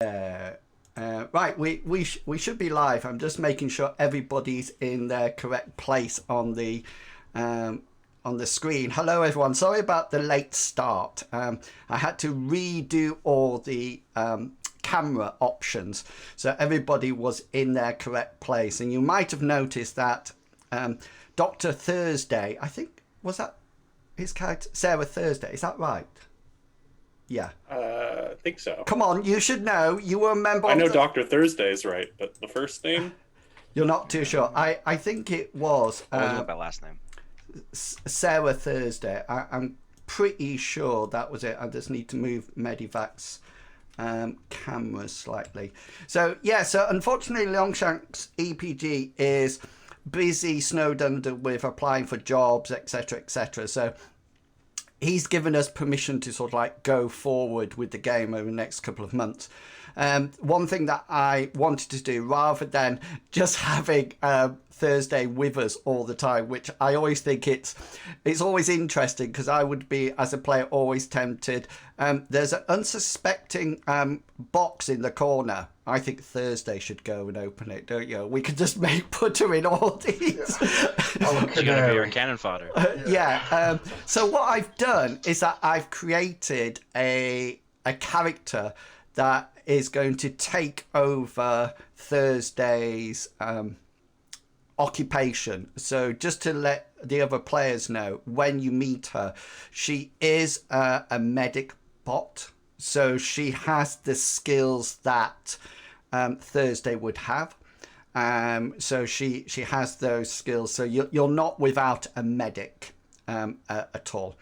Right, we should be live. I'm just making sure everybody's in their correct place on the screen. Hello, everyone. Sorry about the late start. I had to redo all the camera options so everybody was in their correct place. And you might have noticed that Dr. Thursday, I think, was that his character? Sarah Thursday, is that right? Yeah. I think so. Come on, you should know. You were a member I of know the... Dr. Thursday is right, but the first name? You're not too sure. I think it was... I always went by last name. Sarah Thursday. I'm pretty sure that was it. I just need to move Medivac's cameras slightly. So, yeah, so unfortunately, Longshank's EPG is busy, snowed under with applying for jobs, etc., etc. So he's given us permission to sort of like go forward with the game over the next couple of months. One thing that I wanted to do, rather than just having Thursday with us all the time, which I always think it's always interesting because I would be, as a player, always tempted. There's an unsuspecting box in the corner. I think Thursday should go and open it, don't you? We could just put her in all these. She's gonna be our cannon fodder. Yeah. So what I've done is that I've created a character that is going to take over Thursday's occupation. So just to let the other players know, when you meet her, she is a medic bot. So she has the skills that Thursday would have. So she has those skills. So you're not without a medic at all.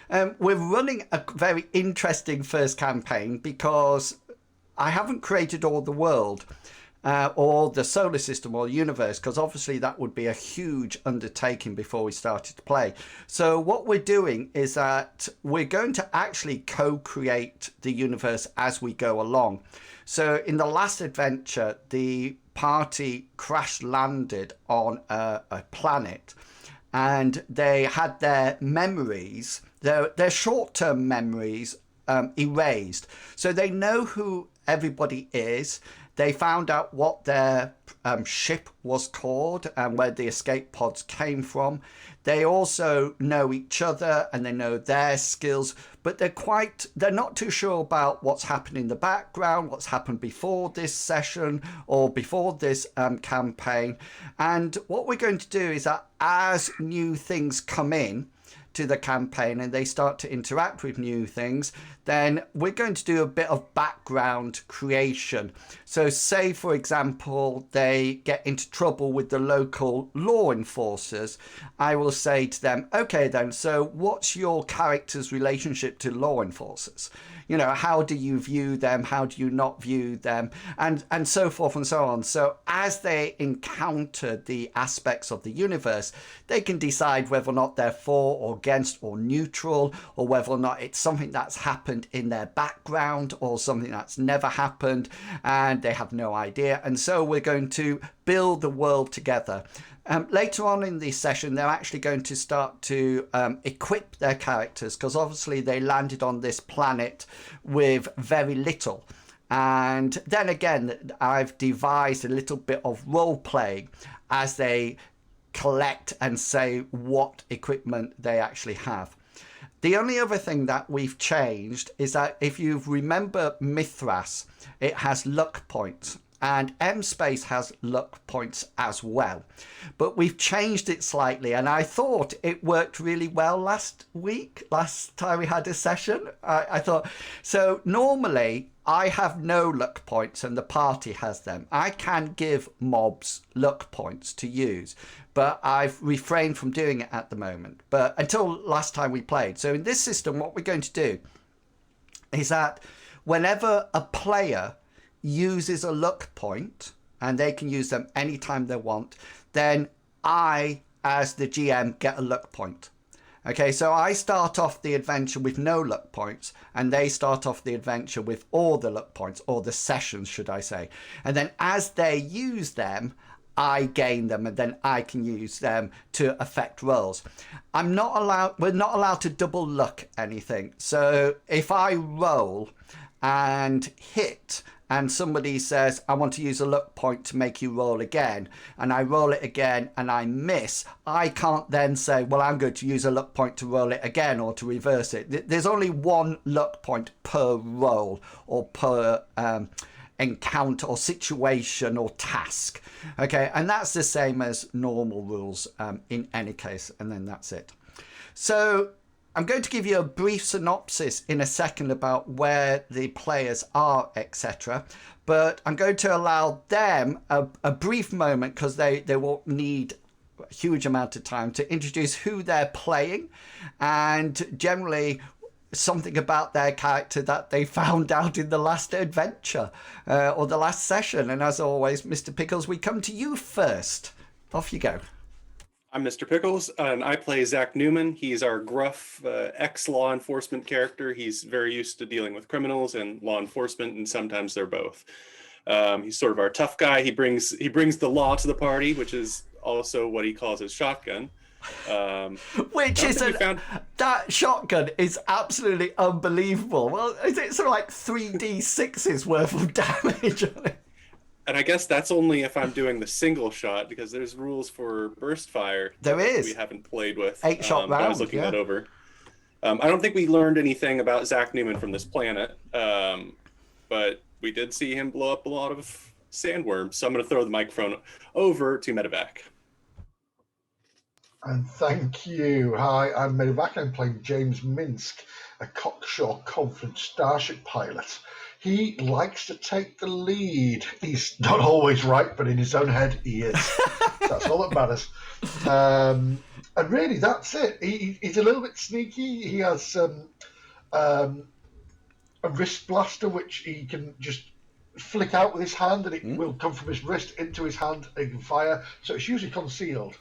We're running a very interesting first campaign because I haven't created all the world or the solar system or universe, because obviously that would be a huge undertaking before we started to play. So what we're doing is that we're going to actually co-create the universe as we go along. So in the last adventure, the party crash landed on a planet, and they had their memories, their short-term memories erased. So they know who everybody is. They found out what their ship was called and where the escape pods came from. They also know each other and they know their skills, but they're not too sure about what's happened in the background, what's happened before this session or before this campaign. And what we're going to do is that as new things come in to the campaign and they start to interact with new things, then we're going to do a bit of background creation. So say, for example, they get into trouble with the local law enforcers. I will say to them, okay then, so what's your character's relationship to law enforcers? You know, how do you view them? How do you not view them? And so forth and so on. So as they encounter the aspects of the universe, they can decide whether or not they're for or against or neutral, or whether or not it's something that's happened in their background or something that's never happened and they have no idea. And so we're going to build the world together. Later on in this session, they're actually going to start to equip their characters, because obviously they landed on this planet with very little. And then again, I've devised a little bit of role play as they collect and say what equipment they actually have. The only other thing that we've changed is that if you remember Mithras, it has luck points. And M-Space has luck points as well. But we've changed it slightly, and I thought it worked really well last time we had a session. I thought, so normally I have no luck points and the party has them. I can give mobs luck points to use, but I've refrained from doing it at the moment. But until last time we played. So in this system, what we're going to do is that whenever a player uses a luck point, and they can use them anytime they want, then I, as the GM, get a luck point. Okay, so I start off the adventure with no luck points, and they start off the adventure with all the luck points, or the sessions, should I say. And then as they use them, I gain them, and then I can use them to affect rolls. We're not allowed to double luck anything. So if I roll and hit and somebody says, I want to use a luck point to make you roll again, and I roll it again and I miss, I can't then say, well, I'm going to use a luck point to roll it again or to reverse it. There's only one luck point per roll or per encounter or situation or task. Okay, and that's the same as normal rules in any case, and then that's it. So I'm going to give you a brief synopsis in a second about where the players are, etc. But I'm going to allow them a brief moment, because they won't need a huge amount of time, to introduce who they're playing and generally something about their character that they found out in the last adventure or the last session. And as always, Mr. Pickles, we come to you first. Off you go. I'm Mr. Pickles, and I play Zach Newman. He's our gruff ex-law enforcement character. He's very used to dealing with criminals and law enforcement, and sometimes they're both. He's sort of our tough guy. He brings the law to the party, which is also what he calls his shotgun. Which is that shotgun is absolutely unbelievable. Well, is it sort of like 3d6's worth of damage on it? And I guess that's only if I'm doing the single shot, because there's rules for burst fire. There is. We haven't played with. 8-shot round. I was looking that over. I don't think we learned anything about Zach Newman from this planet, but we did see him blow up a lot of sandworms. So I'm going to throw the microphone over to Medevac. And thank you. Hi, I'm Medevac. I'm playing James Minsk, a cocksure, confident starship pilot. He likes to take the lead. He's not always right, but in his own head, he is. That's all that matters. And really, that's it. He's a little bit sneaky. He has a wrist blaster, which he can just flick out with his hand, and it will come from his wrist into his hand, and he can fire. So it's usually concealed,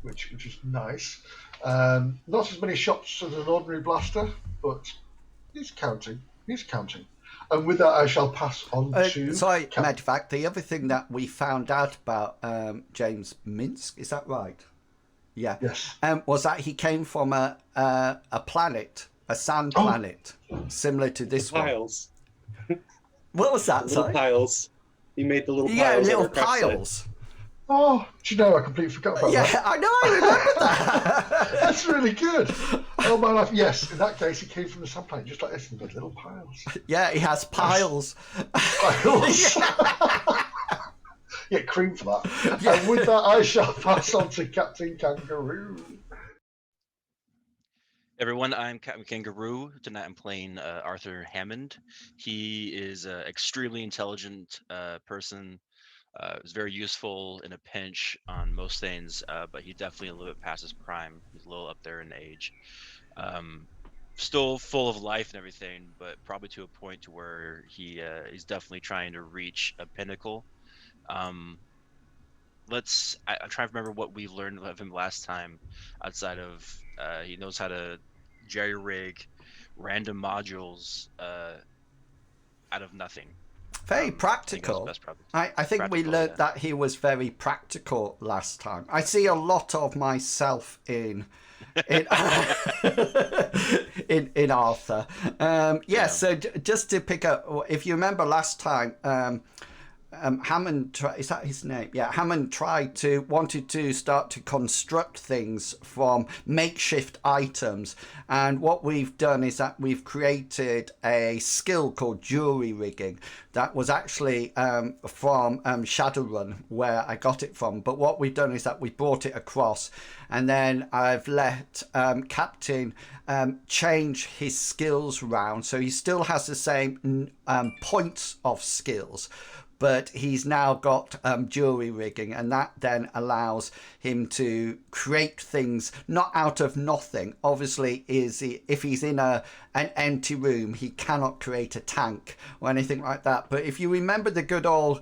which is nice. Not as many shots as an ordinary blaster, but he's counting. And with that, I shall pass on to... Sorry, Medevac, the other thing that we found out about James Minsk, is that right? Yeah. Yes. Was that he came from a planet, a sand planet, similar to this Piles. one. What was that, Little sorry? piles. He made the little piles. Yeah, little piles. Oh, do you know, I completely forgot about that. Yeah, I know, I remember that. That's really good. Oh, my life. Yes, in that case, he came from the sand planet, just like this, and little piles. Yeah, he has piles. Piles. Get cream for that. Yeah. And with that, I shall pass on to Captain Kangaroo. Everyone, I'm Captain Kangaroo. Tonight I'm playing Arthur Hammond. He is an extremely intelligent person. Was very useful in a pinch on most things, but he's definitely a little bit past his prime. He's a little up there in age. Still full of life and everything, but probably to a point to where he's definitely trying to reach a pinnacle. I'm trying to remember what we learned of him last time, outside of he knows how to jerry-rig random modules out of nothing. Very practical. I think we learned that he was very practical last time. I see a lot of myself in Arthur. So just to pick up, if you remember last time, Hammond, is that his name? Yeah, Hammond wanted to start to construct things from makeshift items, and what we've done is that we've created a skill called jury rigging that was actually from Shadowrun, where I got it from. But what we've done is that we brought it across, and then I've let Captain change his skills round, so he still has the same points of skills, but he's now got jury rigging, and that then allows him to create things not out of nothing. Obviously, if he's in an empty room, he cannot create a tank or anything like that. But if you remember the good old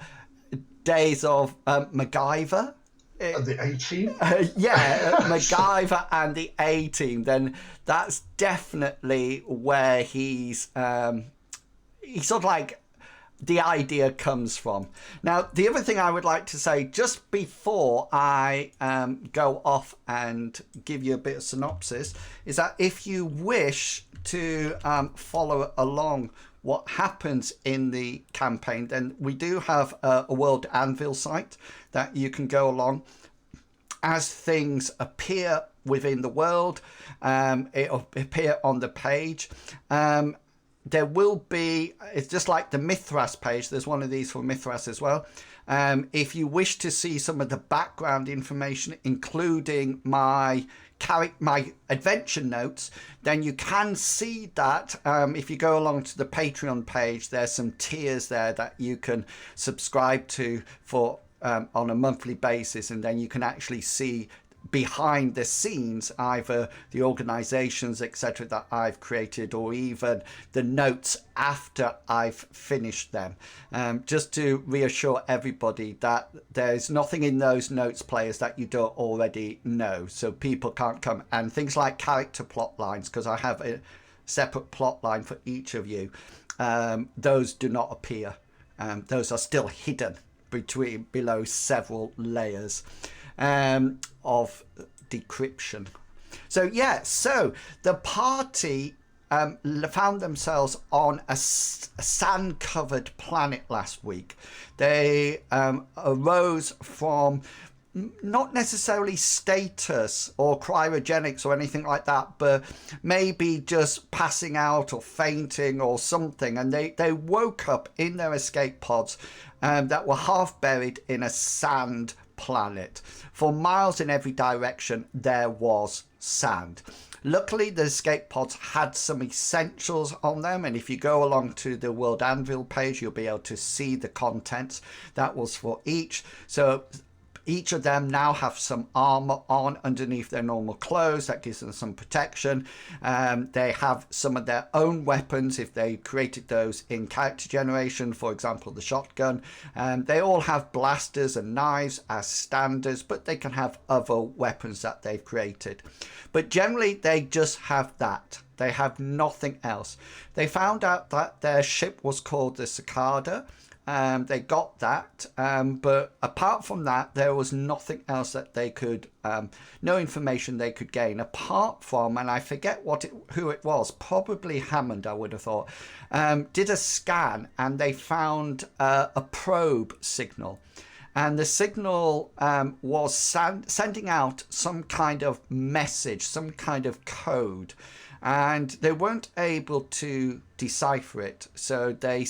days of MacGyver, The A-Team? MacGyver and the A-Team, then that's definitely where he's sort of like the idea comes from. Now, the other thing I would like to say, just before I go off and give you a bit of synopsis, is that if you wish to follow along what happens in the campaign, then we do have a World Anvil site that you can go along as things appear within the world. It'll appear on the page. There will be, it's just like the Mithras page. There's one of these for Mithras as well. If you wish to see some of the background information, including my adventure notes, then you can see that. If you go along to the Patreon page, there's some tiers there that you can subscribe to for on a monthly basis, and then you can actually see behind the scenes either the organizations, etc., that I've created, or even the notes after I've finished them, just to reassure everybody that there's nothing in those notes, players, that you don't already know, so people can't come. And things like character plot lines, because I have a separate plot line for each of you, those do not appear. Those are still hidden below several layers of decryption. So so the party found themselves on a sand-covered planet last week. They arose from not necessarily status or cryogenics or anything like that, but maybe just passing out or fainting or something, and they woke up in their escape pods that were half buried in a sand planet. For miles in every direction there was sand. Luckily the escape pods had some essentials on them, and if you go along to the World Anvil page, you'll be able to see the contents. That was for each. So each of them now have some armor on underneath their normal clothes. That gives them some protection. They have some of their own weapons if they created those in character generation, for example the shotgun. They all have blasters and knives as standards, but they can have other weapons that they've created. But generally they just have that. They have nothing else. They found out that their ship was called the Cicada. They got that, but apart from that, there was nothing else that they could, no information they could gain, apart from, and I forget who it was, probably Hammond, I would have thought, did a scan, and they found a probe signal. And the signal was sending out some kind of message, some kind of code, and they weren't able to decipher it, so they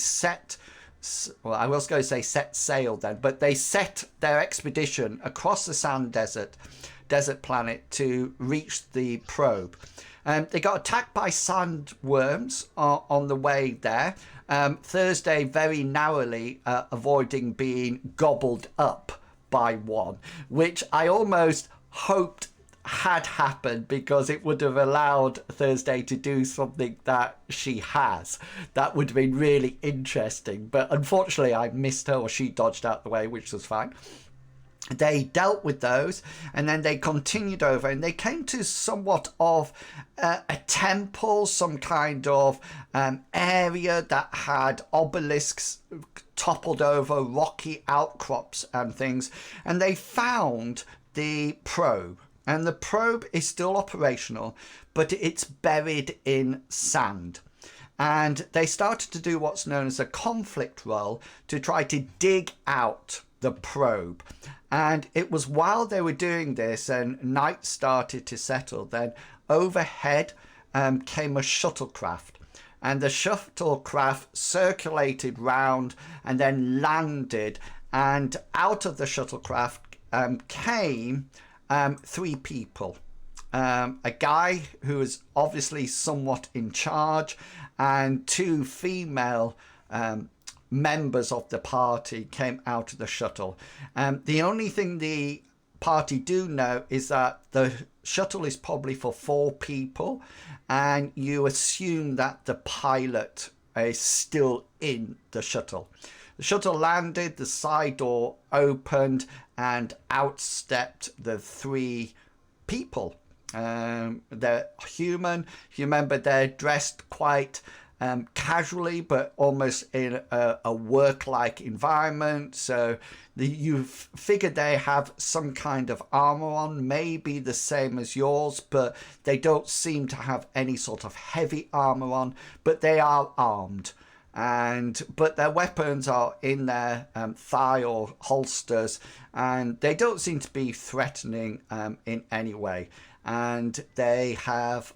well, I was going to say set sail then, but they set their expedition across the sand desert planet to reach the probe. They got attacked by sandworms on the way there. Thursday very narrowly avoiding being gobbled up by one, which I almost hoped had happened, because it would have allowed Thursday to do something that she has. That would have been really interesting, but unfortunately I missed her, or she dodged out the way, which was fine. They dealt with those, and then they continued over, and they came to somewhat of a temple, some kind of area that had obelisks toppled over, rocky outcrops and things, and they found the probe. And the probe is still operational, but it's buried in sand. And they started to do what's known as a conflict roll to try to dig out the probe. And it was while they were doing this and night started to settle, then overhead came a shuttlecraft. And the shuttlecraft circulated round and then landed. And out of the shuttlecraft came 3 people. A guy who was obviously somewhat in charge, and 2 female members of the party came out of the shuttle. The only thing the party do know is that the shuttle is probably for 4 people, and you assume that the pilot is still in the shuttle. The shuttle landed, the side door opened, and out stepped the 3 people. They're human. If you remember, they're dressed quite casually, but almost in a work-like environment. So you figured they have some kind of armor on, maybe the same as yours, but they don't seem to have any sort of heavy armor on, but they are armed. but their weapons are in their thigh or holsters, and they don't seem to be threatening in any way. And they have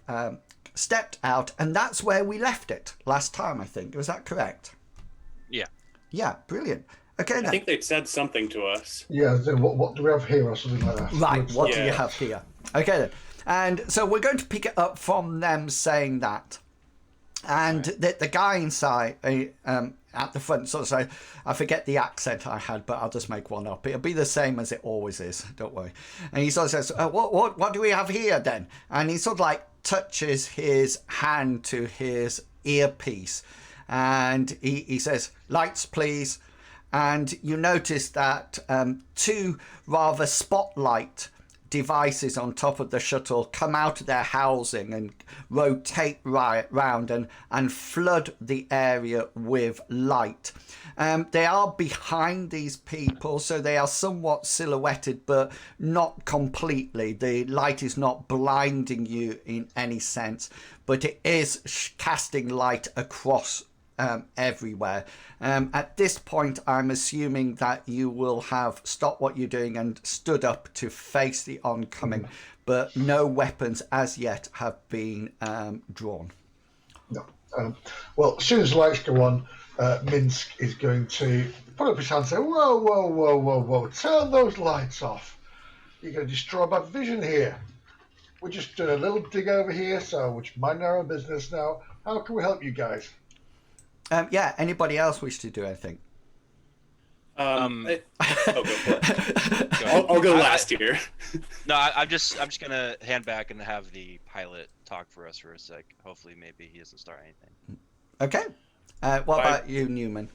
stepped out, and that's where we left it last time, I think. Was that correct? Yeah. Yeah, brilliant. Okay, I then. think they'd said something to us. Yeah, then what do we have here or something like that? Right, what do you Yeah. have here? Okay, then. And so we're going to pick it up from them saying that. And the guy inside at the front sort of say, I forget the accent I had, but I'll just make one up. It'll be the same as it always is, don't worry. And he sort of says, what do we have here then? And he sort of like touches his hand to his earpiece. And he says, lights, please. And you notice that two rather spotlight devices on top of the shuttle come out of their housing and rotate round and flood the area with light. They are behind these people, so they are somewhat silhouetted, but not completely. The light is not blinding you in any sense, but it is casting light across everywhere. At this point, I'm assuming that you will have stopped what you're doing and stood up to face the oncoming, but no weapons as yet have been drawn. No. Well, as soon as the lights go on, Minsk is going to put up his hand and say, whoa, whoa, whoa, whoa, whoa, turn those lights off. You're going to destroy my vision here. We're just doing a little dig over here, so we're just minding our own business now. How can we help you guys? Yeah, anybody else wish to do anything? I'll go for it. I'll go last here. No, I'm just gonna hand back and have the pilot talk for us for a sec. Hopefully, maybe he doesn't start anything. Okay. What about you, Newman?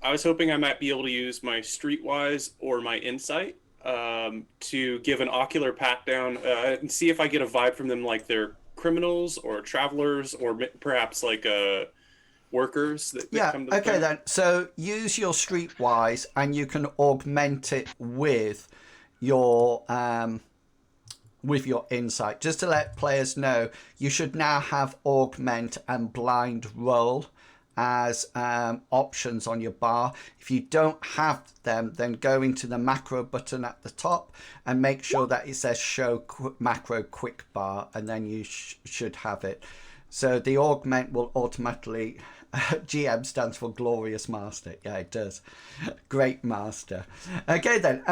I was hoping I might be able to use my Streetwise or my Insight to give an ocular pat down and see if I get a vibe from them, like they're criminals or travelers or perhaps like workers that come to the okay then. So use your Streetwise and you can augment it with your Insight. Just to let players know, you should now have augment and blind roll as options on your bar. If you don't have them, then go into the macro button at the top and make sure that it says show macro quick bar, and then you should have it. So the augment will automatically GM stands for Glorious Master. Yeah, it does. Great Master. Okay then.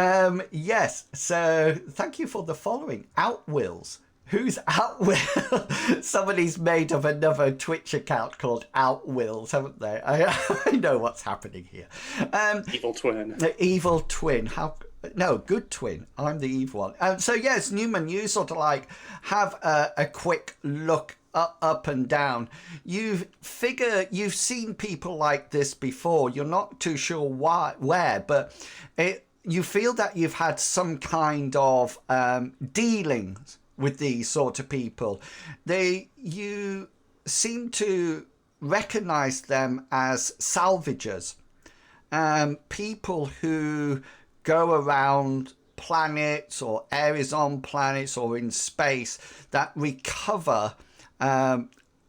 Yes. So thank you for the following. Outwills. Who's Outwill? Somebody's made of another Twitch account called Outwills, haven't they? I know what's happening here. Evil twin. The evil twin. No, good twin. I'm the evil one. So yes, Newman, you sort of like have a quick look up and down. You've seen people like this before. You're not too sure where, but you feel that you've had some kind of dealings with these sort of people. You seem to recognize them as salvagers, people who go around planets or areas on planets or in space that recover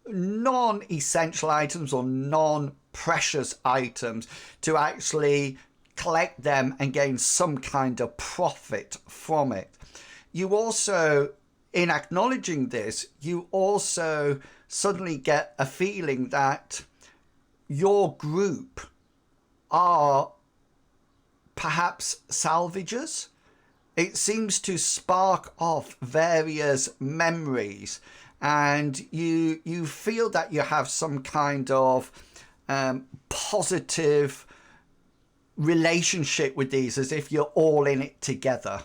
non-essential items or non-precious items to actually collect them and gain some kind of profit from it. You also, in acknowledging this, you also suddenly get a feeling that your group are perhaps salvagers. It seems to spark off various memories, and you feel that you have some kind of positive relationship with these, as if you're all in it together.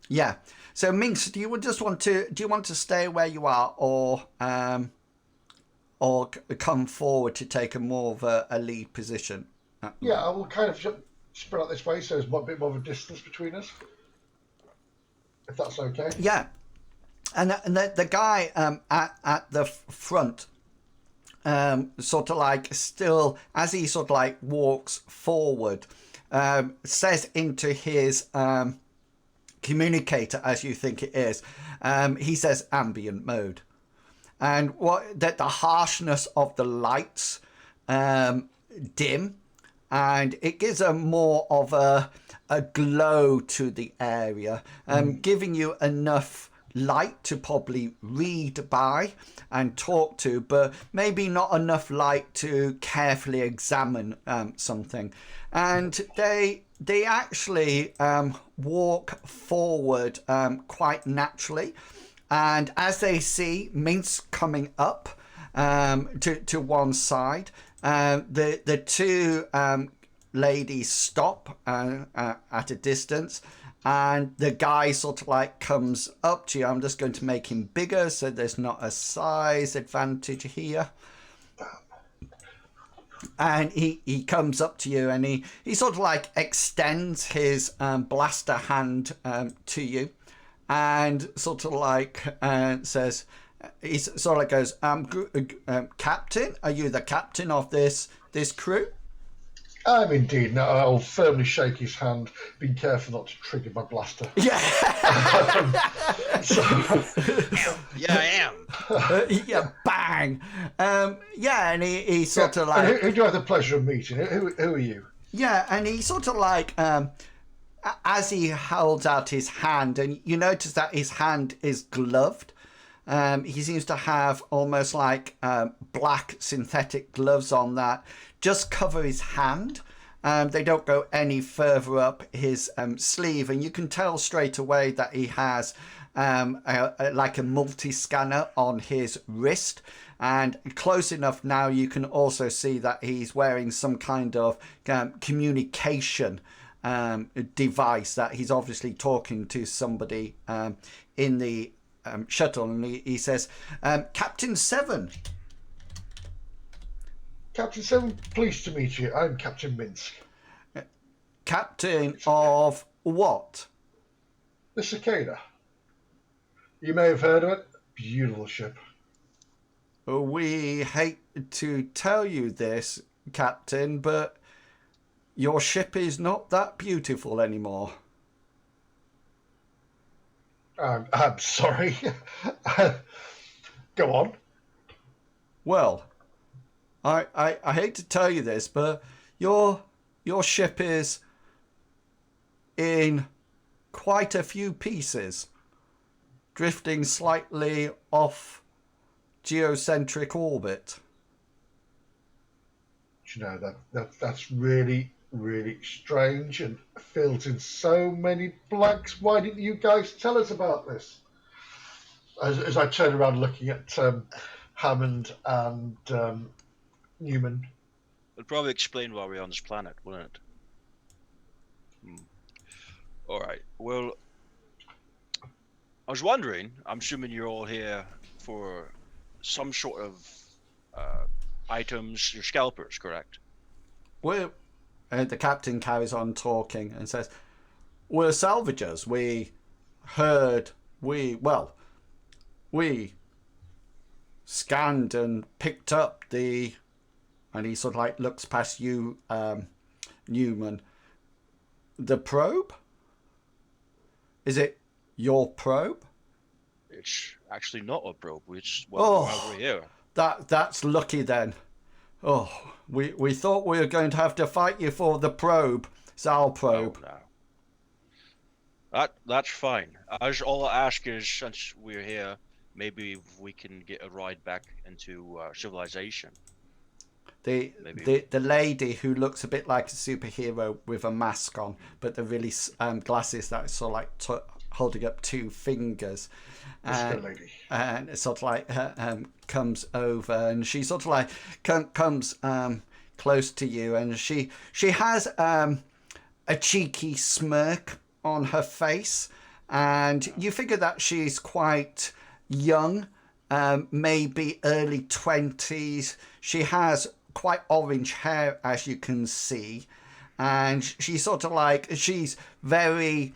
Yeah. So Minx, do you want to stay where you are, or come forward to take a more of a lead position? Yeah, I will kind of spread out this way so there's a bit more of a distance between us, if that's okay. Yeah. And the guy at the front, sort of like still, as he sort of like walks forward, says into his communicator, as you think it is, he says ambient mode. And what that the harshness of the lights dim, and it gives a more of a glow to the area, giving you enough light to probably read by and talk to, but maybe not enough light to carefully examine something. And they actually walk forward quite naturally, and as they see Minsk coming up to one side, the two ladies stop at a distance, and the guy sort of like comes up to you. I'm just going to make him bigger so there's not a size advantage here. And he comes up to you, and he sort of like extends his blaster hand to you, and sort of like says, he sort of like goes, Captain, are you the captain of this crew? I'm indeed. Now I'll firmly shake his hand, being careful not to trigger my blaster. Yeah. Yeah, I am. Yeah, bang. Yeah, and he sort of like... Who do I have the pleasure of meeting? Who are you? Yeah, and he sort of like, as he holds out his hand, and you notice that his hand is gloved. He seems to have almost like black synthetic gloves on that just cover his hand. They don't go any further up his sleeve, and you can tell straight away that he has like a multi-scanner on his wrist. And close enough now, you can also see that he's wearing some kind of communication device, that he's obviously talking to somebody in the shuttle. And he says, Captain Seven. Captain Seven, pleased to meet you. I'm Captain Minsk. Captain of what? The Cicada. You may have heard of it. Beautiful ship. We hate to tell you this, Captain, but your ship is not that beautiful anymore. I'm sorry. Go on. Well, I hate to tell you this, but your ship is in quite a few pieces, drifting slightly off geocentric orbit. You know, that's really, really strange and fills in so many blanks. Why didn't you guys tell us about this? As I turn around looking at Hammond and Newman. It'll probably explain why we're on this planet, wouldn't it? All right. Well, I was wondering, I'm assuming you're all here for some sort of items, your scalpers, correct? The captain carries on talking and says, we're salvagers. We heard, we scanned and picked up the... And he sort of like looks past you, Newman. The probe? Is it your probe? It's actually not a probe. It's over here. That's lucky then. Oh, we thought we were going to have to fight you for the probe. It's our probe. No. That's fine. All I ask is, since we're here, maybe we can get a ride back into civilization. The lady who looks a bit like a superhero with a mask on, but the really glasses that are sort of like holding up two fingers, and it sort of like comes over, and she sort of like comes close to you, and she has a cheeky smirk on her face, and you figure that she's quite young, maybe early 20s. She has quite orange hair, as you can see, and she's sort of like, she's very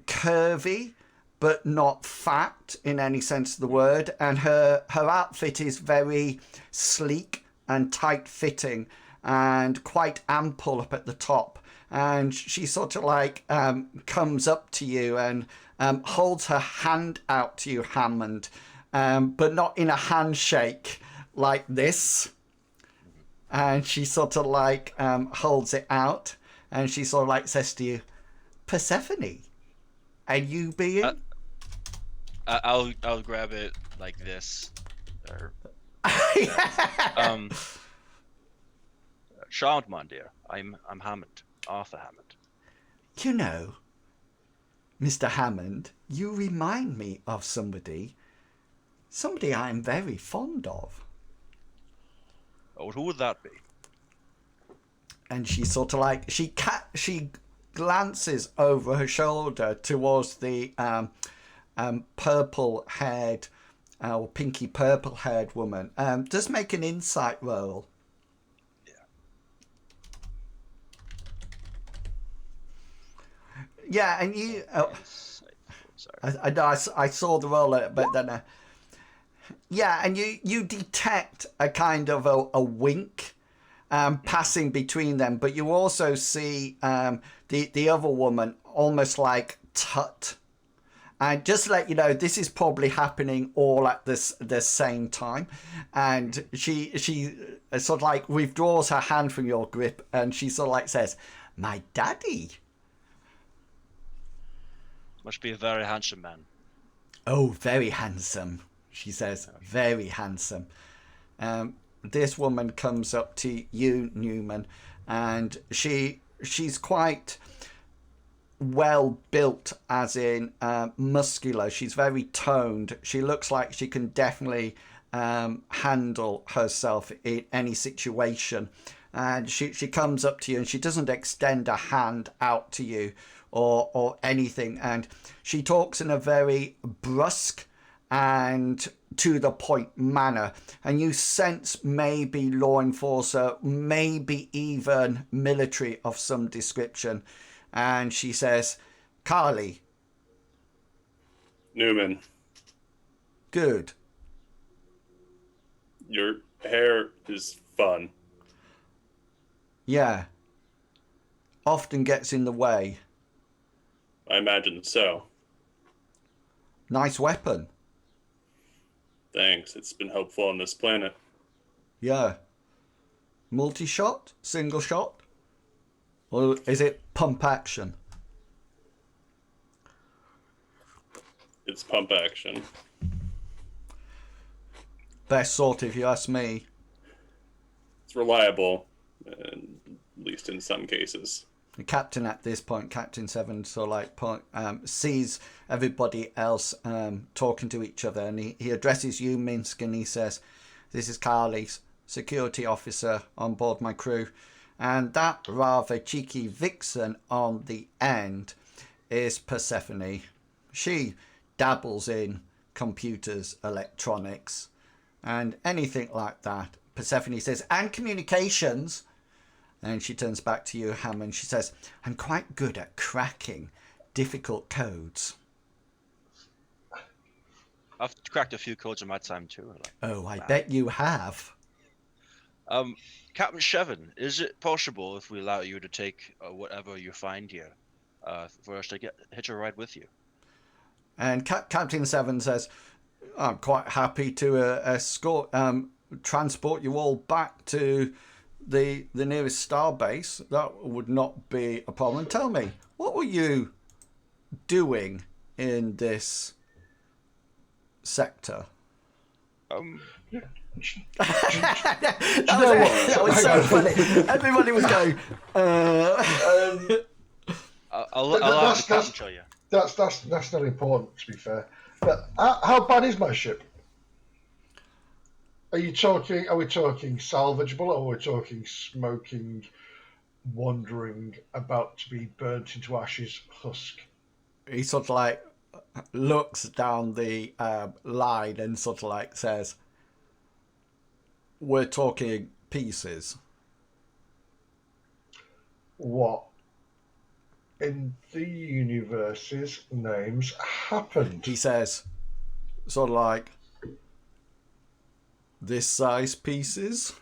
curvy but not fat in any sense of the word, and her outfit is very sleek and tight fitting and quite ample up at the top, and she sort of like comes up to you and holds her hand out to you, Hammond, but not in a handshake like this. and she sort of like holds it out, and she sort of like says to you, Persephone, and you being? I'll grab it like this. Or, charmed, my dear. I'm Hammond, Arthur Hammond. You know, Mr. Hammond, you remind me of somebody I'm very fond of. Oh, who would that be? And she sort of like she glances over her shoulder towards the purple-haired or pinky purple-haired woman. Just make an insight roll. Yeah, and you. Sorry. I saw the roll, but then. Yeah, and you detect a kind of a wink passing between them, but you also see the other woman almost like tut. And just to let you know, this is probably happening all at the same time. And she sort of like withdraws her hand from your grip, and she sort of like says, "My daddy." Must be a very handsome man. Oh, very handsome, she says. Very handsome. This woman comes up to you, Newman, and she's quite well built, as in muscular. She's very toned. She looks like she can definitely handle herself in any situation. And she comes up to you, and she doesn't extend a hand out to you or anything, and she talks in a very brusque and to the point manner, and you sense maybe law enforcer, maybe even military of some description. And she says, Carly. Newman. Good. Your hair is fun. Yeah. Often gets in the way. I imagine so. Nice weapon. Thanks. It's been helpful on this planet. Yeah. Multi-shot? Single shot? Or is it pump action? It's pump action. Best sort, if you ask me. It's reliable, at least in some cases. The captain at this point, Captain Seven, so like sees everybody else talking to each other, and he addresses you, Minsk, and he says, "This is Carly, security officer on board my crew, and that rather cheeky vixen on the end is Persephone. She dabbles in computers, electronics, and anything like that." Persephone says, "And communications." And she turns back to you, Hammond. She says, "I'm quite good at cracking difficult codes." I've cracked a few codes in my time too. Oh, I bet you have. Captain Shevin, is it possible if we allow you to take whatever you find here, for us to hitch a ride with you? And Captain Seven says, "I'm quite happy to transport you all back to the nearest star base. That would not be a problem. Tell me, what were you doing in this sector?" That was so funny. Everybody was going. I'll have the captain show you. That's not important, to be fair. But how bad is my ship? Are we talking salvageable, or are we talking smoking, wandering, about to be burnt into ashes husk? He sort of like looks down the line and sort of like says, "We're talking pieces." What in the universe's names happened? He says, sort of like, "This size pieces?"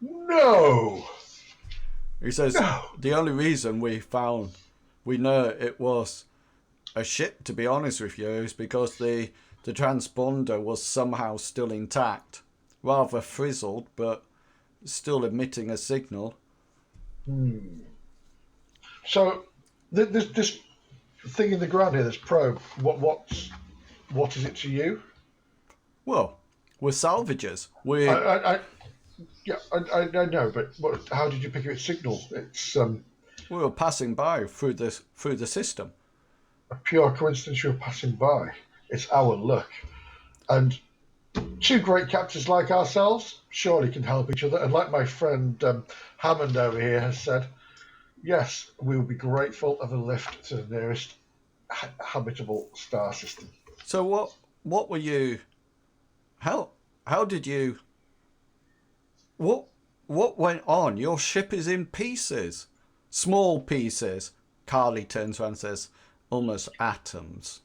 No. He says, No. "The only reason we know it was a ship, to be honest with you, is because the transponder was somehow still intact. Rather frizzled, but still emitting a signal. So this thing in the ground here, this probe. What is it to you? Well, we're salvagers. I know, but how did you pick up its signal? It's We were passing by through the system. a pure coincidence you were passing by. It's our luck. And two great captains like ourselves surely can help each other. And like my friend Hammond over here has said, yes, we will be grateful of a lift to the nearest habitable star system. So what were you? How did you? What went on? Your ship is in pieces, small pieces. Carly turns around and says, almost atoms.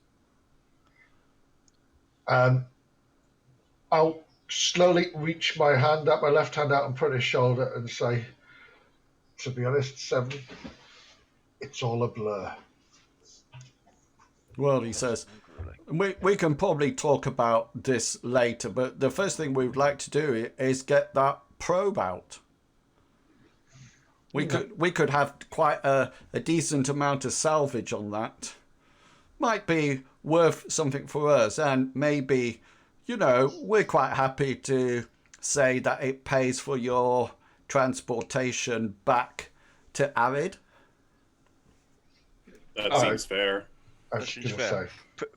I'll slowly reach my left hand out and put his shoulder and say, to be honest, Seven, it's all a blur. Well, he says, we can probably talk about this later, but the first thing we would like to do is get that probe out. We could have quite a decent amount of salvage on that. Might be worth something for us, and maybe, we're quite happy to say that it pays for your transportation back to Arid. That seems fair. I was going to say.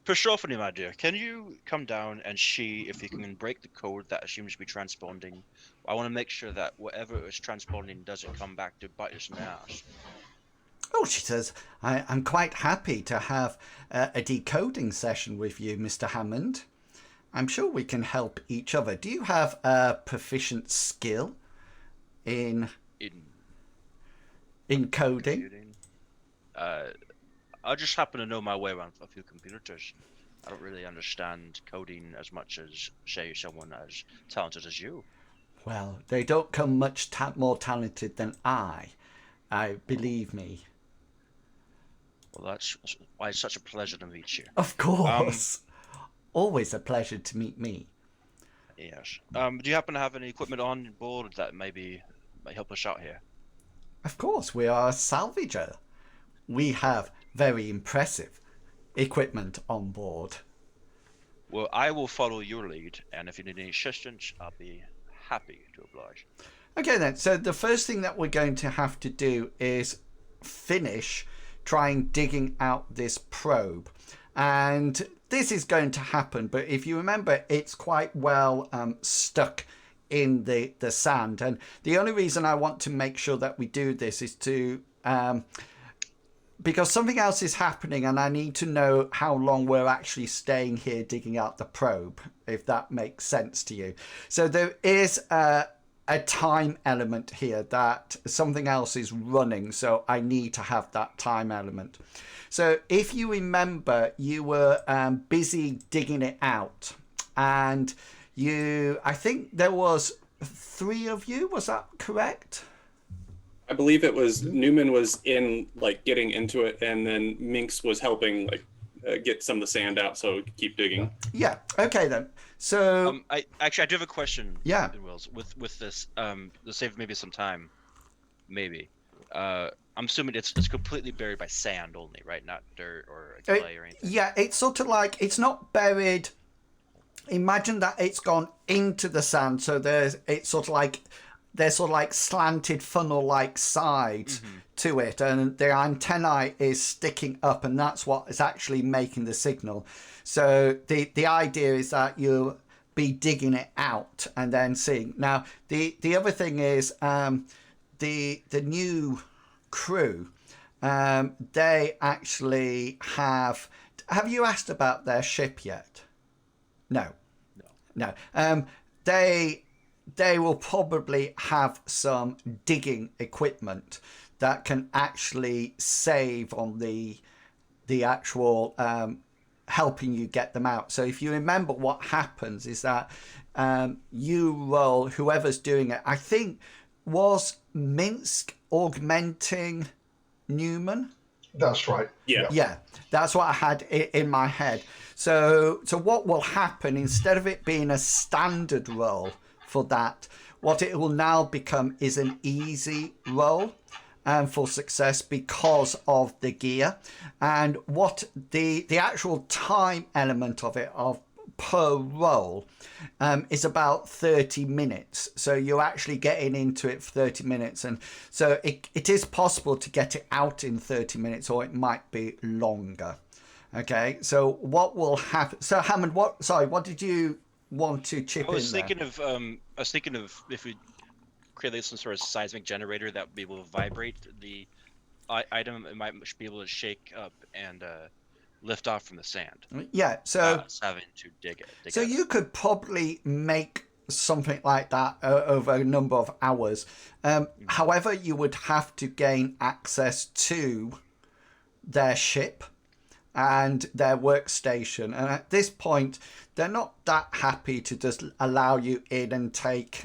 Persephone, my dear, can you come down and see if you can break the code that seems to be transponding? I want to make sure that whatever is transponding doesn't come back to bite us in the ass. Oh, she says, I'm quite happy to have a decoding session with you, Mr. Hammond. I'm sure we can help each other. Do you have a proficient skill in coding? I just happen to know my way around a few computers. I don't really understand coding as much as, say, someone as talented as you. Well, they don't come much more talented than I believe me. Well, that's why it's such a pleasure to meet you. Of course. Always a pleasure to meet me. Yes. Do you happen to have any equipment on board that might help us out here? Of course, we are a salvager. We have very impressive equipment on board. Well, I will follow your lead, and if you need any assistance, I'll be happy to oblige. Okay then, so the first thing that we're going to have to do is finish trying digging out this probe. And this is going to happen, but if you remember, it's quite well stuck in the sand. And the only reason I want to make sure that we do this is to... because something else is happening and I need to know how long we're actually staying here digging out the probe, if that makes sense to you. So there is a time element here that something else is running, so I need to have that time element. So if you remember, you were busy digging it out, and I think there was 3 of you, was that correct? I believe it was Newman was in getting into it, and then Minx was helping get some of the sand out so we could keep digging. Yeah. Okay then. So I do have a question. Yeah. Wills, with this to save maybe some time, maybe. I'm assuming it's completely buried by sand only, right? Not dirt or clay or anything. Yeah, it's sort of like it's not buried. Imagine that it's gone into the sand, so there's sort of like slanted funnel-like sides to it, and the antennae is sticking up, and that's what is actually making the signal. So the idea is that you'll be digging it out and then seeing. Now the other thing is the new crew. They actually have. Have you asked about their ship yet? No. They will probably have some digging equipment that can actually save on the actual helping you get them out. So if you remember, what happens is that you roll, whoever's doing it, I think, was Minsk augmenting Newman? That's right. Yeah, that's what I had in my head. So what will happen, instead of it being a standard roll for that. What it will now become is an easy roll for success because of the gear. And what the actual time element of it, of per roll, is about 30 minutes. So you're actually getting into it for 30 minutes. And so it is possible to get it out in 30 minutes, or it might be longer. Okay, so what will happen? So Hammond, what did you want to chip in there? I was thinking of if we create some sort of seismic generator that will vibrate the item, it might be able to shake up and lift off from the sand. Yeah, so having to dig so it. you could probably make something like that over a number of hours. However, you would have to gain access to their ship and their workstation, and at this point they're not that happy to just allow you in and take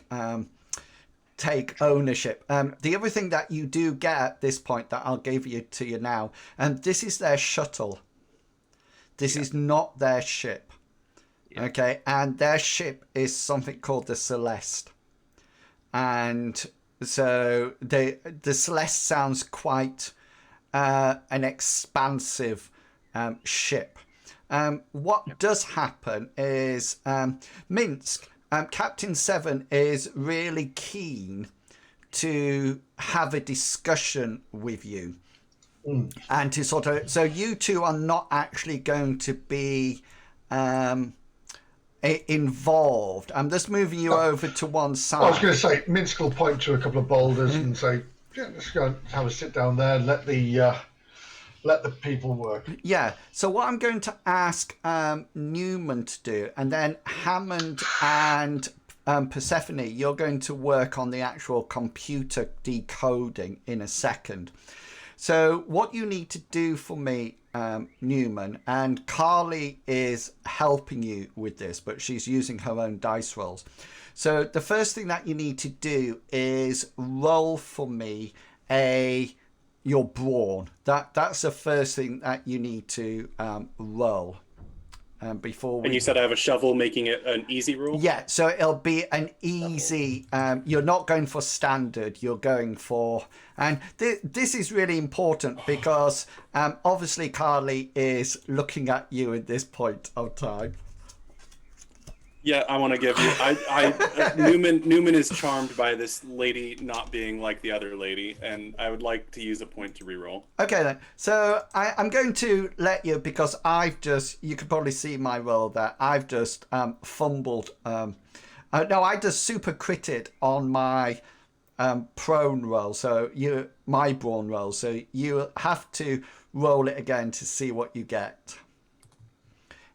ownership. The other thing that you do get at this point that I'll give you to you now, and this is their shuttle. This is not their ship. Yeah. Okay, and their ship is something called the Celeste. And so the Celeste sounds quite an expansive ship. What does happen is Minsk, Captain Seven is really keen to have a discussion with you. And to sort of, so you two are not actually going to be involved. I'm just moving you over to one side. I was going to say, Minsk will point to a couple of boulders and say, yeah, let's go and have a sit down there and let the people work. Yeah. So what I'm going to ask Newman to do, and then Hammond and Persephone, you're going to work on the actual computer decoding in a second. So what you need to do for me, Newman, and Carly is helping you with this, but she's using her own dice rolls. So the first thing that you need to do is roll for me your brawn. That's the first thing that you need to roll. Before and you said I have a shovel, making it an easy roll? Yeah, so it'll be an easy, you're not going for standard, you're going for, and this is really important because obviously Carly is looking at you at this point of time. Yeah, I want to give you. Newman is charmed by this lady not being like the other lady, and I would like to use a point to reroll. Okay then. So I'm going to let you, because you could probably see my roll there. I've just fumbled. No, I just super critted on my prone roll. So my brawn roll. So you have to roll it again to see what you get.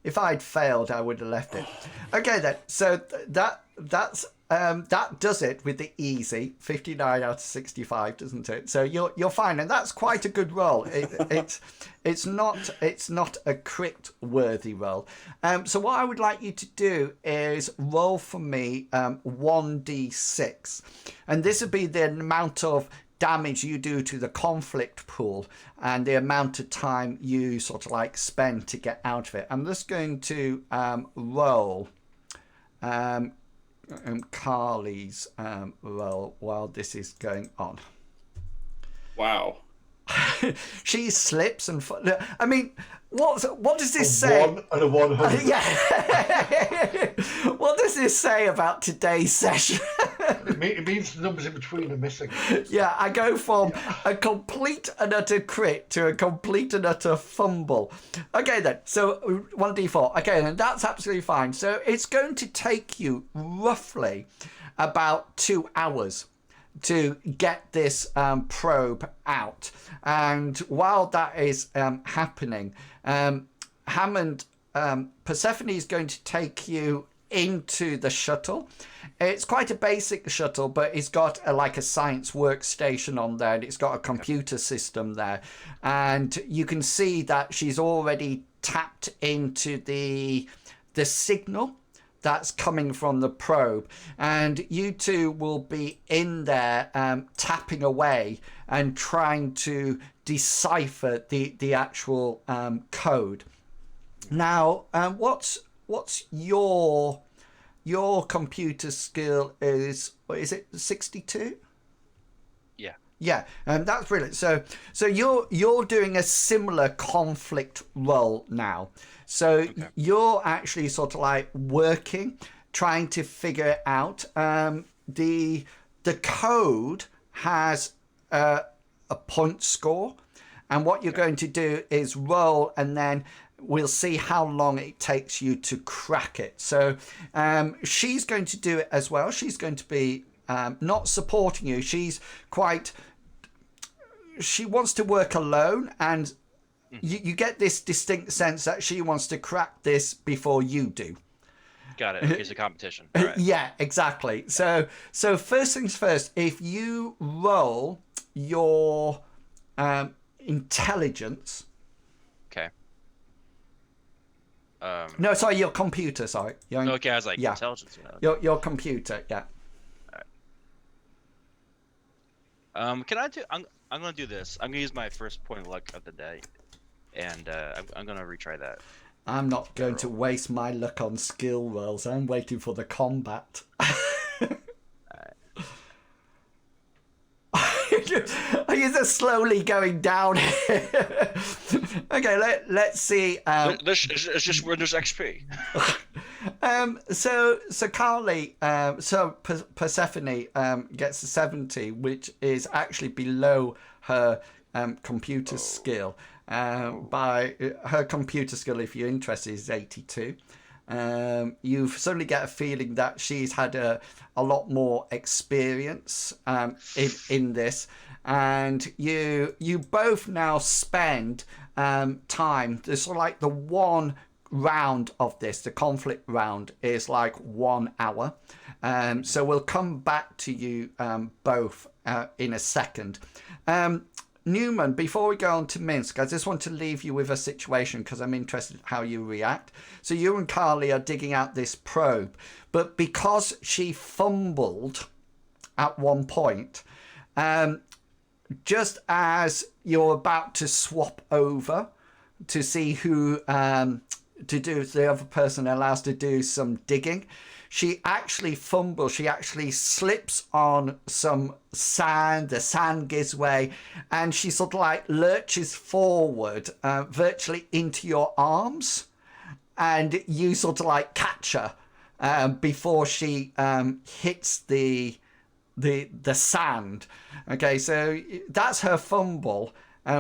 If I'd failed, I would have left it. Okay then. So that does it with the easy 59 out of 65, doesn't it? So you're fine, and that's quite a good roll. It's not a crit worthy roll. So what I would like you to do is roll for me 1d6, and this would be the amount of damage you do to the conflict pool and the amount of time you sort of like spend to get out of it. I'm just going to roll Carly's roll while this is going on. Wow. She slips and I mean, what does this say? 1 and a 100. Yeah. What does this say about today's session? It means the numbers in between are missing. Yeah, I go from a complete and utter crit to a complete and utter fumble. Okay then, so 1d4. Okay then, that's absolutely fine. So it's going to take you roughly about 2 hours to get this probe out. And while that is happening, Hammond, Persephone is going to take you into the shuttle. It's quite a basic shuttle, but it's got like a science workstation on there, and it's got a computer system there. And you can see that she's already tapped into the signal that's coming from the probe, and you two will be in there tapping away and trying to decipher the actual code. Now, what's your your computer skill is, what is it, 62? Yeah. Yeah, that's brilliant. So you're doing a similar conflict role now. So Okay. you're actually sort of like working, trying to figure it out. The code has a point score, and what you're going to do is roll, and then we'll see how long it takes you to crack it. So she's going to do it as well. She's going to be not supporting you. She wants to work alone, and you get this distinct sense that she wants to crack this before you do. Got it. Okay, it's a competition. All right. Yeah, exactly. So first things first, if you roll your intelligence. Okay. No, sorry, your computer. Sorry. Okay, I was like, yeah. intelligence. Your computer. Yeah. Can I do? I'm gonna do this. I'm gonna use my first point of luck of the day, and I'm gonna retry that. I'm not going to waste my luck on skill rolls. I'm waiting for the combat. Are you just slowly going down here? Okay, let's see. It's just Windows XP. So Carly, Persephone gets a 70, which is actually below her computer skill. By her computer skill, if you're interested, is 82. You suddenly get a feeling that she's had a lot more experience in this, and you both now spend time. There's sort of like the one round of this, the conflict round, is like 1 hour. So we'll come back to you both in a second. Newman, before we go on to Minsk, I just want to leave you with a situation because I'm interested in how you react. So you and Carly are digging out this probe, but because she fumbled at one point, just as you're about to swap over to see who to do, the other person allows to do some digging, she actually fumbles. She actually slips on some sand. The sand gives way, and she sort of like lurches forward, virtually into your arms, and you sort of like catch her before she hits the sand. Okay, so that's her fumble,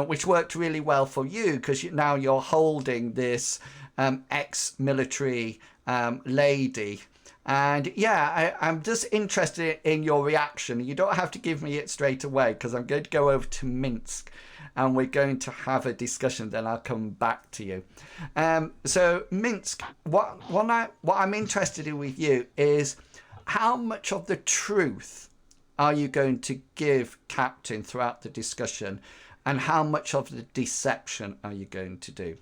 which worked really well for you because now you're holding this ex-military lady. And yeah, I'm just interested in your reaction. You don't have to give me it straight away because I'm going to go over to Minsk and we're going to have a discussion. Then I'll come back to you. So Minsk, what I'm interested in with you is how much of the truth are you going to give Captain throughout the discussion, and how much of the deception are you going to do?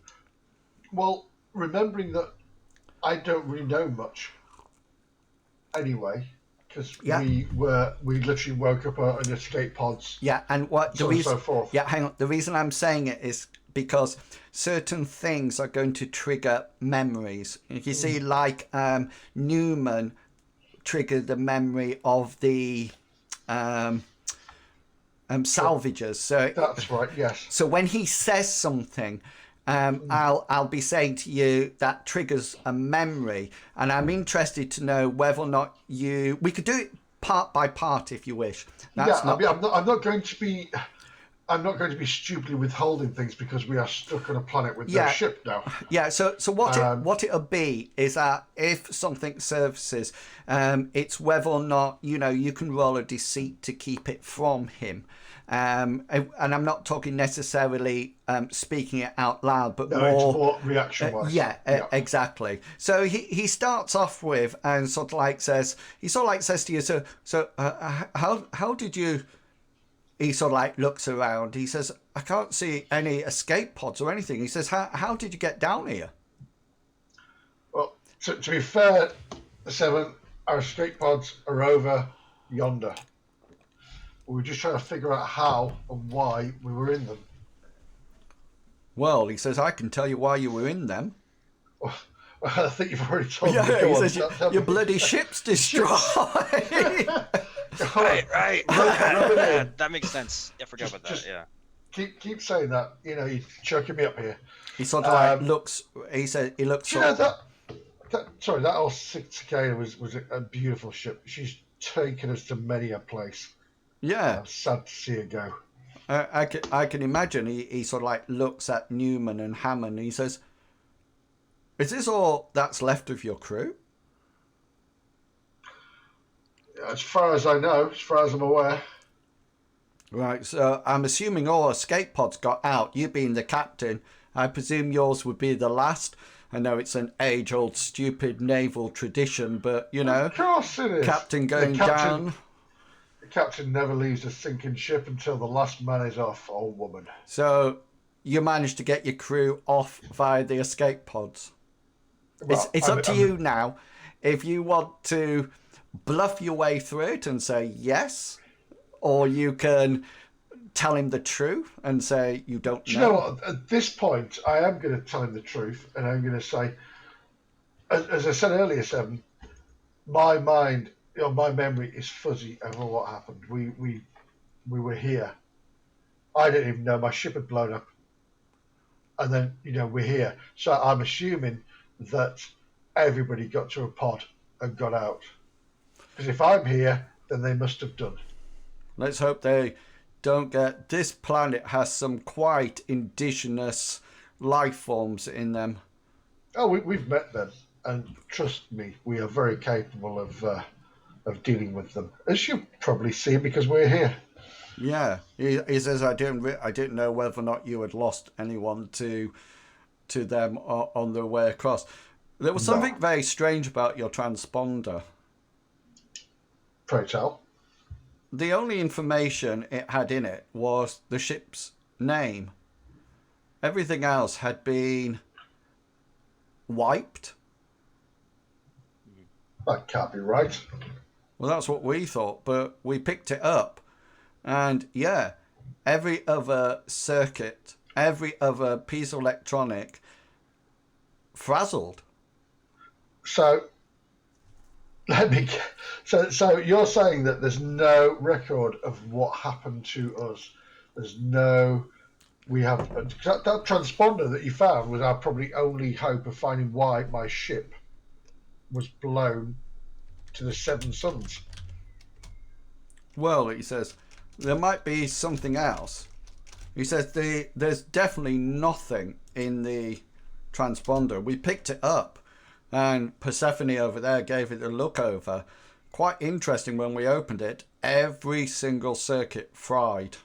Well, remembering that I don't really know much anyway, because we literally woke up in escape pods. Yeah, and what the reason? So forth. Yeah, hang on. The reason I'm saying it is because certain things are going to trigger memories. You see, like Newman triggered the memory of the salvagers. So that's right. Yes. So when he says something, I'll be saying to you that triggers a memory, and I'm interested to know whether or not we could do it part by part if you wish. I'm not going to be stupidly withholding things because we are stuck on a planet with no ship now. Yeah. So what it'll be is that if something surfaces, it's whether or not you can roll a deceit to keep it from him. And I'm not talking necessarily speaking it out loud, but it's more reaction-wise. Exactly. So he starts off with and sort of like says to you, so how did you? He sort of like looks around. He says, I can't see any escape pods or anything. He says, how did you get down here? Well, to be fair, Seven, our escape pods are over yonder. We were just trying to figure out how and why we were in them. Well, he says, I can tell you why you were in them. I think you've already told me. Yeah, Go he on, says, tell your me. bloody ship's destroyed. Right. Rub it in. That makes sense. I forgot about that. Just Yeah. keep saying that. You know, you're choking me up here. He sort of like looks. He said he looks. Do you know that old Cicada was a beautiful ship. She's taken us to many a place. Yeah. I'm sad to see her go. I can imagine. He sort of like looks at Newman and Hammond. And he says, "Is this all that's left of your crew?" As far as I know, as far as I'm aware. Right. So I'm assuming all escape pods got out. You being the captain, I presume yours would be the last. I know it's an age-old stupid naval tradition, but you know, Of course it is. captain going down. The captain never leaves a sinking ship until the last man is off, old woman. So you managed to get your crew off via the escape pods. Well, It's up to you now. If you want to bluff your way through it and say yes, or you can tell him the truth and say you don't know. Do you know what? At this point, I am going to tell him the truth, and I'm going to say, as I said earlier, Seven, my mind, my memory is fuzzy over what happened. We were here. I didn't even know my ship had blown up, and then we're here. So I'm assuming that everybody got to a pod and got out. Because if I'm here, then they must have done. Let's hope they don't get. This planet has some quite indigenous life forms in them. Oh, we've met them, and trust me, we are very capable of dealing with them, as you probably see because we're here. Yeah, he says I didn't know whether or not you had lost anyone to them on their way across. There was something very strange about your transponder. Pray tell. The only information it had in it was the ship's name. Everything else had been wiped. That can't be right. Well, that's what we thought, but we picked it up. And yeah, every other circuit, every other piece of electronic frazzled. So So you're saying that there's no record of what happened to us. We have that transponder that you found was our probably only hope of finding why my ship was blown to the Seven Suns. Well, he says, there might be something else. He says there's definitely nothing in the transponder. We picked it up and Persephone over there gave it a look over. Quite interesting when we opened it. Every single circuit fried.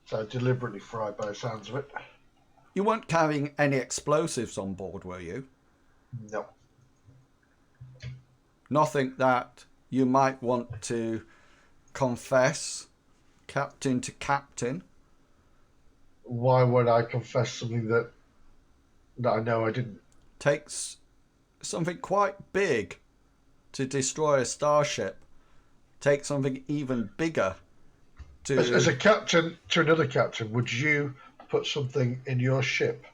So deliberately fried by the sounds of it. You weren't carrying any explosives on board, were you? No. Nothing that you might want to confess, captain to captain? Why would I confess something that I know I didn't? Takes something quite big to destroy a starship. Takes something even bigger to... As a captain to another captain, would you put something in your ship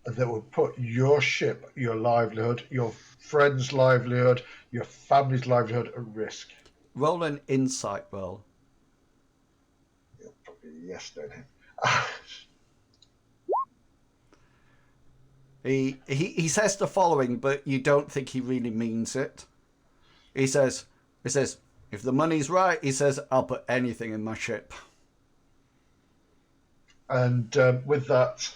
that would put your ship, your livelihood, your friend's livelihood, your family's livelihood at risk? Roll an insight roll. Probably yes, don't you? He says the following, but you don't think he really means it. He says, if the money's right, he says, I'll put anything in my ship. And with that,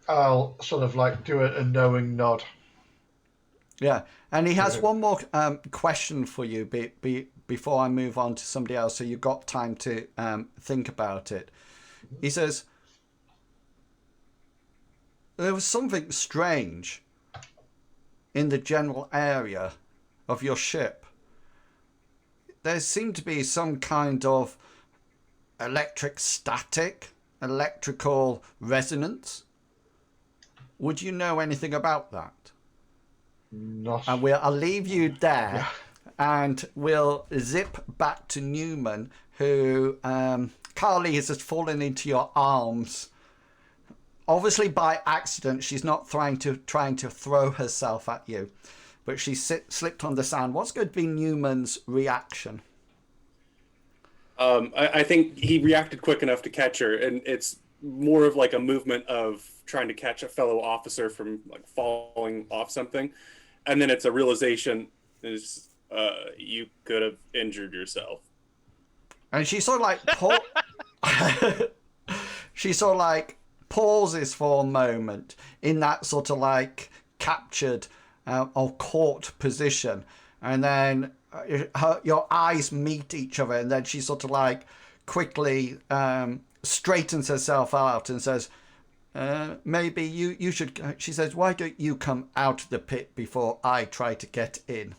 I'll sort of like do a knowing nod. Yeah, and he has one more question for you before I move on to somebody else, so you've got time to think about it. He says, there was something strange in the general area of your ship. There seemed to be some kind of electrical resonance. Would you know anything about that? Not. And I'll leave you there, and we'll zip back to Newman, who Carly has just fallen into your arms obviously by accident, she's not trying to throw herself at you, but she slipped on the sand. What's going to be Newman's reaction? I think he reacted quick enough to catch her, and it's more of like a movement of trying to catch a fellow officer from like falling off something, and then it's a realization is you could have injured yourself. And she sort of like she sort of like pauses for a moment in that sort of like captured or caught position, and then your eyes meet each other, and then she sort of like quickly straightens herself out and says, maybe you should, she says, why don't you come out of the pit before I try to get in?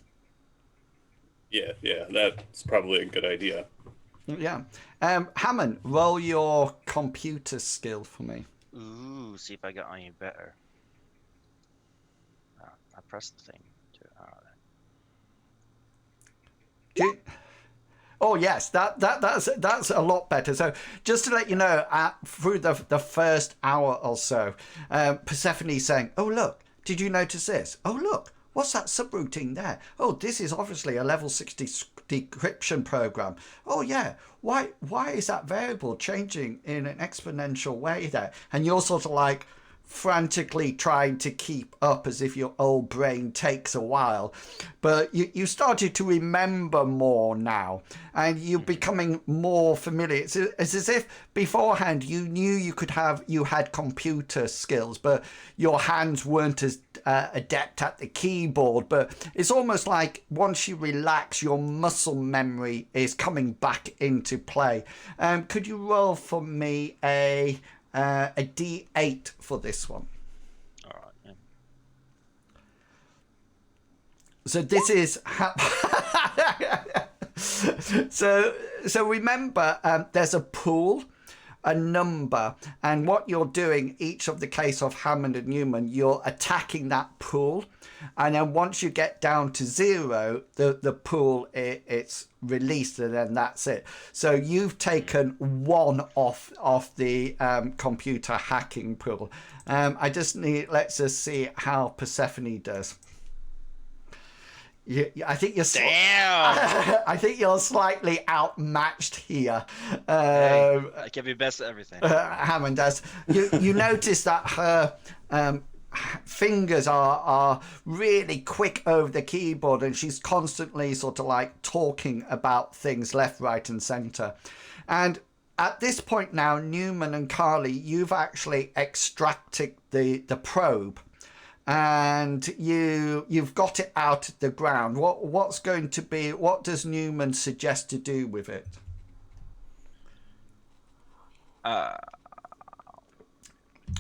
Yeah, that's probably a good idea. Yeah. Hammond, roll your computer skill for me. Ooh, see if I got any better. I pressed the thing. Oh yes, that's a lot better. So just to let you know, through the first hour or so, Persephone's saying, "Oh look, did you notice this? Oh look, what's that subroutine there? Oh, this is obviously a level 60 decryption program. Oh yeah, why is that variable changing in an exponential way there?" And you're sort of like frantically trying to keep up as if your old brain takes a while, but you started to remember more now, and you're becoming more familiar. It's as if beforehand you knew you had computer skills, but your hands weren't as adept at the keyboard. But it's almost like once you relax, your muscle memory is coming back into play. Could you roll for me a D8 for this one? All right. Yeah. So this is so remember, there's a pool, a number, and what you're doing, each of the case of Hammond and Newman, you're attacking that pool, and then once you get down to 0, the pool it's released, and then that's it. So you've taken 1 off the computer hacking pool. Let's just see how Persephone does. I think you're. Damn. I think you're slightly outmatched here. I can be best at everything. Hammond does. You notice that her fingers are really quick over the keyboard, and she's constantly sort of like talking about things left, right, and centre. And at this point now, Newman and Carly, you've actually extracted the probe, and you've got it out of the ground. What does Newman suggest to do with it?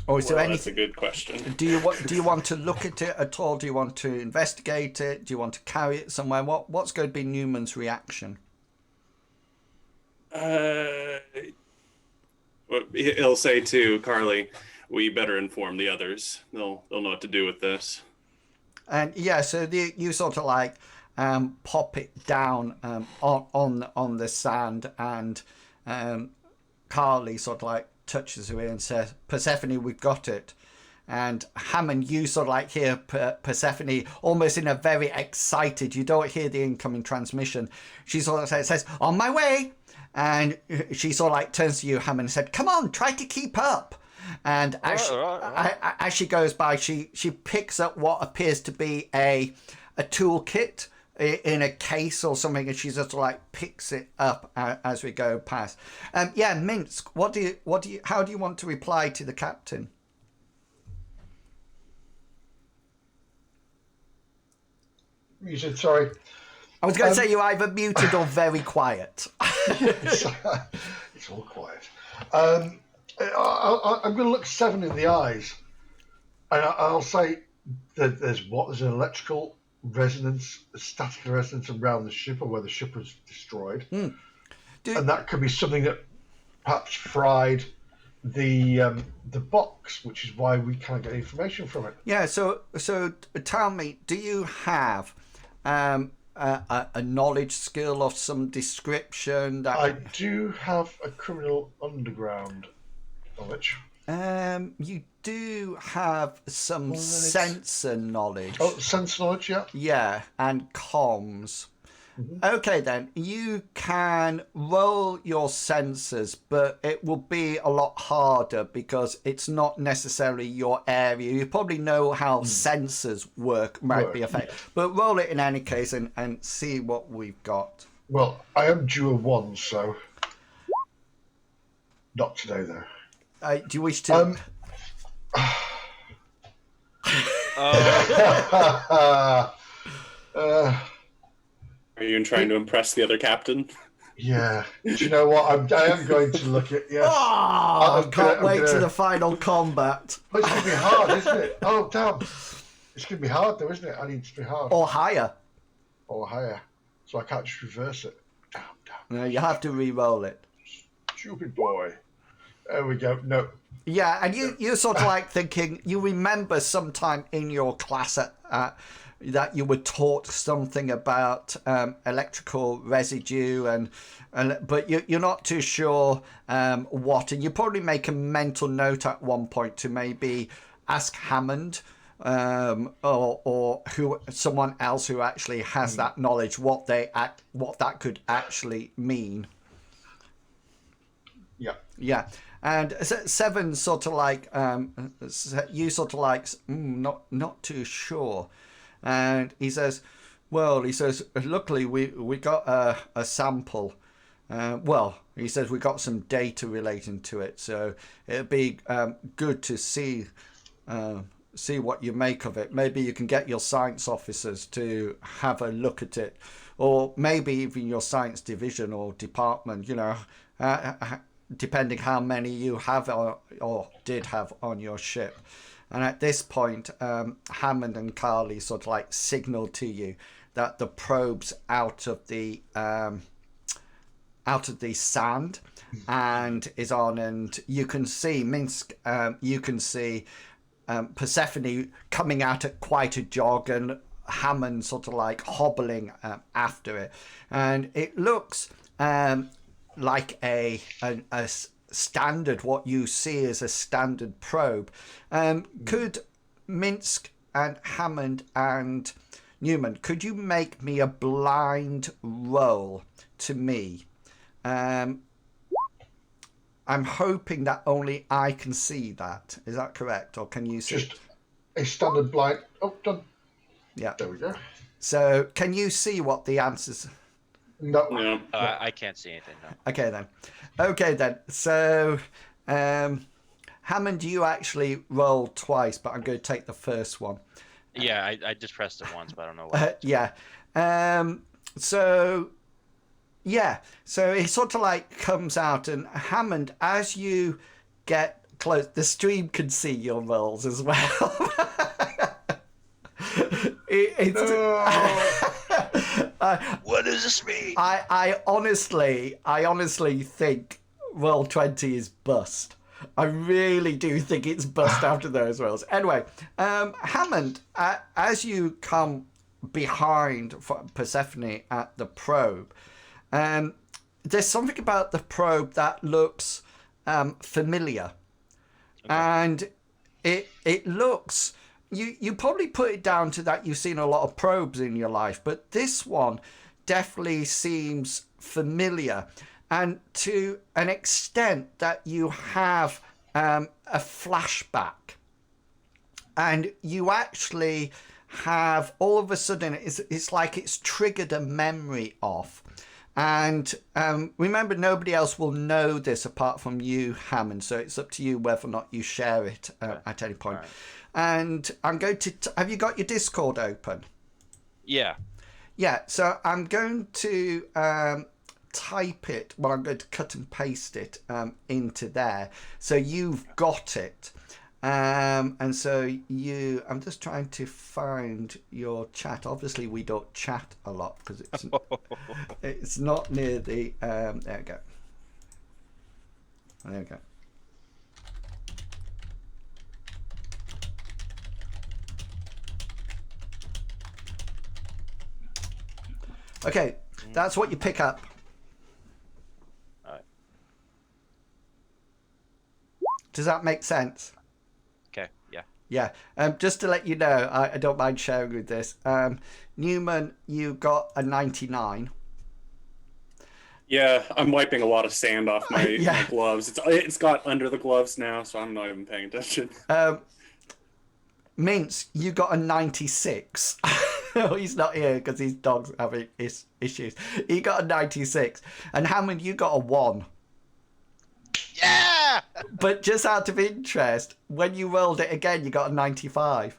Or is there anything? That's a good question. Do you want to look at it at all? Do you want to investigate it? Do you want to carry it somewhere? What's going to be Newman's reaction? He'll say to Carly, "We better inform the others. They'll know what to do with this." And yeah, so you sort of like pop it down on the sand, and Carly sort of like touches her ear and says, "Persephone, we've got it." And Hammond, you sort of like hear Persephone almost in a very excited, you don't hear the incoming transmission. She sort of says, "On my way." And she sort of like turns to you, Hammond, and said, "Come on, try to keep up." And as she goes by, she picks up what appears to be a toolkit in a case or something, and she just like picks it up as we go past. Yeah, Minsk, how do you want to reply to the captain? You said sorry. I was going to say you're either muted or very quiet. It's all quiet. I'm going to look Seven in the eyes, and I'll say that there's an electrical resonance, a static resonance around the ship, or where the ship was destroyed, and that could be something that perhaps fried the box, which is why we can't get information from it. Yeah. So tell me, do you have a knowledge skill of some description? I do have a criminal underground knowledge. You do have some Well, then it's- sensor knowledge. Oh, sense knowledge, yeah. Yeah, and comms. Mhm. Okay, then you can roll your sensors, but it will be a lot harder because it's not necessarily your area. You probably know how sensors work, might be affected, but roll it in any case and see what we've got. Well, I am due a 1, so not today though. Do you wish to? Are you trying to impress the other captain? Yeah. Do you know what? I am going to look at, yes. Oh, I'm can't gonna- wait I'm to gonna- the final combat. But it's going to be hard, isn't it? Oh, damn. It's going to be hard though, isn't it? I need it to be hard. Or higher. Or higher. So I can't just reverse it. Damn. No, you have to re-roll it. Stupid boy. There we go. No. Yeah, and you're sort of like thinking, you remember sometime in your class that you were taught something about electrical residue, but you're not too sure what, and you probably make a mental note at one point to maybe ask Hammond or someone else who actually has that knowledge what that could actually mean. Yeah. Yeah, and Seven sort of like you sort of like not too sure, and he says, luckily we got a sample. He says we got some data relating to it, so it'd be good to see what you make of it. Maybe you can get your science officers to have a look at it, or maybe even your science division or department. Depending how many you have or did have on your ship. And at this point, Hammond and Carly sort of like signal to you that the probe's out of the sand and is on, and you can see Minsk, you can see Persephone coming out at quite a jog, and Hammond sort of like hobbling after it, and it looks like a standard, what you see as a standard probe. Could Minsk and Hammond and Newman, could you make me a blind roll to me? I'm hoping that only I can see that. Is that correct? Or can you see? Just a standard blind. Oh, done. Yeah. There we go. So can you see what the answers? No. No. I can't see anything. No. Okay then. So, Hammond, you actually rolled twice, but I'm going to take the first one. Yeah, I just pressed it once, but I don't know why. Yeah. So it sort of like comes out, and Hammond, as you get close, the stream can see your rolls as well. What does this mean? I honestly think roll 20 is bust. I really do think it's bust after those rolls. Anyway, Hammond, as you come behind Persephone at the probe, there's something about the probe that looks familiar. Okay. And it looks... You probably put it down to that you've seen a lot of probes in your life, but this one definitely seems familiar, and to an extent that you have a flashback, and you actually have all of a sudden it's like it's triggered a memory of. And remember, nobody else will know this apart from you, Hammond, so it's up to you whether or not you share it at any point. Right. And I'm going to... have you got your Discord open? Yeah. Yeah, so I'm going to type it. Well, I'm going to cut and paste it into there. So you've got it. And so I'm just trying to find your chat. Obviously, we don't chat a lot because it's not near the... there we go. There we go. Okay, that's what you pick up. All right. Does that make sense? Okay. Yeah. Just to let you know, I don't mind sharing with this. Newman, you got a 99. Yeah, I'm wiping a lot of sand off my, Yeah. my gloves. It's got under the gloves now, so I'm not even paying attention. Mince, you got a 96. He's not here because his dog's having issues. He got a 96. And Hammond, you got a 1. Yeah. But just out of interest, when you rolled it again, you got a 95.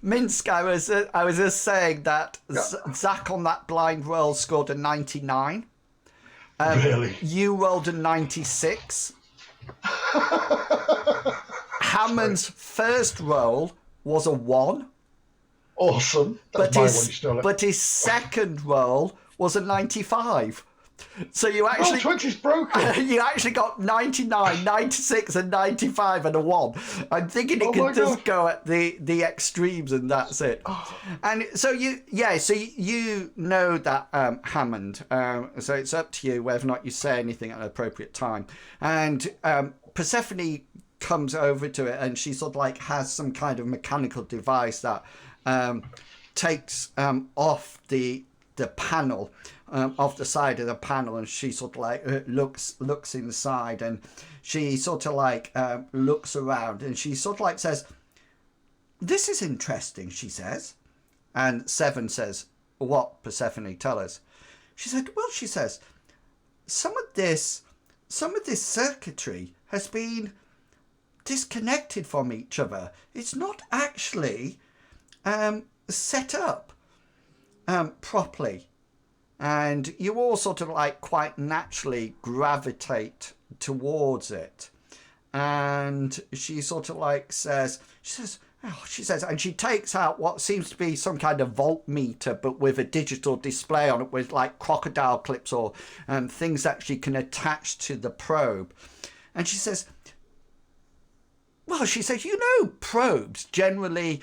Minsk, I was just saying that Zach on that blind roll scored a 99. Really? You rolled a 96. Hammond's first roll was a 1. Awesome. That's my one, you stole it. But his second roll was a 95. So you actually 20's broken. you actually got 99, 96 and 95 and a 1. I'm thinking it could just go at the extremes and that's it. And so you know that Hammond. So it's up to you whether or not you say anything at an appropriate time. And Persephone comes over to it and she sort of like has some kind of mechanical device that takes off the panel off the side of the panel, and she sort of like looks inside, and she sort of like looks around, and she sort of like says, "This is interesting," she says. And Seven says, "What, Persephone? Tell us." She said, "Well," she says, some of this circuitry has been disconnected from each other. It's not actually set up properly. And you all sort of like quite naturally gravitate towards it." And she sort of like says, and she takes out what seems to be some kind of voltmeter, but with a digital display on it with like crocodile clips or things that she can attach to the probe. And she says, you know, probes generally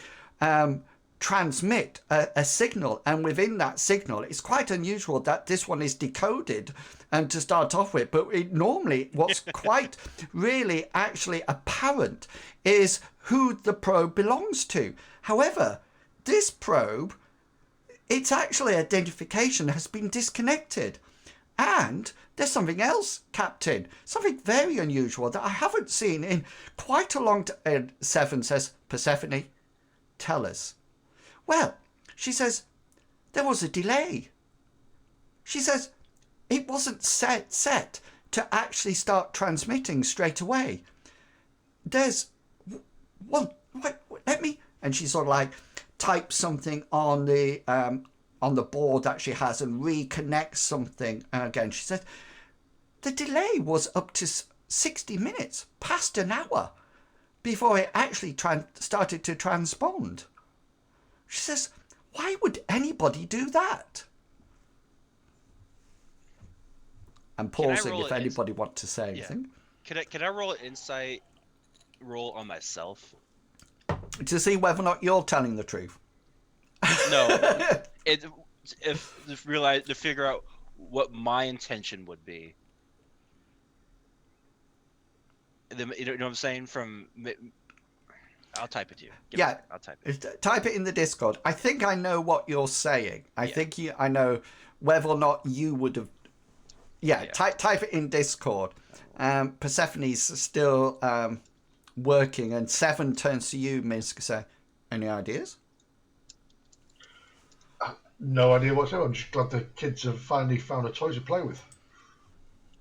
transmit a signal, and within that signal it's quite unusual that this one is decoded to start off with, but normally what's quite really actually apparent is who the probe belongs to. However, this probe, its actually identification has been disconnected. And there's something else, Captain, something very unusual that I haven't seen in quite a long time. Seven says, "Persephone, tell us." Well, she says, there was a delay. She says, it wasn't set to actually start transmitting straight away. There's one, let me, and she sort of like types something on the board that she has and reconnects something. And again, she said, the delay was up to 60 minutes, past an hour, before it actually started to transpond. She says, why would anybody do that? I'm pausing if anybody wants to say anything. Can I roll an insight roll on myself? To see whether or not you're telling the truth. No. To figure out what my intention would be. You know what I'm saying? I'll type it to you. I'll type it. Type it in the Discord. I think I know what you're saying. I know whether or not you would have. Type it in Discord. Persephone's still working, and Seven turns to you, Minsk, say, any ideas? No idea whatsoever. I'm just glad the kids have finally found a toy to play with.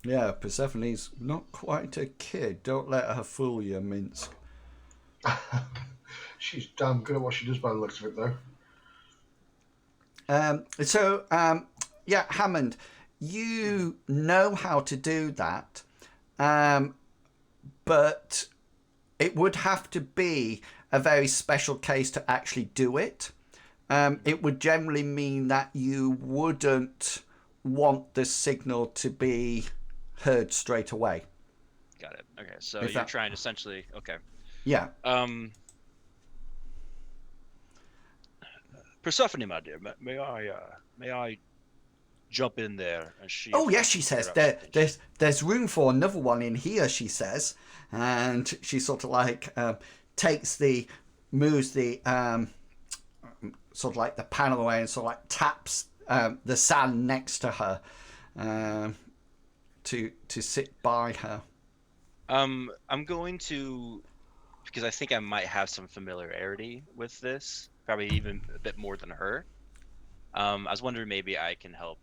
Yeah, Persephone's not quite a kid. Don't let her fool you, Minsk. She's damn good at what she does by the looks of it, though. Hammond, you know how to do that, but it would have to be a very special case to actually do it. It would generally mean that you wouldn't want the signal to be heard straight away. Got it. Okay, so you're trying essentially. Okay. Yeah. Persephone, my dear, may I jump in there and see. Oh if I yes, she can says clear up something. there's room for another one in here. She says, and she sort of like moves the sort of like the panel away and sort of like taps the sand next to her to sit by her. I'm going to, because I think I might have some familiarity with this, probably even a bit more than her. I was wondering maybe I can help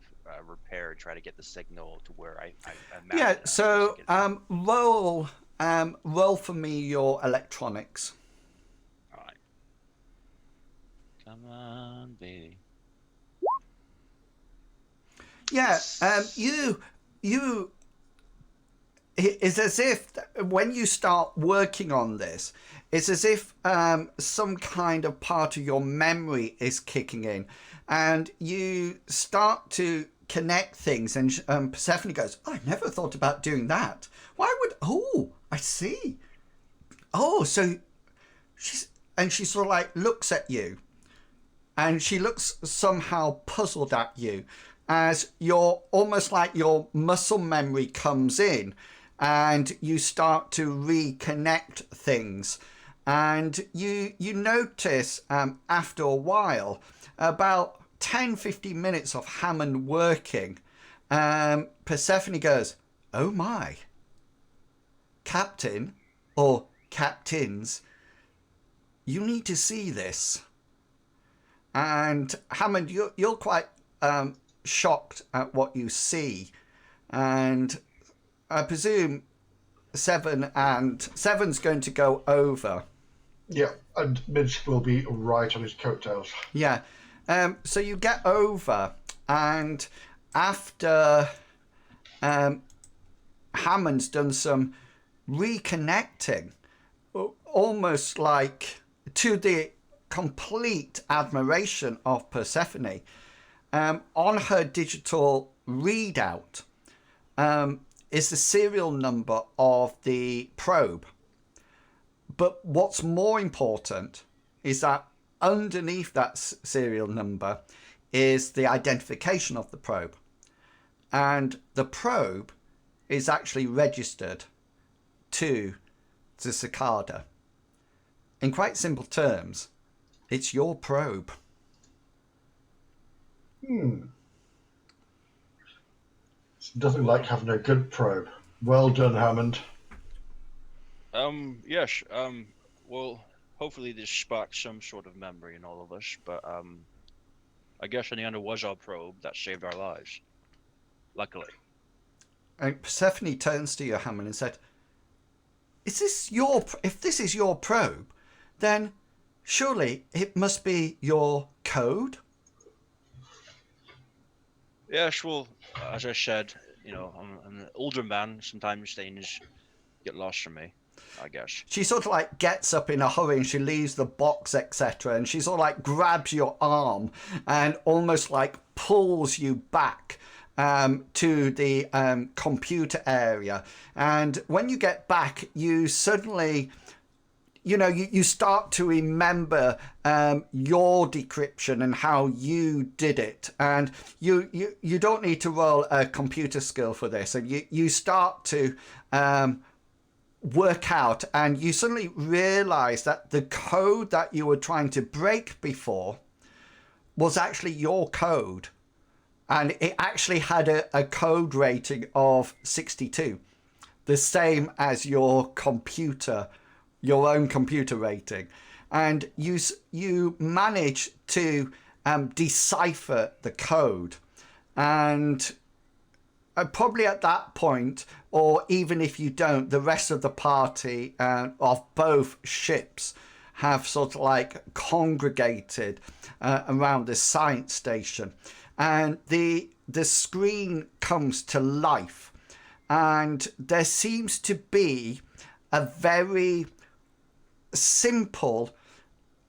repair and try to get the signal to where I imagine Yeah. I'm supposed So to get it. roll for me your electronics. All right. Come on, baby. Yeah. You. It's as if when you start working on this, it's as if some kind of part of your memory is kicking in, and you start to connect things. And Persephone goes, "I never thought about doing that. Why would? Oh, I see. Oh, so she sort of like looks at you, and she looks somehow puzzled at you, as you're almost like your muscle memory comes in. And you start to reconnect things, and you notice after a while, about 10-15 minutes of Hammond working, Persephone goes, "Oh my, Captain or captains, you need to see this." And Hammond, you're quite shocked at what you see, and I presume Seven's going to go over. Yeah, and Minsk will be right on his coattails. Yeah. So you get over, and after Hammond's done some reconnecting, almost like to the complete admiration of Persephone, on her digital readout, is the serial number of the probe. But what's more important is that underneath that serial number is the identification of the probe. And the probe is actually registered to the Cicada. In quite simple terms, it's your probe. It's nothing like having a good probe. Well done, Hammond. Yes. Well, hopefully this sparks some sort of memory in all of us. But I guess in the end it was our probe that saved our lives. Luckily. And Persephone turns to you, Hammond, and said, if this is your probe, then surely it must be your code? Yes. Well, as I said, I'm an older man. Sometimes things get lost from me, I guess. She sort of like gets up in a hurry and she leaves the box, etc. And she sort of like grabs your arm and almost like pulls you back to the computer area. And when you get back, you suddenly, you start to remember your decryption and how you did it. And you don't need to roll a computer skill for this. And you start to work out, and you suddenly realize that the code that you were trying to break before was actually your code. And it actually had a code rating of 62, the same as your own computer rating. And you manage to decipher the code. And probably at that point, or even if you don't, the rest of the party of both ships have sort of like congregated around this science station. And the screen comes to life, and there seems to be a very simple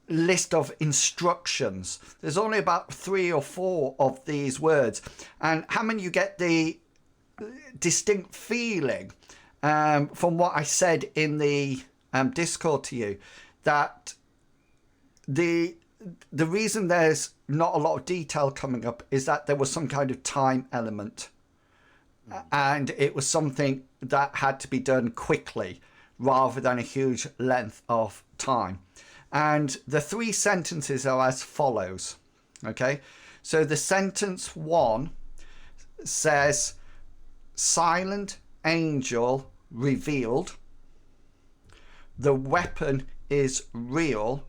list of instructions. There's only about 3 or 4 of these words, and Hammond, you get the distinct feeling from what I said in the Discord to you, that the the reason there's not a lot of detail coming up is that there was some kind of time element, and it was something that had to be done quickly rather than a huge length of time. And the 3 sentences are as follows. Okay, so the sentence 1 says, Silent Angel revealed, the weapon is real,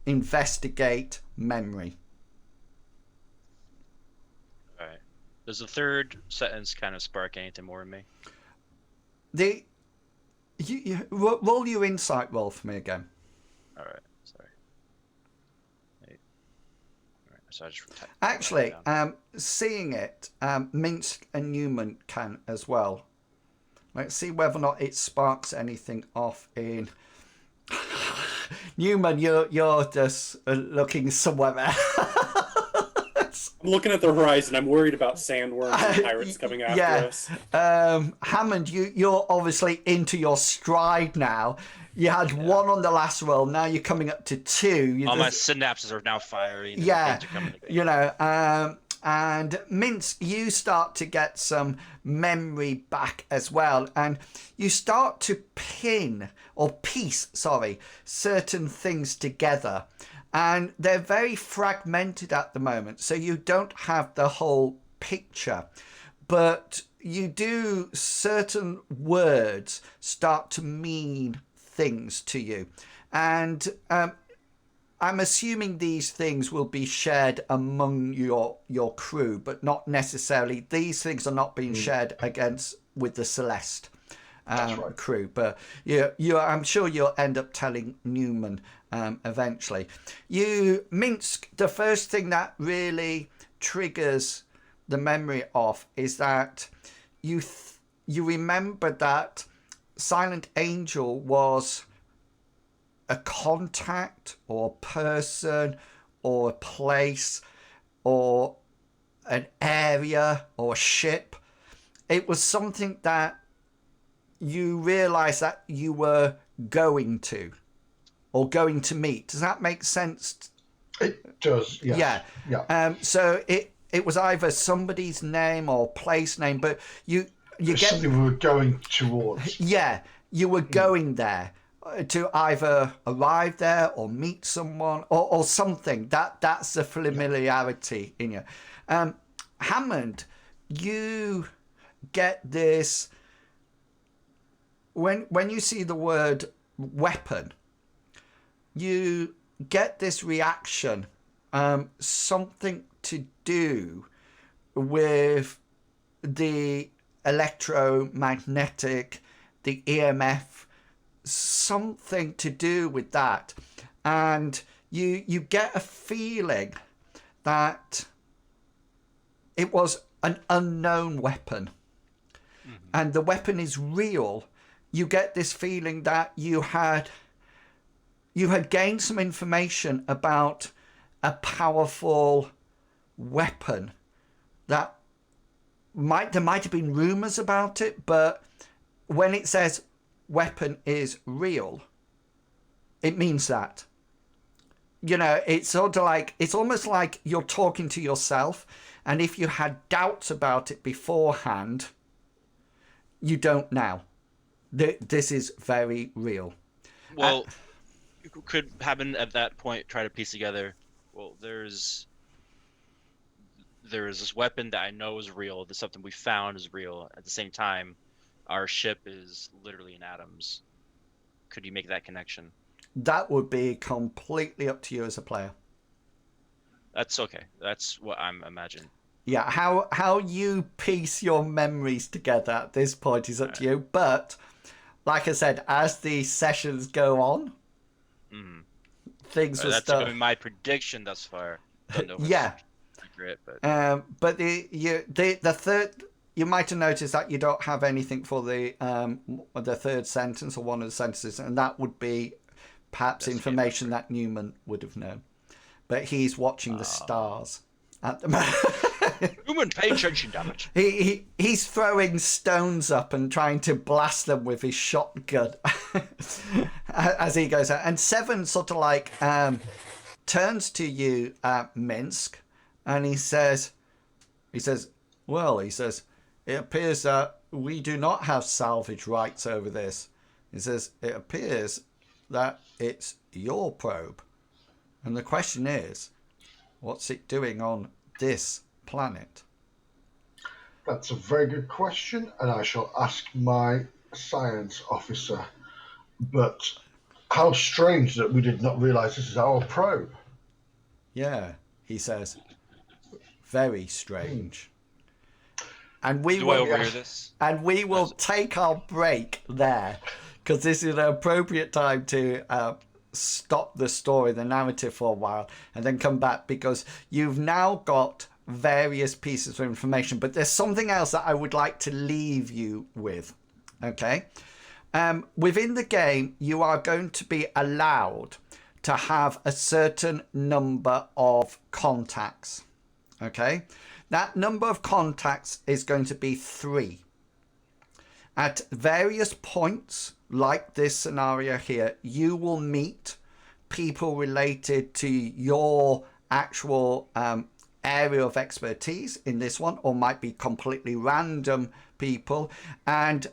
investigate memory. All right. Does the third sentence kind of spark anything more in me? Roll your insight roll for me again. All right. Sorry. All right. So I just Actually, seeing it, Minsk and Newman can as well. Let's see whether or not it sparks anything off in... Newman, you're just looking somewhere else. I'm looking at the horizon. I'm worried about sandworms and pirates coming after us. Hammond, you're obviously into your stride now. You had 1 on the last roll. Now you're coming up to 2. All my synapses are now firing. Yeah, Things are coming together. you know. And Minsk, you start to get some memory back as well, and you start to piece certain things together, and they're very fragmented at the moment, so you don't have the whole picture, but you do. Certain words start to mean things to you, and I'm assuming these things will be shared among your crew, but not necessarily. These things are not being shared with the Celeste crew. But I'm sure you'll end up telling Newman eventually. Minsk, the first thing that really triggers the memory of is that you remember that Silent Angel was a contact or a person or a place or an area or a ship. It was something that you realized that you were going to or going to meet. Does that make sense? It does, yes. Yeah. So it was either somebody's name or place name, but you get something we were going towards. Yeah, you were going there to either arrive there or meet someone or something. That's the familiarity in you. Hammond, you get this when you see the word weapon, you get this reaction, something to do with the electromagnetic, the EMF, something to do with that, and you get a feeling that it was an unknown weapon, and the weapon is real. You get this feeling that you had gained some information about a powerful weapon that there might have been rumors about it, but when it says weapon is real, it means that. You know, it's sort of like, it's almost like you're talking to yourself, and if you had doubts about it beforehand, you don't now. This is very real. Well, could Haben at that point try to piece together, well, there's this weapon that I know is real, there's something we found is real. At the same time, our ship is literally in atoms. Could you make that connection? That would be completely up to you as a player. That's okay. That's what I'm imagining. Yeah, how you piece your memories together at this point is up to you. But, like I said, as the sessions go on, things will that's start... been my prediction thus far. Don't know if yeah. it's accurate, but the third... You might have noticed that you don't have anything for the third sentence or one of the sentences, and that would be perhaps information that Newman would have known. But he's watching the stars at the moment. Human pay attention, damn it. He's throwing stones up and trying to blast them with his shotgun as he goes out. And Seven sort of like turns to you, Minsk, and he says, well, he says, it appears that we do not have salvage rights over this. He says, it appears that it's your probe. And the question is, what's it doing on this planet? That's a very good question, and I shall ask my science officer. But how strange that we did not realize this is our probe. Yeah, he says, very strange. And we Do will, I overhear this? And we will take our break there, because this is an appropriate time to stop the story, the narrative for a while, and then come back, because you've now got various pieces of information. But there's something else that I would like to leave you with. Okay? Within the game, you are going to be allowed to have a certain number of contacts. Okay? That number of contacts is going to be 3. At various points, like this scenario here, you will meet people related to your actual area of expertise in this one, or might be completely random people. And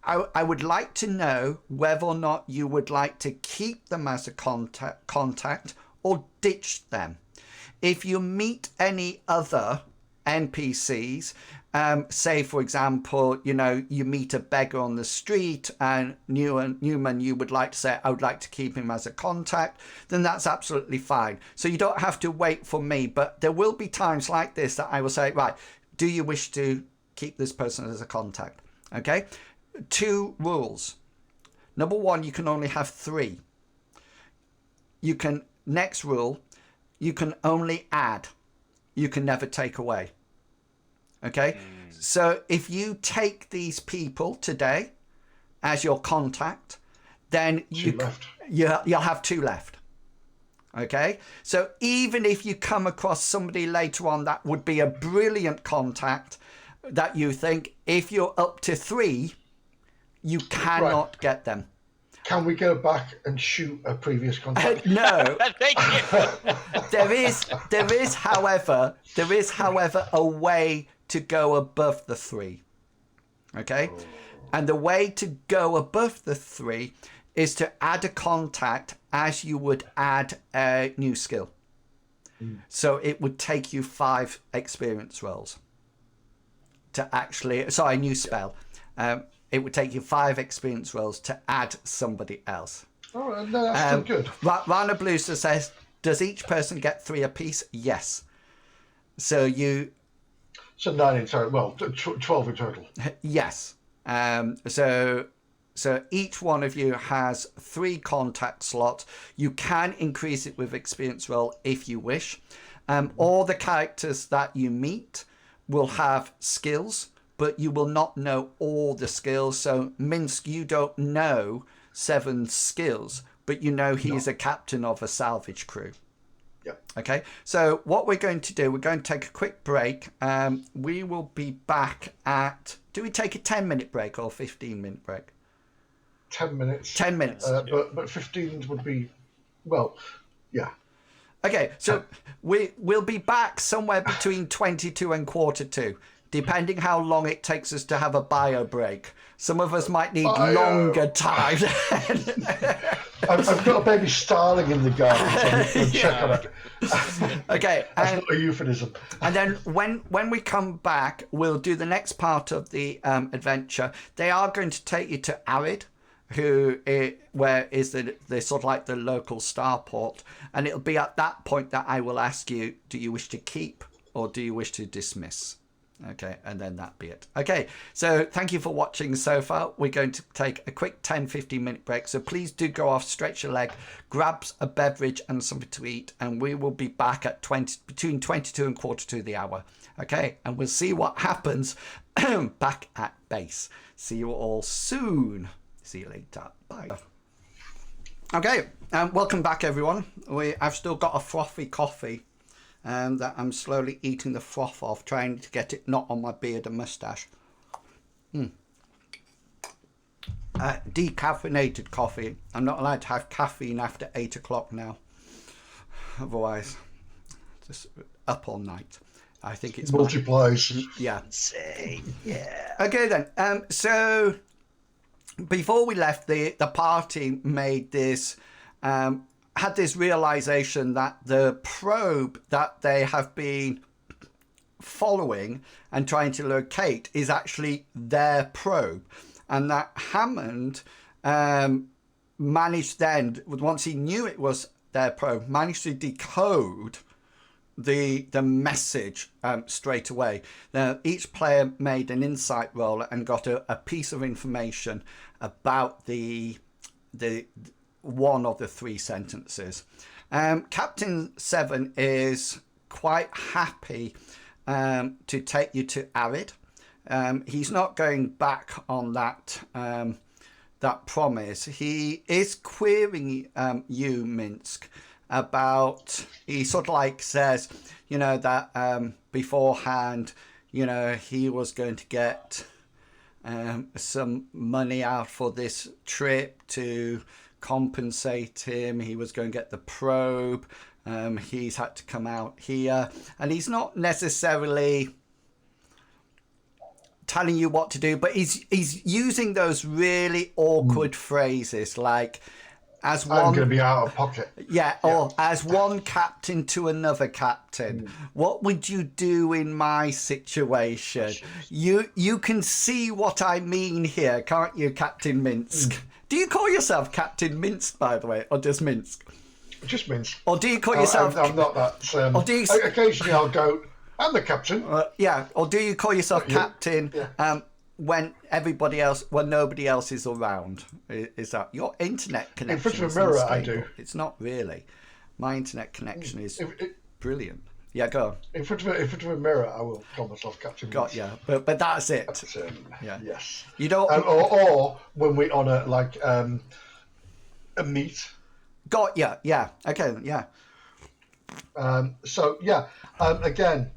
I would like to know whether or not you would like to keep them as a contact or ditch them. If you meet any other NPCs, say for example, you meet a beggar on the street and Newman, you would like to say, I would like to keep him as a contact, then that's absolutely fine. So you don't have to wait for me, but there will be times like this that I will say, right, do you wish to keep this person as a contact? Okay, 2 rules. Number 1, you can only have 3. Next rule, you can only add. You can never take away. Okay? So if you take these people today as your contact, then you'll have 2 left. Okay? So even if you come across somebody later on that would be a brilliant contact that you think, if you're up to 3, you cannot get them. Can we go back and shoot a previous contact? No. Thank you. There is, however, a way to go above the 3. Okay? Oh. And the way to go above the 3 is to add a contact as you would add a new skill. So it would take you 5 experience rolls to actually, sorry, a new spell. It would take you 5 experience rolls to add somebody else. Oh, no, that's still good. Rana Bluester says, does each person get 3 apiece? Yes. So 9 in total. Well, 12 in total. Yes. So each one of you has 3 contact slots. You can increase it with experience roll if you wish. All the characters that you meet will have skills, but you will not know all the skills. So Minsk, you don't know 7's skills, but you know he is a captain of a salvage crew. Yeah. Okay. So what we're going to do, we're going to take a quick break. We will be back at, do we take a 10-minute break or a 15-minute break? 10 minutes. 10 minutes. But 15 would be, well, yeah. Okay. So we'll be back somewhere between 22 and 1:45. Depending how long it takes us to have a bio break. Some of us might need longer time. I've got a baby starling in the garden, so I'm check on it. Okay. That's not a euphemism. And then when we come back, we'll do the next part of the adventure. They are going to take you to Arid, where is the sort of like the local starport. And it'll be at that point that I will ask you, do you wish to keep or do you wish to dismiss? Okay, and then that be it. Okay, so thank you for watching so far. We're going to take a quick 10-15 minute break. So please do go off, stretch your leg, grab a beverage and something to eat, and we will be back at between 22 and 1:45 the hour. Okay, and we'll see what happens back at base. See you all soon. See you later. Bye. Okay, welcome back everyone. I've still got a frothy coffee that I'm slowly eating the froth off, trying to get it not on my beard and moustache. Decaffeinated coffee. I'm not allowed to have caffeine after 8 o'clock now. Otherwise, just up all night. I think it's multiplies. Yeah. Insane. Yeah. Okay then. So before we left, the party made this had this realization that the probe that they have been following and trying to locate is actually their probe, and that Hammond managed then, once he knew it was their probe, managed to decode the message straight away. Now each player made an insight roll and got a piece of information about the one of the 3 sentences. Captain Seven is quite happy to take you to Arid. He's not going back on that promise. He is querying you, Minsk, about, he sort of like says, you know, that beforehand, you know, he was going to get some money out for this trip to compensate him. He was going to get the probe. He's had to come out here, and he's not necessarily telling you what to do, but he's using those really awkward phrases like, as one, I'm going to be out of pocket. Yeah, or as one captain to another captain. What would you do in my situation? You can see what I mean here, can't you, Captain Minsk? Do you call yourself Captain Minsk, by the way, or just Minsk? Just Minsk. Or do you call yourself... I'm not that... or do you... Occasionally I'll go, I'm the captain. Yeah, or do you call yourself Captain when nobody else is around? Is that your internet connection? In front of a mirror, I do. It's not really. My internet connection is brilliant. Yeah, go on. In front of a mirror, I will call myself Captain. Got yeah, but that's it. Yeah. Yes. You don't. Or when we honour like a meet. Got yeah. Yeah. Okay. Yeah. So yeah. Again.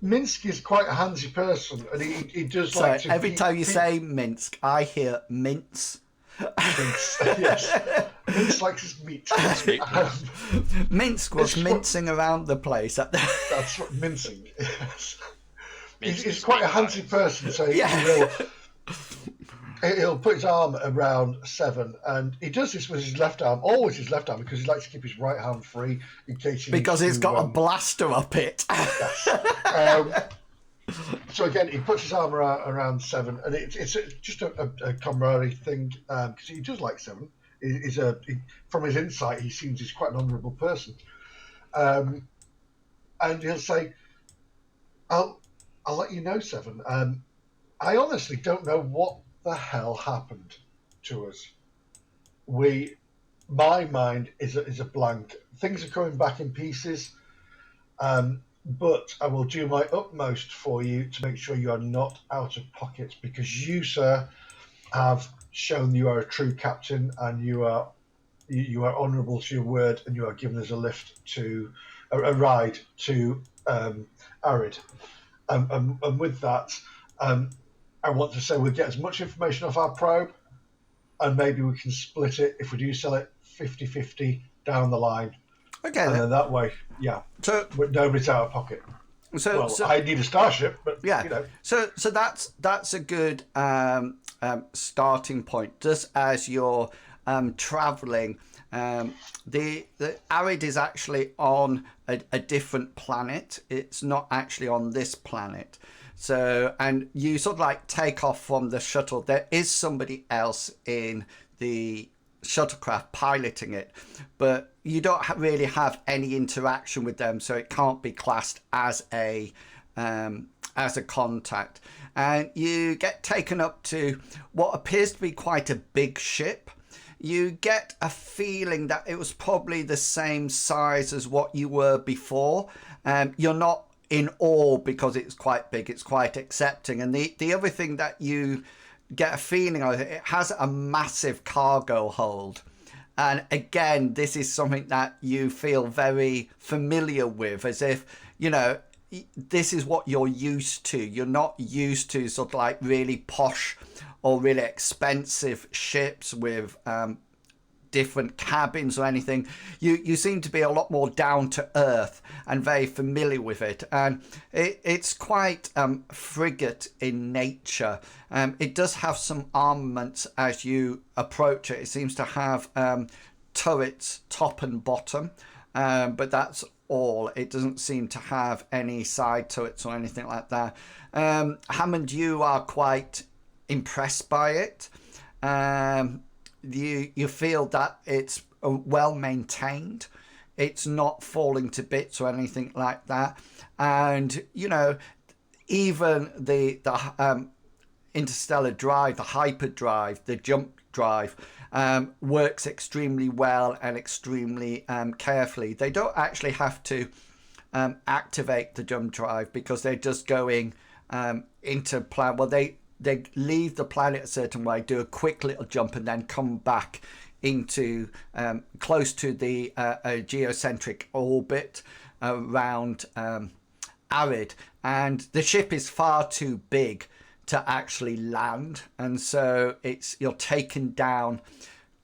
Minsk is quite a handsy person, and he does like to... every time you say Minsk, I hear mince. Mince, yes. Minsk likes his meat. Minsk was mincing around the place. That's what mincing is. Minsk He's quite a handsy person, so he'll put his arm around Seven, and he does this with his left arm, always his left arm, because he likes to keep his right hand free in case he's got a blaster up it. Yes. So again, he puts his arm around Seven, and it's just a camaraderie thing, because he does like Seven. From his insight, he seems he's quite an honourable person, and he'll say, "I'll let you know, Seven. I honestly don't know what the hell happened to us. My mind is a blank. Things are coming back in pieces, but I will do my utmost for you to make sure you are not out of pocket, because you, sir, have shown you are a true captain, and you are honourable to your word, and you are giving us a ride to Arid. And with that, I want to say we'll get as much information off our probe, and maybe we can split it, if we do sell it, 50-50 down the line. Okay. And then that way, so nobody's out of pocket. So I need a starship, but you know. So that's a good starting point. Just as you're traveling, the Arid is actually on a different planet. It's not actually on this planet. So, and you sort of like take off from the shuttle. There is somebody else in the shuttlecraft piloting it, but you don't really have any interaction with them, so it can't be classed as a contact. And you get taken up to what appears to be quite a big ship. You get a feeling that it was probably the same size as what you were before. You're not in awe because it's quite big, it's quite accepting. And the other thing that you get a feeling of, it has a massive cargo hold. And again, this is something that you feel very familiar with, as if, you know, this is what you're used to. You're not used to sort of like really posh or really expensive ships with different cabins or anything. You seem to be a lot more down to earth and very familiar with it, and it's quite frigate in nature. It does have some armaments as you approach it. It seems to have turrets top and bottom, but that's all. It doesn't seem to have any side turrets or anything like that. Hammond, you are quite impressed by it. You feel that it's well maintained. It's not falling to bits or anything like that. And, you know, even the interstellar drive, the hyperdrive, the jump drive works extremely well and extremely carefully. They don't actually have to activate the jump drive because they're just going into plan. Well, they leave the planet a certain way, do a quick little jump, and then come back into close to the geocentric orbit around Arid. And the ship is far too big to actually land, and so you're taken down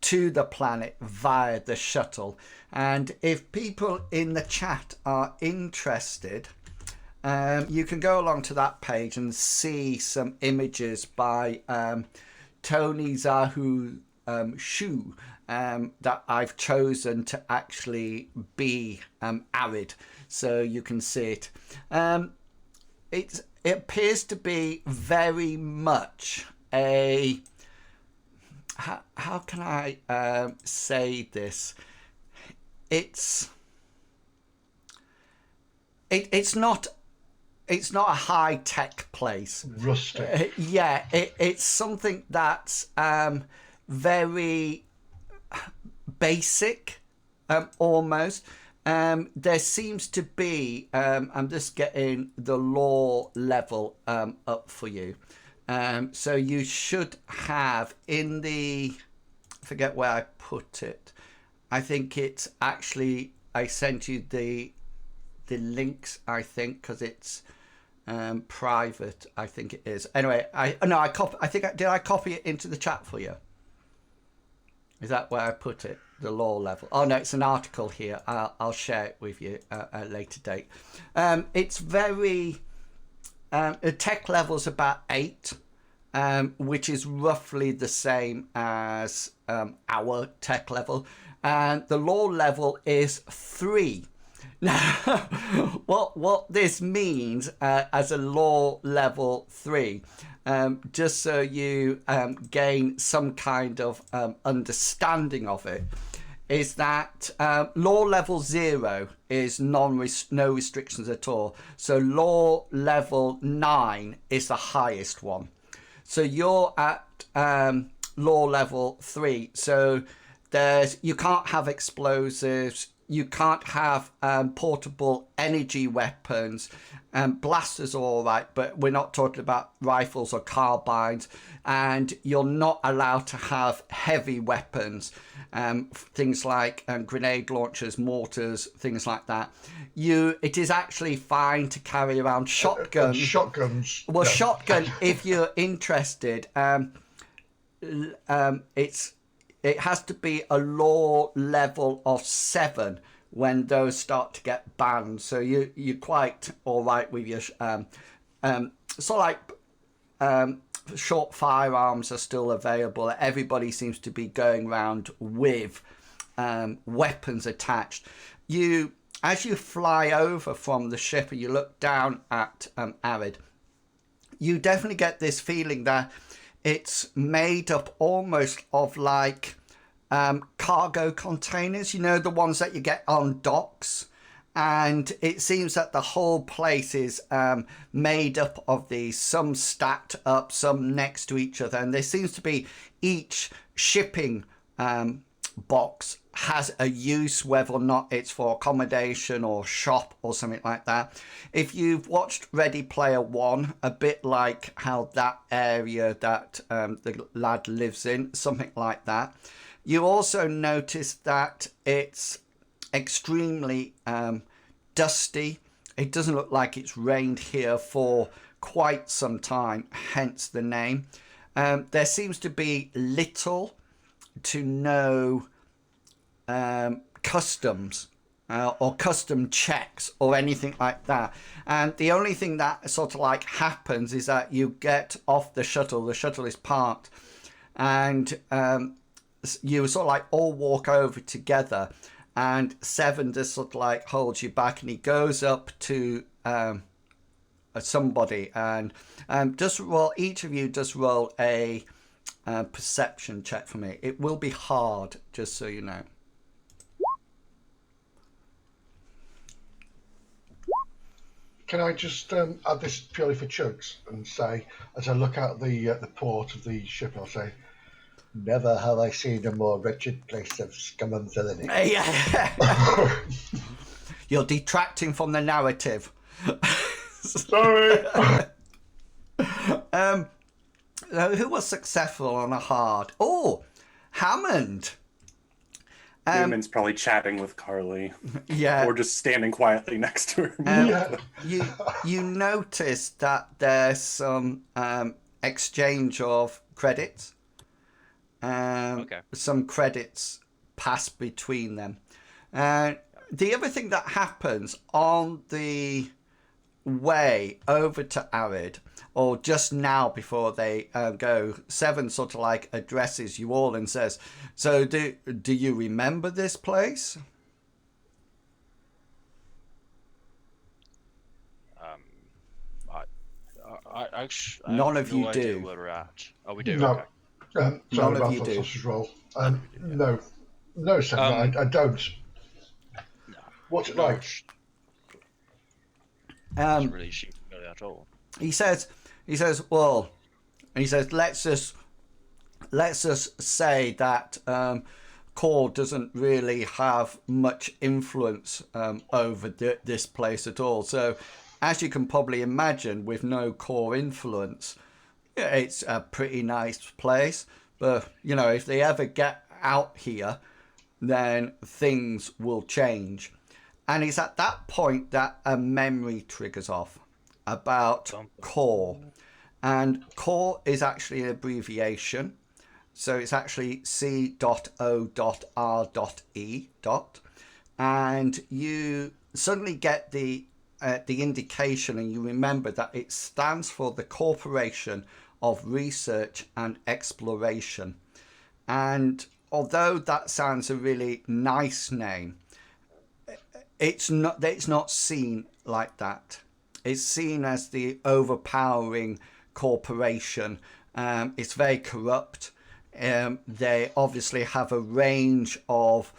to the planet via the shuttle. And if people in the chat are interested, you can go along to that page and see some images by Tony Zahu Shu that I've chosen to actually be Arid, so you can see it. It appears to be very much a... How can I say this? It's not a high-tech place. Rustic. Yeah, it's something that's very basic, almost. There seems to be, I'm just getting the lore level up for you. So you should have in the, I forget where I put it. I think it's actually, I sent you the links, I think, because it's private. I think it is. Anyway, did I copy it into the chat for you? Is that where I put it? The lore level. Oh no, it's an article here. I'll share it with you at a later date. It's very. The tech level's about 8, which is roughly the same as our tech level, and the lore level is 3. Now, what this means as a lore level 3, just so you gain some kind of understanding of it, is that lore level 0 is no restrictions at all. So lore level 9 is the highest one. So you're at lore level 3. So you can't have explosives. You can't have portable energy weapons. Blasters are all right, but we're not talking about rifles or carbines. And you're not allowed to have heavy weapons, things like grenade launchers, mortars, things like that. It is actually fine to carry around shotguns. Shotguns. Well, yeah. shotgun, if you're interested, it has to be a lore level of 7 when those start to get banned. So you're quite all right with your short firearms are still available. Everybody seems to be going around with weapons attached. As you fly over from the ship and you look down at Arid, you definitely get this feeling that it's made up almost of like cargo containers, you know, the ones that you get on docks. And it seems that the whole place is made up of these, some stacked up, some next to each other. And there seems to be each shipping box has a use, whether or not it's for accommodation or shop or something like that. If you've watched Ready Player One, a bit like how that area that the lad lives in, something like that, You also notice that it's extremely dusty. It doesn't look like it's rained here for quite some time, hence the name. There seems to be little to no customs or custom checks or anything like that. And the only thing that sort of like happens is that you get off the shuttle is parked, and you sort of like all walk over together, and Seven just sort of like holds you back, and he goes up to somebody, and each of you just roll a perception check for me. It will be hard, just so you know. Can I just add this purely for Chugs and say, as I look out the port of the ship, I'll say, never have I seen a more wretched place of scum and villainy. Yeah. You're detracting from the narrative. Sorry. Who was successful on a hard? Oh, Hammond. Newman's probably chatting with Carly. Yeah. Or just standing quietly next to her. You notice that there's some exchange of credits. Okay. Some credits pass between them. The other thing that happens on the way over to Arid, or just now before they go, Seven sort of like addresses you all and says, so do you remember this place? I actually, None have of you no idea do. where we're at. Oh, we do. No. Okay. None of Sorry, you do. sausage roll. No, Sam, I don't. No. What's it No, like? doesn't really seem familiar at all. He says, well, and he says, let's just say that Core doesn't really have much influence over this place at all. So, as you can probably imagine, with no Core influence, yeah, it's a pretty nice place. But, you know, if they ever get out here, then things will change. And it's at that point that a memory triggers off about Core. And Core is actually an abbreviation. So it's actually C.O.R.E. And you suddenly get the indication, and you remember that it stands for the Corporation of Research and Exploration. And although that sounds a really nice name, it's not seen like that. It's seen as the overpowering corporation. It's very corrupt. They obviously have a range of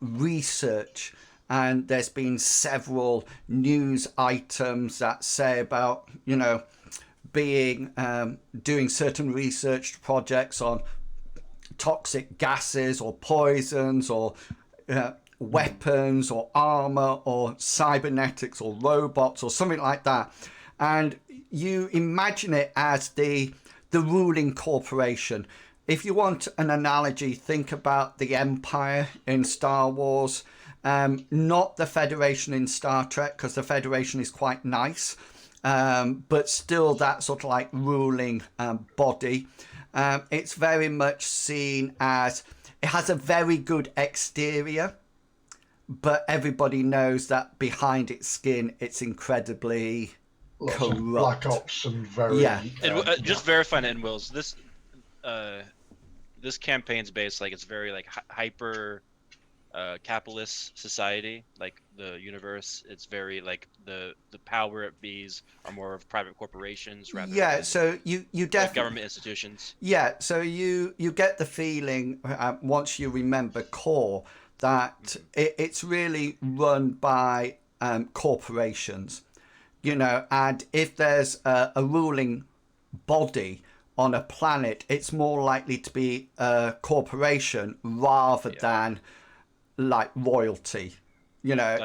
research, and there's been several news items that say about, you know, being doing certain research projects on toxic gases or poisons or weapons or armor or cybernetics or robots or something like that. And you imagine it as the ruling corporation. If you want an analogy, think about the Empire in Star Wars, not the Federation in Star Trek, because the Federation is quite nice, but still that sort of like ruling body. It's very much seen as, it has a very good exterior, but everybody knows that behind its skin, it's incredibly Lots of corrupt. black ops and very... Yeah. Just verifying it in Wills. This campaign's based, like, it's very like hyper capitalist society, like the universe. It's very like the power it bees are more of private corporations rather than So you like definitely government institutions. Yeah, so you get the feeling once you remember Core that it's really run by corporations, you know, and if there's a ruling body on a planet, it's more likely to be a corporation rather than like royalty, you know,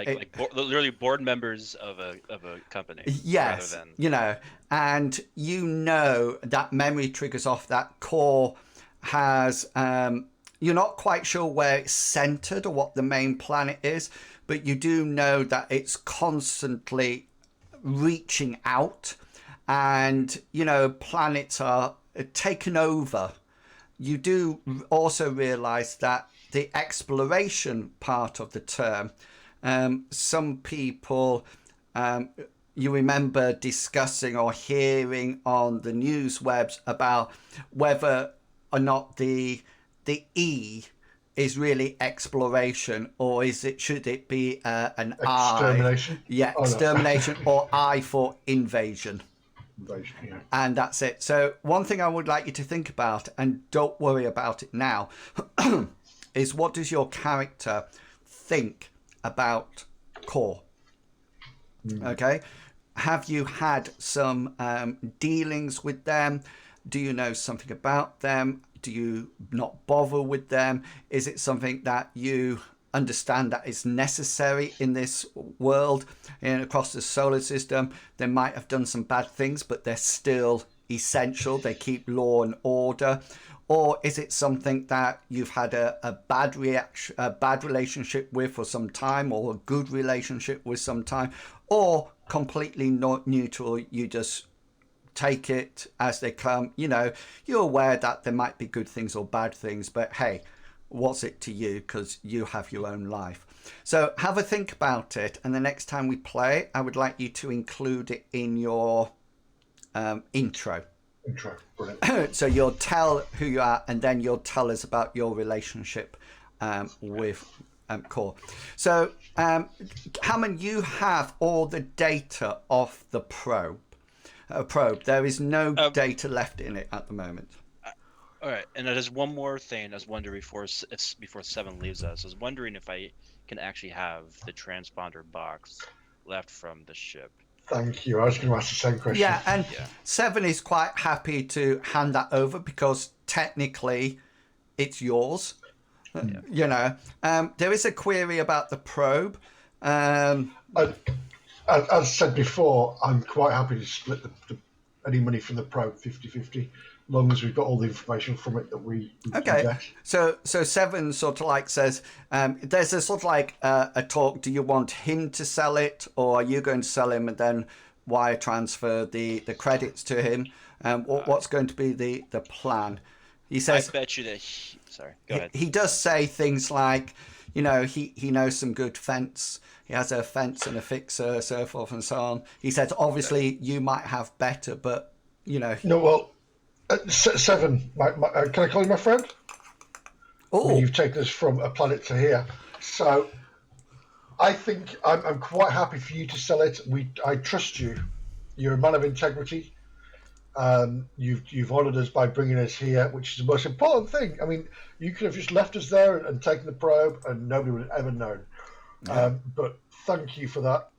literally board members of a company. Yes, rather than... you know, and you know that memory triggers off that Core has you're not quite sure where it's centered or what the main planet is, but you do know that it's constantly reaching out, and planets are taken over. You do also realize that the exploration part of the term, some people, you remember discussing or hearing on the news webs about whether or not the E is really exploration, or should it be an Extermination? I? Yeah, Oh, no. extermination, or I for invasion. Invasion, yeah. And that's it. So one thing I would like you to think about, and don't worry about it now, is what does your character think about core? Okay. Have you had some dealings with them? Do you know something about them? Do you not bother with them? Is it something that you understand that is necessary in this world and across the solar system? They might have done some bad things, but they're still essential. They keep law and order. Or is it something that you've had a bad relationship with for some time, or a good relationship with some time, or completely not neutral? You just take it as they come. You're aware that there might be good things or bad things, but hey, what's it to you, because you have your own life. So have a think about it, and the next time we play, I would like you to include it in your intro. Brilliant. So you'll tell who you are, and then you'll tell us about your relationship with core. So Hammond, you have all the data off the probe. There is no data left in it at the moment. All right, and there's one more thing I was wondering before Seven leaves us. I was wondering if I can actually have the transponder box left from the ship. Thank you. I was going to ask the same question. Yeah, and Seven is quite happy to hand that over, because technically it's yours. There is a query about the probe. As said before, I'm quite happy to split any money from the probe 50-50, as long as we've got all the information from it that we can get. So Seven sort of like says, there's a sort of like a talk. Do you want him to sell it, or are you going to sell him and then wire transfer the credits to him? What's going to be the plan? He says, I bet you that sorry, go ahead. He does say things like, he knows some good fence. He has a fence and a fixer, so forth and so on. He says, obviously, you might have better, but, No, well, Seven, can I call you my friend? Oh, You've taken us from a planet to here. So I think I'm quite happy for you to sell it. I trust you. You're a man of integrity. You've honoured us by bringing us here, which is the most important thing. I mean, you could have just left us there and taken the probe, and nobody would have ever known. Yeah. But thank you for that.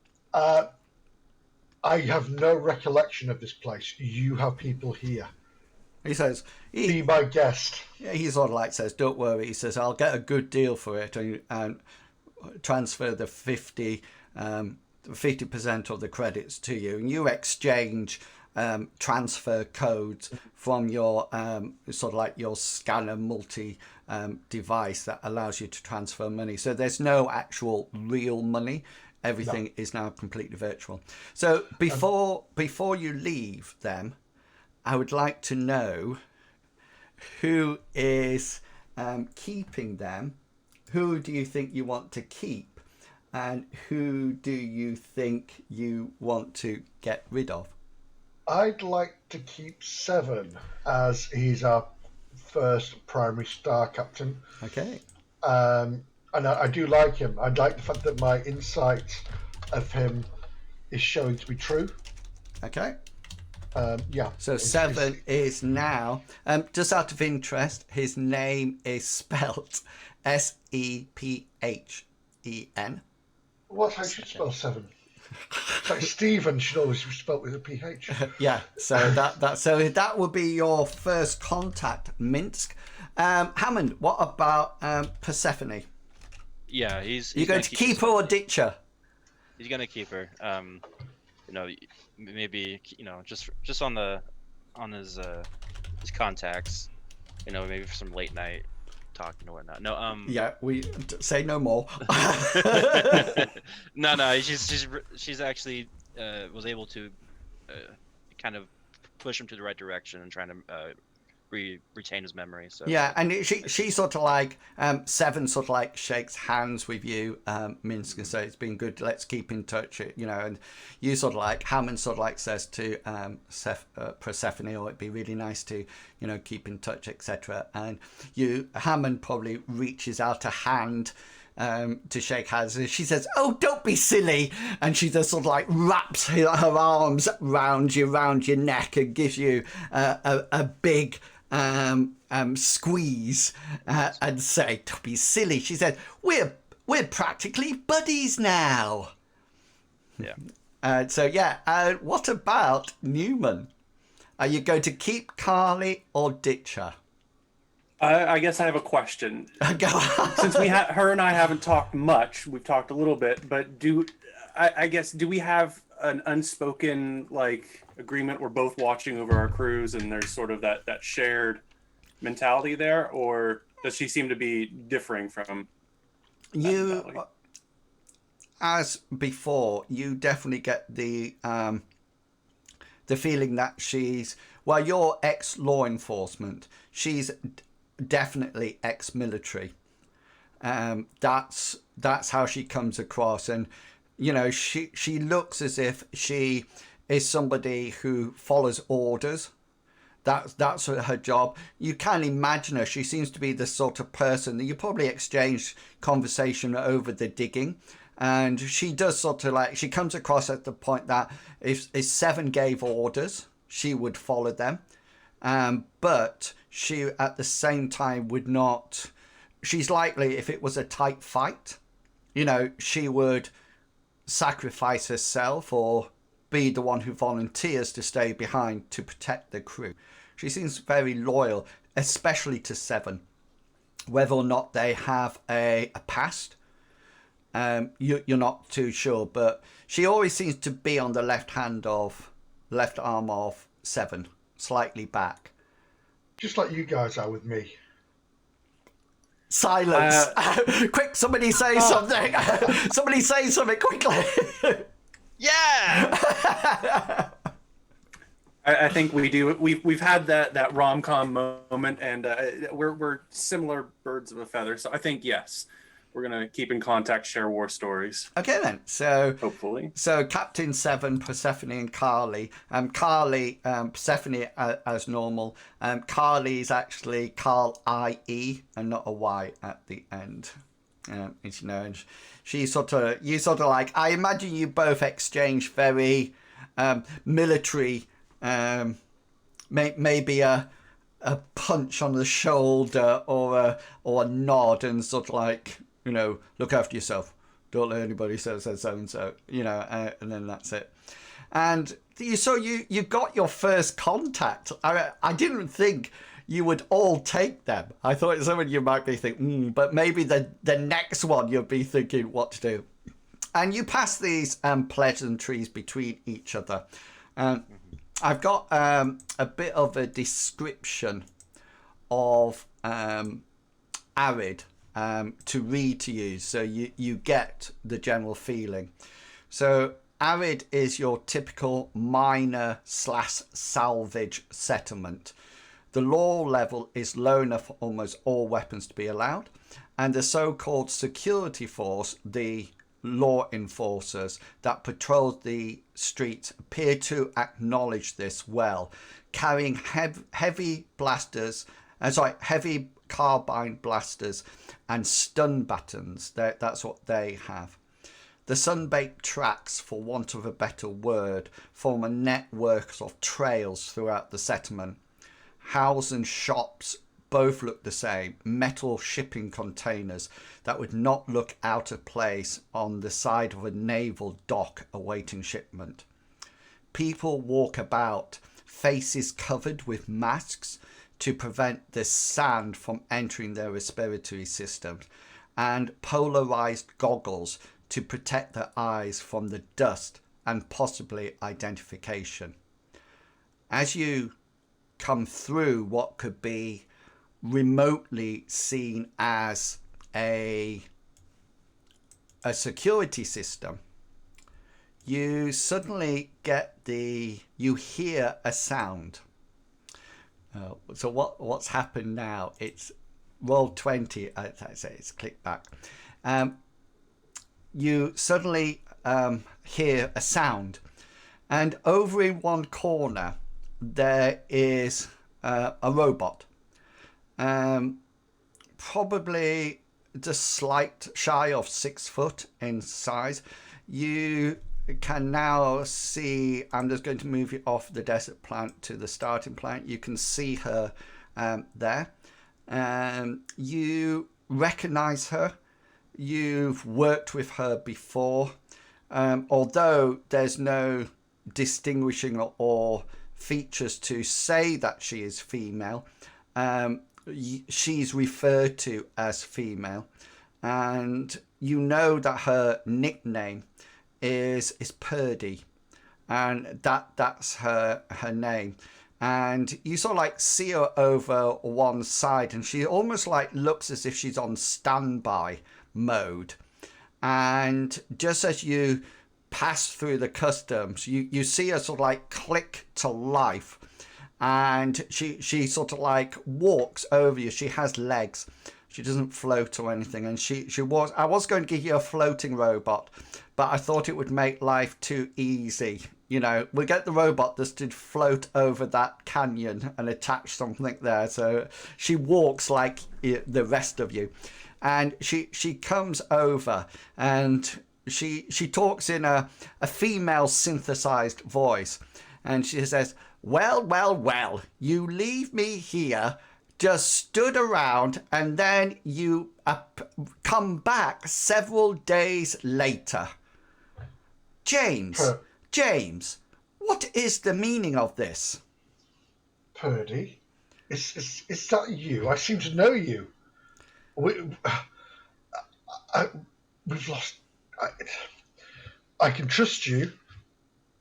I have no recollection of this place. You have people here. He says, be my guest. Yeah, he sort of like says, don't worry. He says, I'll get a good deal for it and transfer the 50% of the credits to you, and you exchange transfer codes from your sort of like your scanner multi device that allows you to transfer money. So there's no actual real money. Everything is now completely virtual. So before you leave them, I would like to know who is keeping them. Who do you think you want to keep, and who do you think you want to get rid of? I'd like to keep Seven, as he's our first primary star captain. Okay. And I do like him. I like the fact that my insight of him is showing to be true. Okay. Yeah. So Seven is now, just out of interest, his name is spelt S-E-P-H-E-N. What? I should spell Seven. It's like Stephen should always be spelt with a PH. Yeah. So that would be your first contact, Minsk. Hammond, what about Persephone? Yeah, he's You're going to keep her or ditch her? He's gonna keep her. Maybe just on his contacts. Maybe for some late night talking or whatnot. No, Yeah, we say no more. no. She's actually was able to kind of push him to the right direction and trying to retain his memory. So yeah, and she sort of like Seven sort of like shakes hands with you, Minsk, and says it's been good. Let's keep in touch, and you sort of like Hammond sort of like says to Persephone, oh, it'd be really nice to keep in touch, etc. And Hammond probably reaches out a hand to shake hands, and she says, "Oh, don't be silly," and she just sort of like wraps her arms round your neck and gives you a big squeeze and say, "Don't be silly." She said, "We're practically buddies now." Yeah. So what about Newman? Are you going to keep Carly or ditch her? I guess I have a question. Go on. Since her and I haven't talked much, we've talked a little bit, but do we have an unspoken agreement? We're both watching over our crews, and there's sort of that shared mentality there, or does she seem to be differing from you? mentality? As before, you definitely get the feeling that you're ex-law enforcement. She's definitely ex-military. That's how she comes across, and she looks as if she is somebody who follows orders. That's her job. You can imagine her. She seems to be the sort of person that you probably exchange conversation over the digging. And she does sort of she comes across at the point that if Seven gave orders, she would follow them. But she, at the same time, would not. She's likely, if it was a tight fight, she would sacrifice herself or be the one who volunteers to stay behind to protect the crew. She seems very loyal, especially to Seven. Whether or not they have a past, you're not too sure, but she always seems to be on the left arm of Seven, slightly back. Just like you guys are with me. Silence. Quick, somebody say something. Somebody say something quickly. Yeah. I think we do. We've had that rom-com moment, and we're similar birds of a feather. So I think yes, we're gonna keep in contact, share war stories. Okay then. So hopefully. So Captain Seven, Persephone, and Carly. Carly, Persephone as normal. Carly is actually Carl IE and not a Y at the end. And she sort of I imagine you both exchange very military. Maybe a punch on the shoulder or a nod and sort of look after yourself. Don't let anybody say so and so. And then that's it. And you got your first contact. I didn't think you would all take them. I thought some of you might be thinking, but maybe the next one you'll be thinking what to do. And you pass these pleasantries between each other. I've got a bit of a description of Arid to read to you, so you get the general feeling. So Arid is your typical miner/salvage settlement. The law level is low enough for almost all weapons to be allowed, and the so-called security force, the law enforcers that patrol the streets, appear to acknowledge this well, carrying heavy carbine blasters and stun batons. That's what they have. The sunbaked tracks, for want of a better word, form a network of trails throughout the settlement. Houses and shops both look the same, metal shipping containers that would not look out of place on the side of a naval dock awaiting shipment. People walk about, faces covered with masks to prevent the sand from entering their respiratory systems, and polarized goggles to protect their eyes from the dust and possibly identification. As you come through what could be remotely seen as a security system, you suddenly you hear a sound. So what's happened now? It's roll 20. I say it's click back. You suddenly hear a sound, and over in one corner there is a robot, probably just slight shy of 6 foot in size. You can now see, I'm just going to move you off the desert plant to the starting plant. You can see her there. You recognize her. You've worked with her before. Although there's no distinguishing or features to say that she is female, she's referred to as female, and you know that her nickname is Perdi, and that's her name. And you sort of like see her over one side, and she almost like looks as if she's on standby mode. And just as you pass through the customs, you see her sort of like click to life, and she sort of like walks over you. She has legs. She doesn't float or anything, and she was. I was going to give you a floating robot, but I thought it would make life too easy. You know, we'll get the robot that did float over that canyon and attach something there. So she walks like the rest of you, and she comes over, and she talks in a female synthesized voice, and she says, well, you leave me here, just stood around, and then you come back several days later. James, what is the meaning of this? Perdi, is that you? I seem to know you. We've lost. I can trust you.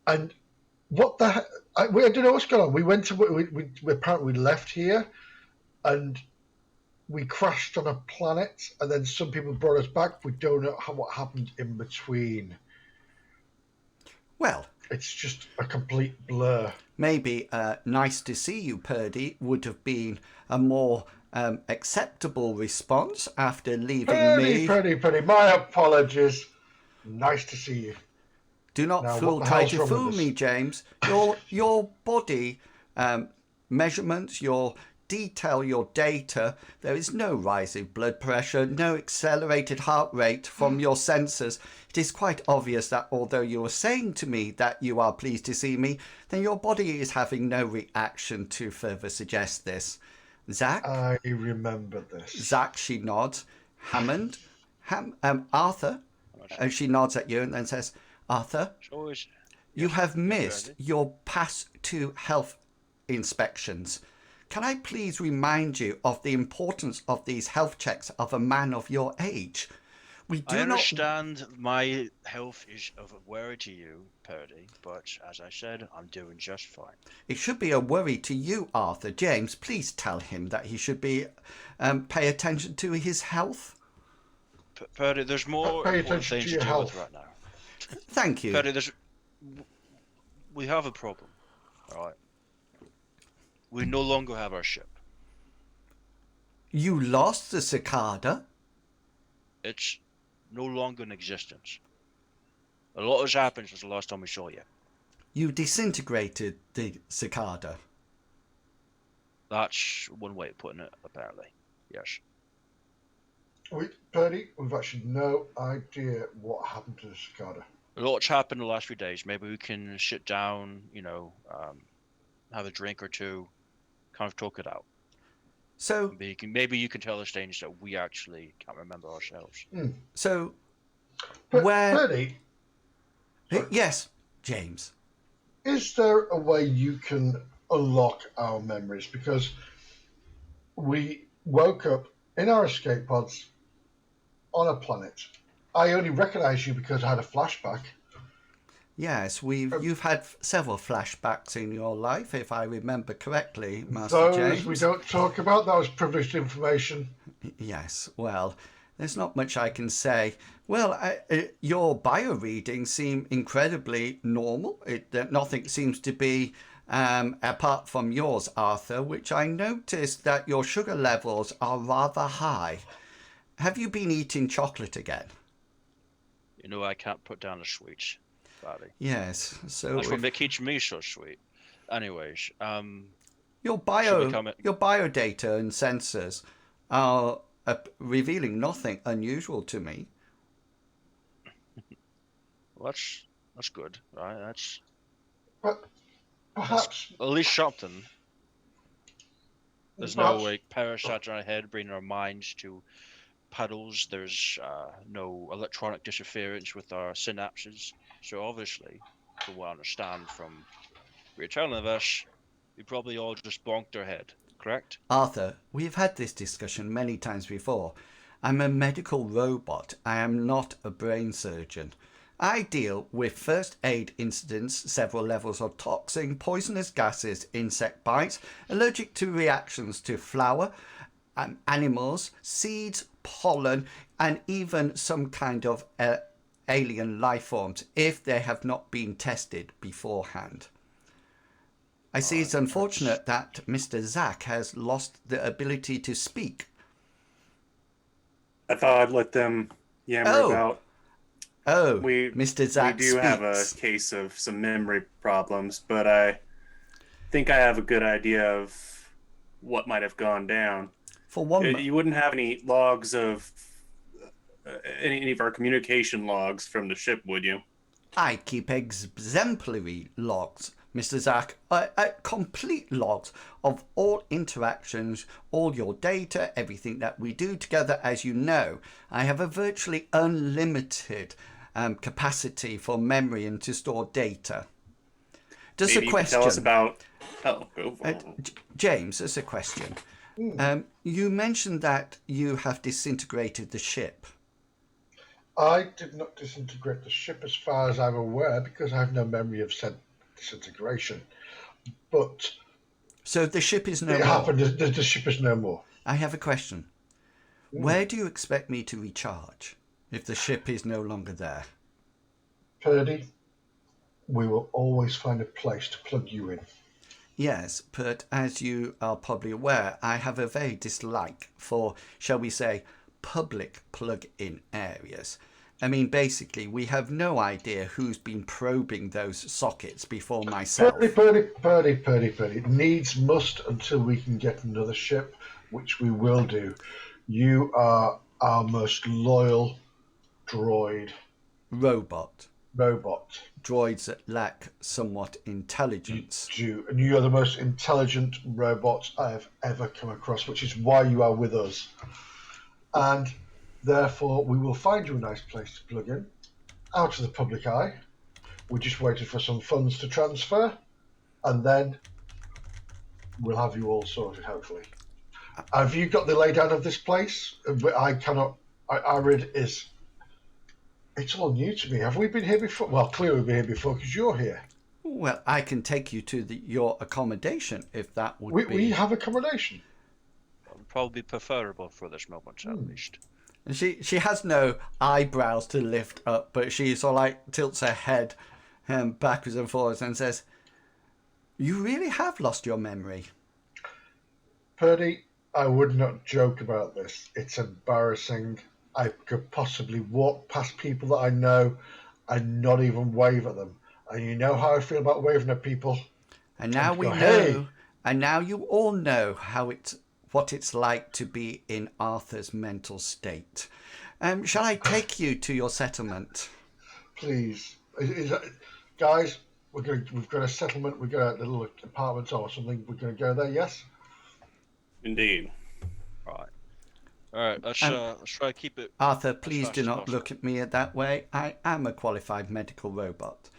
And what the? I don't know what's going on. We went to. We apparently left here, and we crashed on a planet, and then some people brought us back. We don't know what happened in between. Well, it's just a complete blur. Maybe nice to see you, Perdi, would have been a more acceptable response after leaving me. Perdi, my apologies. Nice to see you. Do not try to fool me, James. Your body measurements, your detail, your data, there is no rise in blood pressure, no accelerated heart rate from your sensors. It is quite obvious that although you are saying to me that you are pleased to see me, then your body is having no reaction to further suggest this. Zach? I remember this. Zach, she nods. Hammond? Arthur? And she nods at you and then says, Arthur, you have missed your past 2 health inspections. Can I please remind you of the importance of these health checks of a man of your age? I understand my health is of a worry to you, Perdi, but as I said, I'm doing just fine. It should be a worry to you, Arthur. James, please tell him that he should be pay attention to his health. Perdi, there's more important things to deal with right now. Thank you. Perdi, we have a problem, all right? We no longer have our ship. You lost the Cicada? It's no longer in existence. A lot has happened since the last time we saw you. You disintegrated the Cicada? That's one way of putting it, apparently. Yes. Perdi, we've actually no idea what happened to the Cicada. A lot's happened in the last few days. Maybe we can sit down, have a drink or two, kind of talk it out. So maybe you can tell us things that we actually can't remember ourselves. So, Perdi? Yes, James. Is there a way you can unlock our memories? Because we woke up in our escape pods on a planet. I only recognise you because I had a flashback. Yes, you've had several flashbacks in your life, if I remember correctly, Master Those James. we don't talk about. That was privileged information. Yes, well, there's not much I can say. Well, your bio readings seem incredibly normal. Nothing seems to be apart from yours, Arthur, which I noticed that your sugar levels are rather high. Have you been eating chocolate again? You know, I can't put down a sweet, buddy. Yes, so That's what makes me so sweet. Anyways, your should bio data and sensors are revealing nothing unusual to me. well, that's good, right? But perhaps, At least something. There's no perhaps like parasites in our head bringing our minds to puddles. There's no electronic interference with our synapses. So obviously, from what I understand from what you're telling us, we probably all just bonked our head, correct? Arthur, we've had this discussion many times before. I'm a medical robot. I am not a brain surgeon. I deal with first aid incidents, several levels of toxin, poisonous gases, insect bites, allergic to reactions to flour, animals, seeds, pollen, and even some kind of alien life forms if they have not been tested beforehand. I see it's unfortunate that Mr. Zack has lost the ability to speak. I thought I'd let them yammer about. Oh, We Mr. Zack we do have a speaks. case of some memory problems, but I think I have a good idea of what might have gone down. For one, You wouldn't have any logs of any of our communication logs from the ship, would you? I keep exemplary logs, Mr. Zack, complete logs of all interactions, all your data, everything that we do together. As you know, I have a virtually unlimited capacity for memory and to store data. Just Maybe a you could tell us question. about. Oh, go for it. James, there's a question. You mentioned that you have disintegrated the ship. I did not disintegrate the ship as far as I'm aware because I have no memory of said disintegration. But So the ship is no it more. happened. The ship is no more. I have a question. Where do you expect me to recharge if the ship is no longer there? Perdi, we will always find a place to plug you in. Yes, but as you are probably aware, I have a very dislike for, shall we say, public plug-in areas. I mean, basically, we have no idea who's been probing those sockets before myself. Perdi. Needs must until we can get another ship, which we will do. You are our most loyal droid. Robot. Droids that lack somewhat intelligence. And you are the most intelligent robot I have ever come across, which is why you are with us. And therefore, we will find you a nice place to plug in, out of the public eye. We're just waiting for some funds to transfer, and then we'll have you all sorted, hopefully. Have you got the laydown of this place? I cannot. Arid is. It's all new to me. Have we been here before? Well, clearly we've been here before because you're here. Well, I can take you to your accommodation if that would be. We have accommodation. That would probably be preferable for this moment, at least. And she has no eyebrows to lift up, but she sort of like tilts her head backwards and forwards and says, "You really have lost your memory." Perdi, I would not joke about this. It's embarrassing. I could possibly walk past people that I know and not even wave at them. And you know how I feel about waving at people. And now we know, hey. and now you all know what it's like to be in Arthur's mental state. Shall I take you to your settlement? Please. Guys, we've got a settlement, we've got a little apartment or something. We're going to go there, yes? Indeed. All right. Let's try to keep it. Arthur, please do as not possible. look at me that way. I am a qualified medical robot,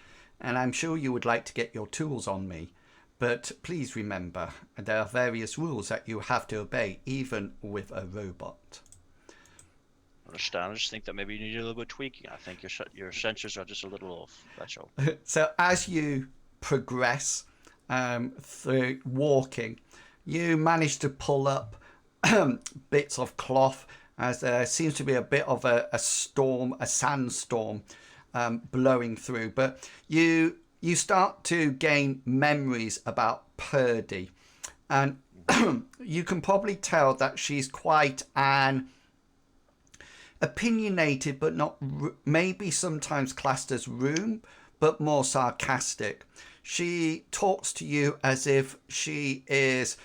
and I'm sure you would like to get your tools on me. But please remember, there are various rules that you have to obey, even with a robot. understand. I just think that maybe you need a little bit of tweaking. I think your sensors are just a little off. That's all. So as you progress through walking, you manage to pull up bits of cloth as there seems to be a bit of a storm, a sandstorm blowing through. But you start to gain memories about Perdi, and you can probably tell that she's quite an opinionated, but not maybe sometimes classed as rude, but more sarcastic. She talks to you as if she is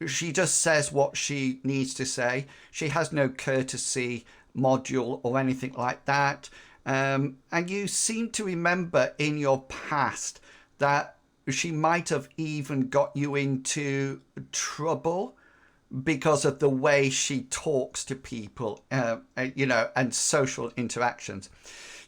she just says what she needs to say. She has no courtesy module or anything like that. And you seem to remember in your past that she might have even got you into trouble because of the way she talks to people, and social interactions.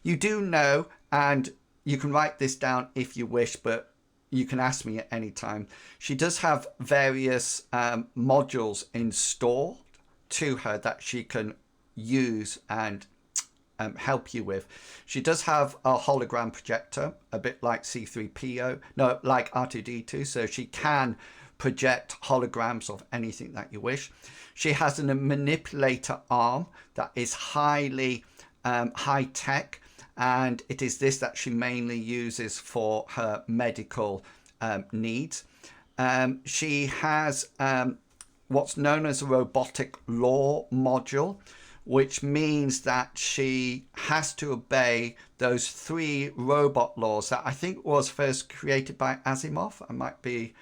You do know, and you can write this down if you wish, but you can ask me at any time. She does have various modules installed to her that she can use and help you with. She does have a hologram projector, a bit like C3PO, no, like R2D2, so she can project holograms of anything that you wish. She has a manipulator arm that is highly high tech, and it is this that she mainly uses for her medical needs. She has what's known as a robotic law module, which means that she has to obey those 3 robot laws that I think was first created by Asimov. I might be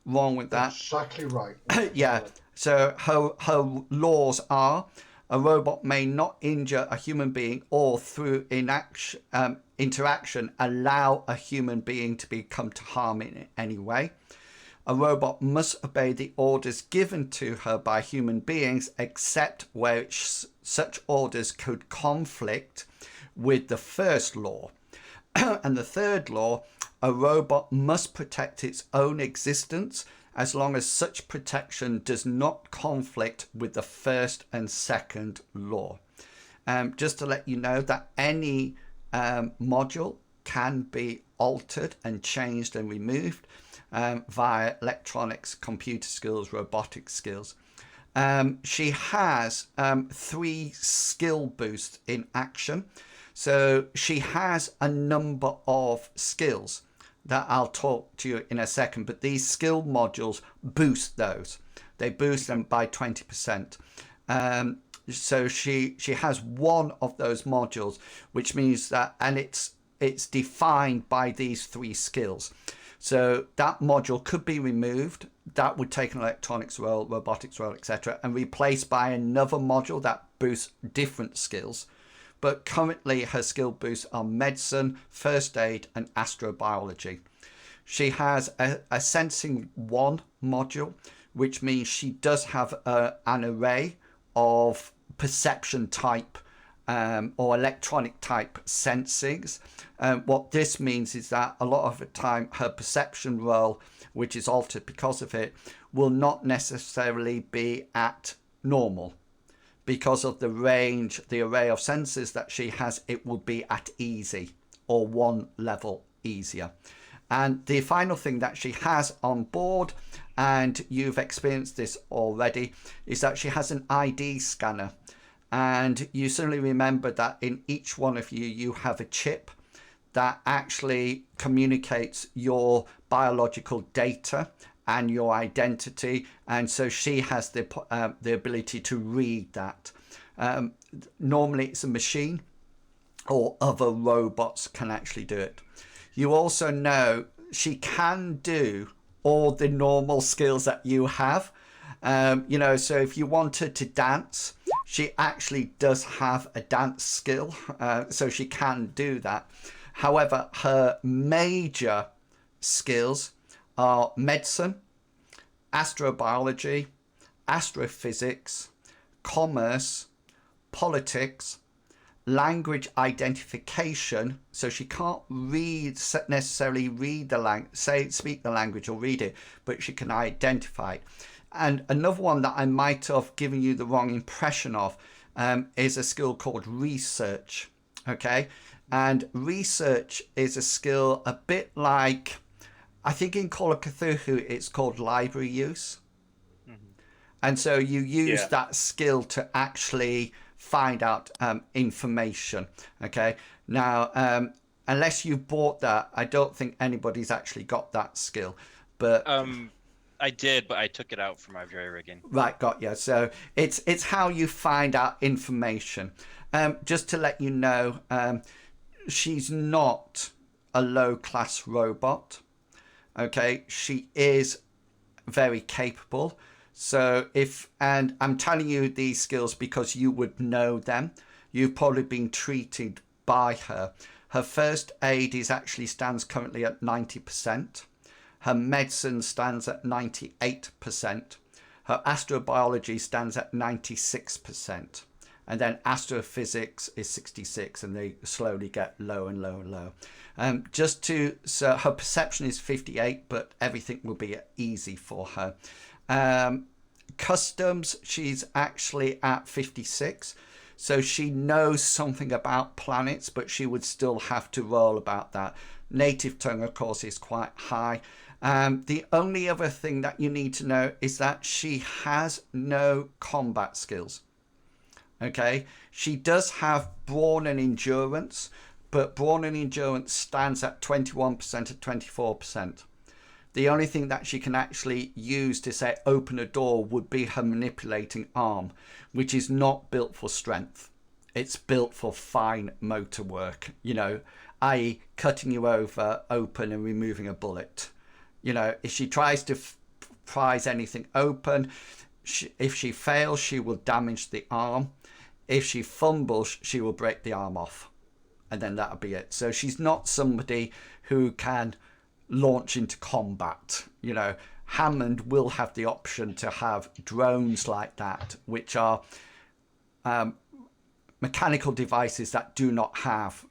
wrong with that. Exactly right. Yeah. So her laws are: a robot may not injure a human being or through interaction allow a human being to become to harm in any way. A robot must obey the orders given to her by human beings, except where such orders could conflict with the first law. And the third law: a robot must protect its own existence as long as such protection does not conflict with the first and second law. Just to let you know that any module can be altered and changed and removed via electronics, computer skills, robotic skills. She has 3 skill boosts in action. So she has a number of skills that I'll talk to you in a second, but these skill modules boost those. They boost them by 20%. So she has one of those modules, which means that, and it's defined by these 3 skills. So that module could be removed. That would take an electronics role, robotics role, etc., and replaced by another module that boosts different skills. But currently her skill boosts are medicine, first aid, and astrobiology. She has a sensing 1 module, which means she does have an array of perception type or electronic type sensings. What this means is that a lot of the time her perception role, which is altered because of it, will not necessarily be at normal. Because of the range, the array of senses that she has, it will be at easy or 1 level easier. And the final thing that she has on board, and you've experienced this already, is that she has an ID scanner. And you certainly remember that in each one of you, you have a chip that actually communicates your biological data and your identity, and so she has the ability to read that. Normally it's a machine, or other robots can actually do it. You also know she can do all the normal skills that you have. So if you wanted to dance, she actually does have a dance skill, so she can do that. However, her major skills are medicine, astrobiology, astrophysics, commerce, politics, language identification. So she can't necessarily read the speak the language or read it, but she can identify it. And another one that I might have given you the wrong impression of, is a skill called research. Okay, and research is a skill a bit like, I think in Call of Cthulhu it's called library use. And so you use that skill to actually find out information. Okay. Now, unless you bought that, I don't think anybody's actually got that skill. But I did, but I took it out for my jury rigging. right, got you. So it's how you find out information. Just to let you know, she's not a low class robot. Okay, she is very capable. So and I'm telling you these skills because you would know them. You've probably been treated by her. Her first aid stands currently at 90%. Her medicine stands at 98%. Her astrobiology stands at 96%. And then astrophysics is 66, and they slowly get low and low and low. So her perception is 58, but everything will be easy for her. Customs, she's actually at 56. So she knows something about planets, but she would still have to roll about that. Native tongue, of course, is quite high. The only other thing that you need to know is that she has no combat skills. Okay, she does have brawn and endurance, but brawn and endurance stands at 21% at 24%. The only thing that she can actually use to say open a door would be her manipulating arm, which is not built for strength. It's built for fine motor work, i.e. cutting you over open and removing a bullet. If she tries to prise anything open, if she fails, she will damage the arm. If she fumbles, she will break the arm off. And then that'll be it. So she's not somebody who can launch into combat. Hammond will have the option to have drones like that, which are mechanical devices that do not have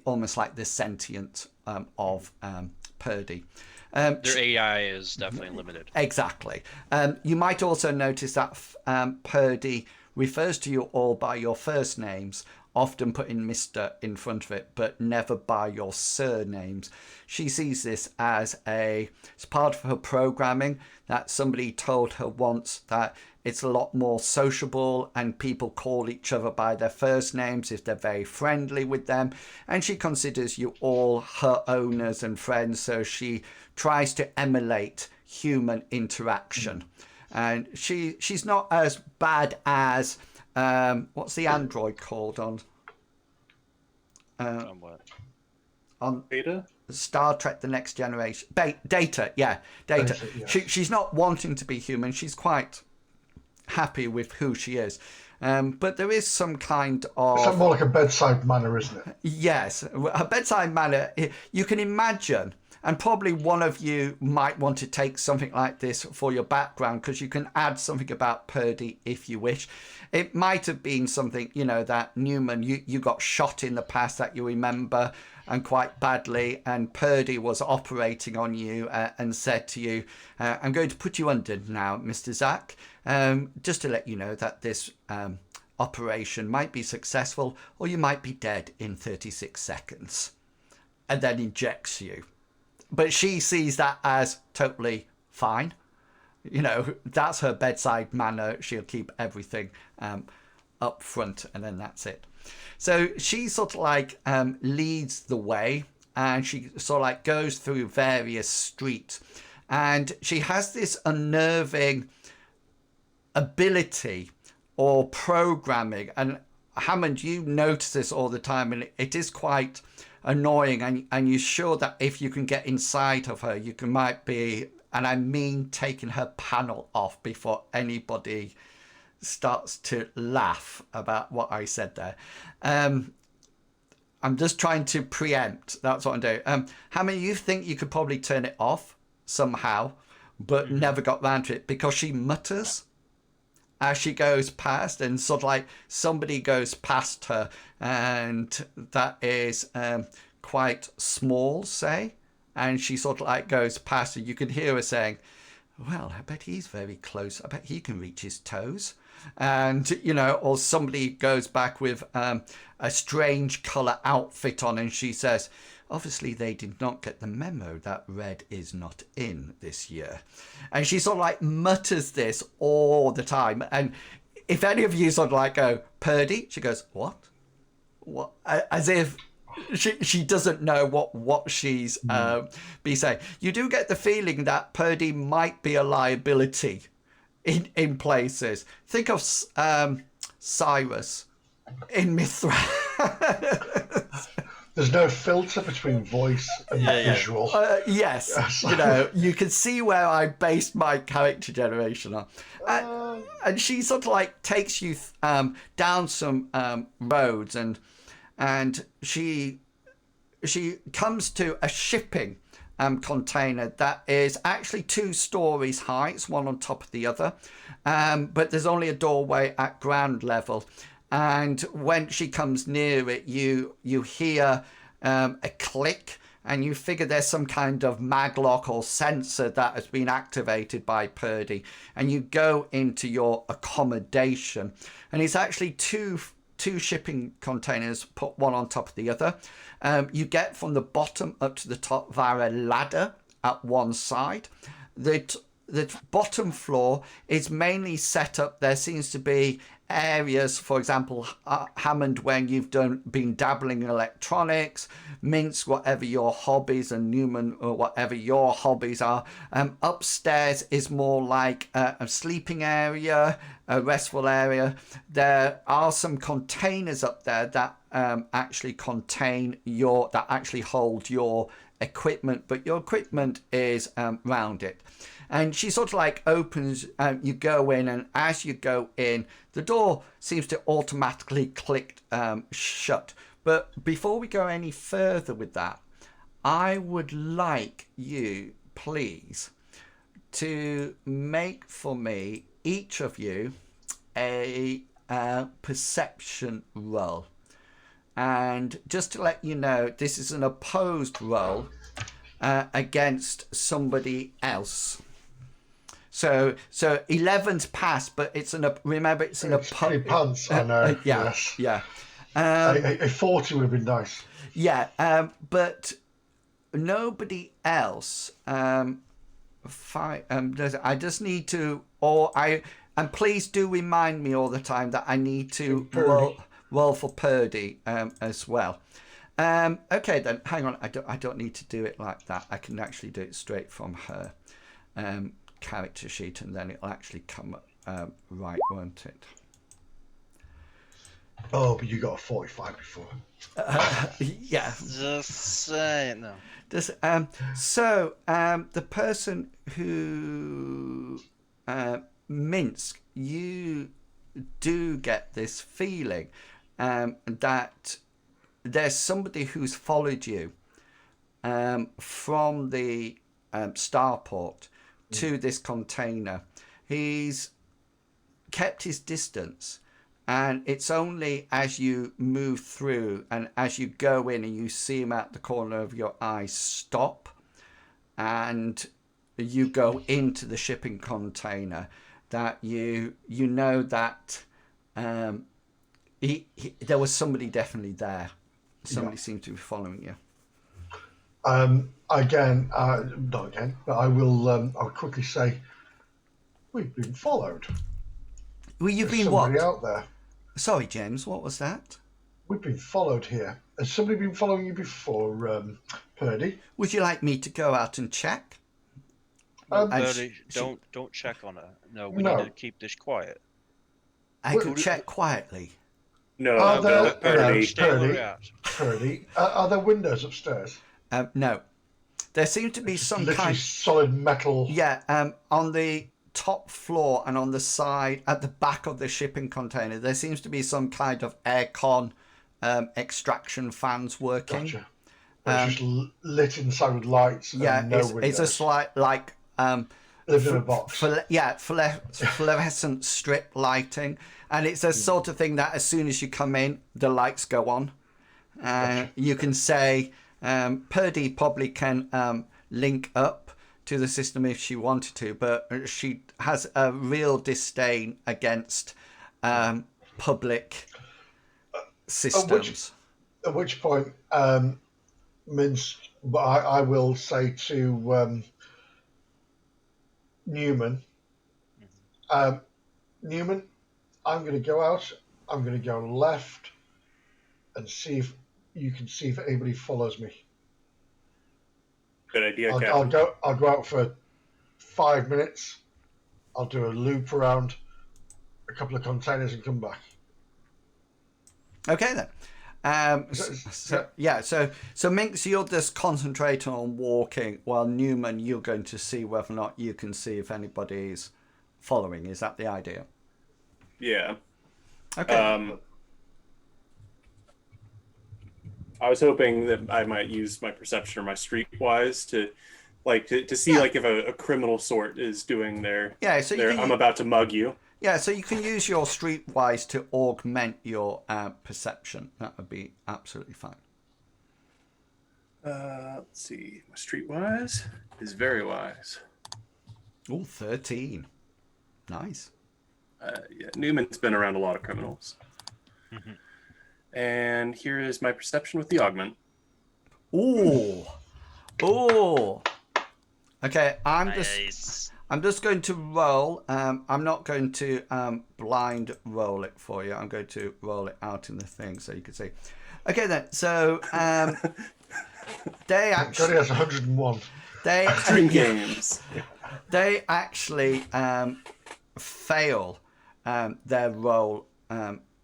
almost like the sentient of Perdi. Their AI is definitely limited. Exactly. You might also notice that Perdi refers to you all by your first names, often putting Mr. in front of it, but never by your surnames. She sees this as it's part of her programming, that somebody told her once that it's a lot more sociable and people call each other by their first names if they're very friendly with them. And she considers you all her owners and friends, so she tries to emulate human interaction. And she's not as bad as what's the android called on what? On Beta? Star Trek The Next Generation. Data, yeah. Data. Yes. She's not wanting to be human. She's quite happy with who she is. But there is some kind of... It's more like a bedside manner, isn't it? Yes. Her bedside manner, you can imagine, and probably one of you might want to take something like this for your background, because you can add something about Perdi if you wish. It might have been something, that Newman, you got shot in the past that you remember, and quite badly, and Perdi was operating on you and said to you, I'm going to put you under now, Mr. Zach, just to let you know that this operation might be successful, or you might be dead in 36 seconds, and then injects you. But she sees that as totally fine. That's her bedside manner. She'll keep everything up front, and then that's it. So she sort of like leads the way, and she sort of like goes through various streets, and she has this unnerving ability or programming. And Hammond, you notice this all the time, and it is quite annoying. And you're sure that if you can get inside of her, you might be, and I mean taking her panel off before anybody starts to laugh about what I said there. I'm just trying to preempt. That's what I'm doing. How many you think you could probably turn it off somehow, but never got round to it because she mutters as she goes past, and sort of like somebody goes past her, and that is quite small, say, and she sort of like goes past, and you can hear her saying, well, I bet he's very close. I bet he can reach his toes. And, you know, or somebody goes back with a strange colour outfit on, and she says, obviously they did not get the memo that red is not in this year. And she sort of like mutters this all the time. And if any of you sort of like go, Perdi, she goes, what? As if she doesn't know what she's be saying. You do get the feeling that Perdi might be a liability in places. Think of Cyrus in Mithra. There's no filter between voice and visual. Yes, you know, you can see where I based my character generation on. And she sort of like takes you down some roads, and she comes to a shipping container that is actually 2 stories high. It's one on top of the other, but there's only a doorway at ground level. And when she comes near it, you hear a click, and you figure there's some kind of maglock or sensor that has been activated by Perdi. And you go into your accommodation, and it's actually two shipping containers put one on top of the other. You get from the bottom up to the top via a ladder at one side. The bottom floor is mainly set up. There seems to be areas, for example, Hammond, when you've been dabbling in electronics, Minsk, whatever your hobbies, and Newman, or whatever your hobbies are. Upstairs is more like a sleeping area, a restful area. There are some containers up there that actually hold your equipment, but your equipment is round it. And she sort of like opens, you go in, and as you go in, the door seems to automatically click shut. But before we go any further with that, I would like you, please, to make for me, each of you, a perception roll. And just to let you know, this is an opposed roll against somebody else. So 11's passed, but it's remember it's an opposed. Pants, I know. Yes. Yeah. A 40 would have been nice. Yeah, but nobody else. I just need to, and please do remind me all the time that I need to roll for Perdi as well. Okay, then hang on. I don't need to do it like that. I can actually do it straight from her character sheet, and then it'll actually come up right, won't it? Oh, but you got a 45 before. Yeah. Just say no. So the person who Minsk, you do get this feeling that there's somebody who's followed you from the starport to this container. He's kept his distance, and it's only as you move through and as you go in and you see him at the corner of your eye stop, and you go into the shipping container, that you know that there was somebody definitely there. Somebody seemed to be following you. Not again, but I will quickly say, we've been followed. Well, you've There's been somebody what? out there. Sorry, James, what was that? We've been followed here. Has somebody been following you before, Perdi? Would you like me to go out and check? Perdi, don't check on her. No, we need to keep this quiet. I could check quietly. No, Are there, Perdi. Stay where we're at. Perdi, are there windows upstairs? No. There seems to be some Literally kind... solid metal. Yeah, on the top floor and on the side, at the back of the shipping container, there seems to be some kind of aircon extraction fans working. Gotcha. It's just lit inside with lights. Yeah, and no it's windows. a slight, like... Live in a box. Fluorescent strip lighting. And it's a sort of thing that as soon as you come in, the lights go on. Gotcha. You can say... Perdi probably can link up to the system if she wanted to, but she has a real disdain against public systems. At which point, Minsk, but I will say to Newman, Newman, I'm going to go out. I'm going to go left and see if you can see if anybody follows me. Good idea, I'll Captain. I'll go out for 5 minutes. I'll do a loop around a couple of containers and come back. Okay then. So Minx, you'll just concentrate on walking, while Newman, you're going to see whether or not you can see if anybody's following. Is that the idea? Yeah. Okay. I was hoping that I might use my perception or my streetwise to see like if a criminal sort is doing their I'm about to mug you. Yeah, so you can use your streetwise to augment your perception. That would be absolutely fine. Let's see. My streetwise is very wise. Oh, 13. Nice. Yeah, Newman's been around a lot of criminals. And here is my perception with the augment. Ooh. Okay, I'm just going to roll. I'm not going to blind roll it for you. I'm going to roll it out in the thing so you can see. Okay then. So they actually has 101. Extreme games. They actually fail their roll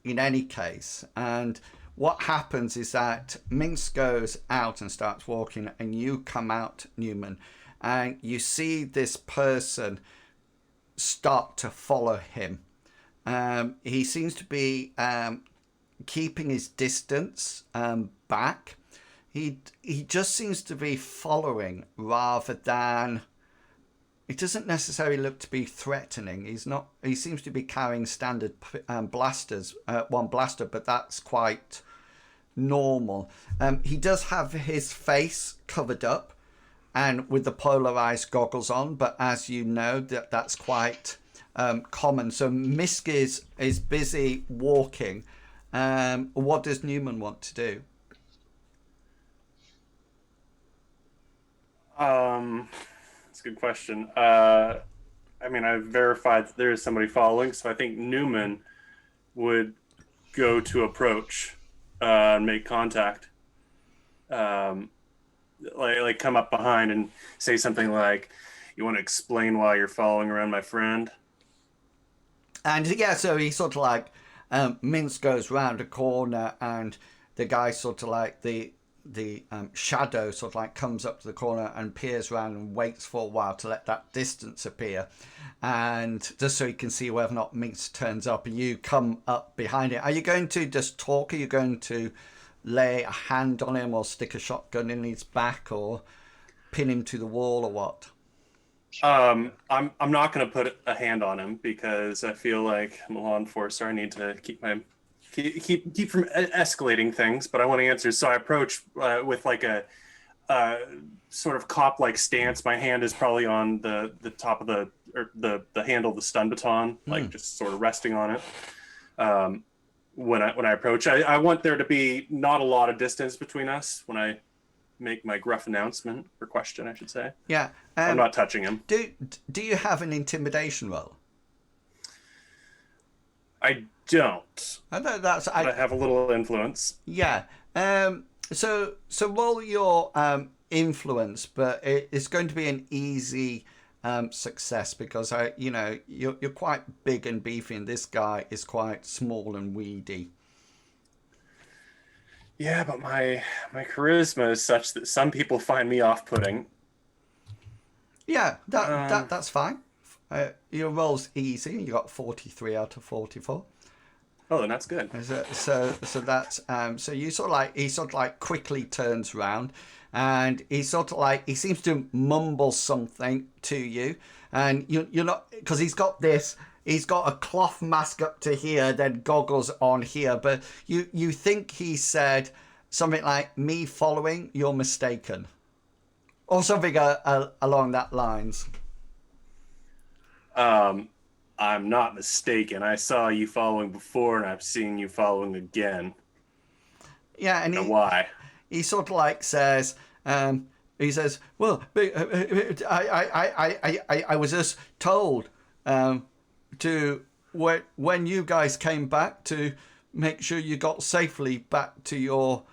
in any case, and what happens is that Minx goes out and starts walking, and you come out, Newman, and you see this person start to follow him. He seems to be keeping his distance back. He just seems to be following rather than... It doesn't necessarily look to be threatening. He seems to be carrying standard blasters, one blaster, but that's quite normal. He does have his face covered up and with the polarized goggles on, but as you know, that's quite common. So Misk is busy walking. What does Newman want to do? That's a good question. I mean, I've verified that there is somebody following, so I think Newman would go to approach and make contact. Like come up behind and say something like, "You want to explain why you're following around my friend?" And yeah, so he sort of like Minsk goes round a corner, and the guy sort of like the shadow sort of like comes up to the corner and peers around and waits for a while to let that distance appear, and just so you can see whether or not Minx turns up, and you come up behind it. Are you going to just talk? Are you going to lay a hand on him or stick a shotgun in his back or pin him to the wall or what? I'm not going to put a hand on him because I feel like I'm a law enforcer. I need to keep from escalating things, but I want answers. So I approach with like a sort of cop-like stance. My hand is probably on the top of the handle of the stun baton, like just sort of resting on it. When I approach, I want there to be not a lot of distance between us when I make my gruff announcement or question, I should say. Yeah. I'm not touching him. Do you have an intimidation roll? I don't. I have a little influence. Yeah. So roll your influence, but it's going to be an easy success because you're quite big and beefy, and this guy is quite small and weedy. Yeah, but my charisma is such that some people find me off-putting. Yeah, that's fine. Your roll's easy. You got 43 out of 44. Oh, then that's good. So that's so he sort of like quickly turns around, and he seems to mumble something to you, and you're not, because he's got a cloth mask up to here, then goggles on here, but you think he said something like, "Me following, you're mistaken." or something along that lines. I'm not mistaken. I saw you following before, and I'm seeing you following again. Yeah, and why? He sort of like says, he says, well, I was just told to when you guys came back to make sure you got safely back to your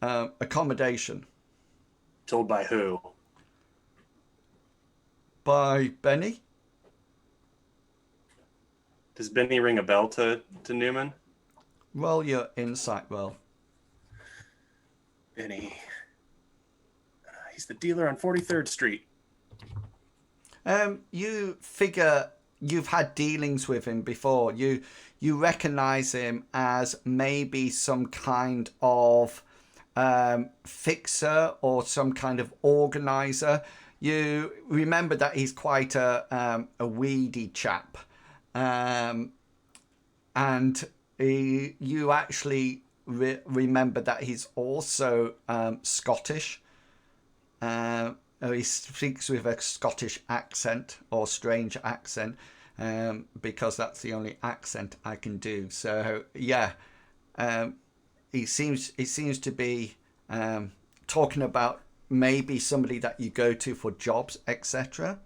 accommodation. Told by who? By Benny. Does Benny ring a bell to Newman? Roll your insight roll. Benny. He's the dealer on 43rd Street. You figure you've had dealings with him before. You recognize him as maybe some kind of fixer or some kind of organizer. You remember that he's quite a weedy chap. And you actually remember that he's also Scottish. He speaks with a Scottish accent or strange accent, because that's the only accent I can do. So yeah, he seems to be talking about maybe somebody that you go to for jobs, etc.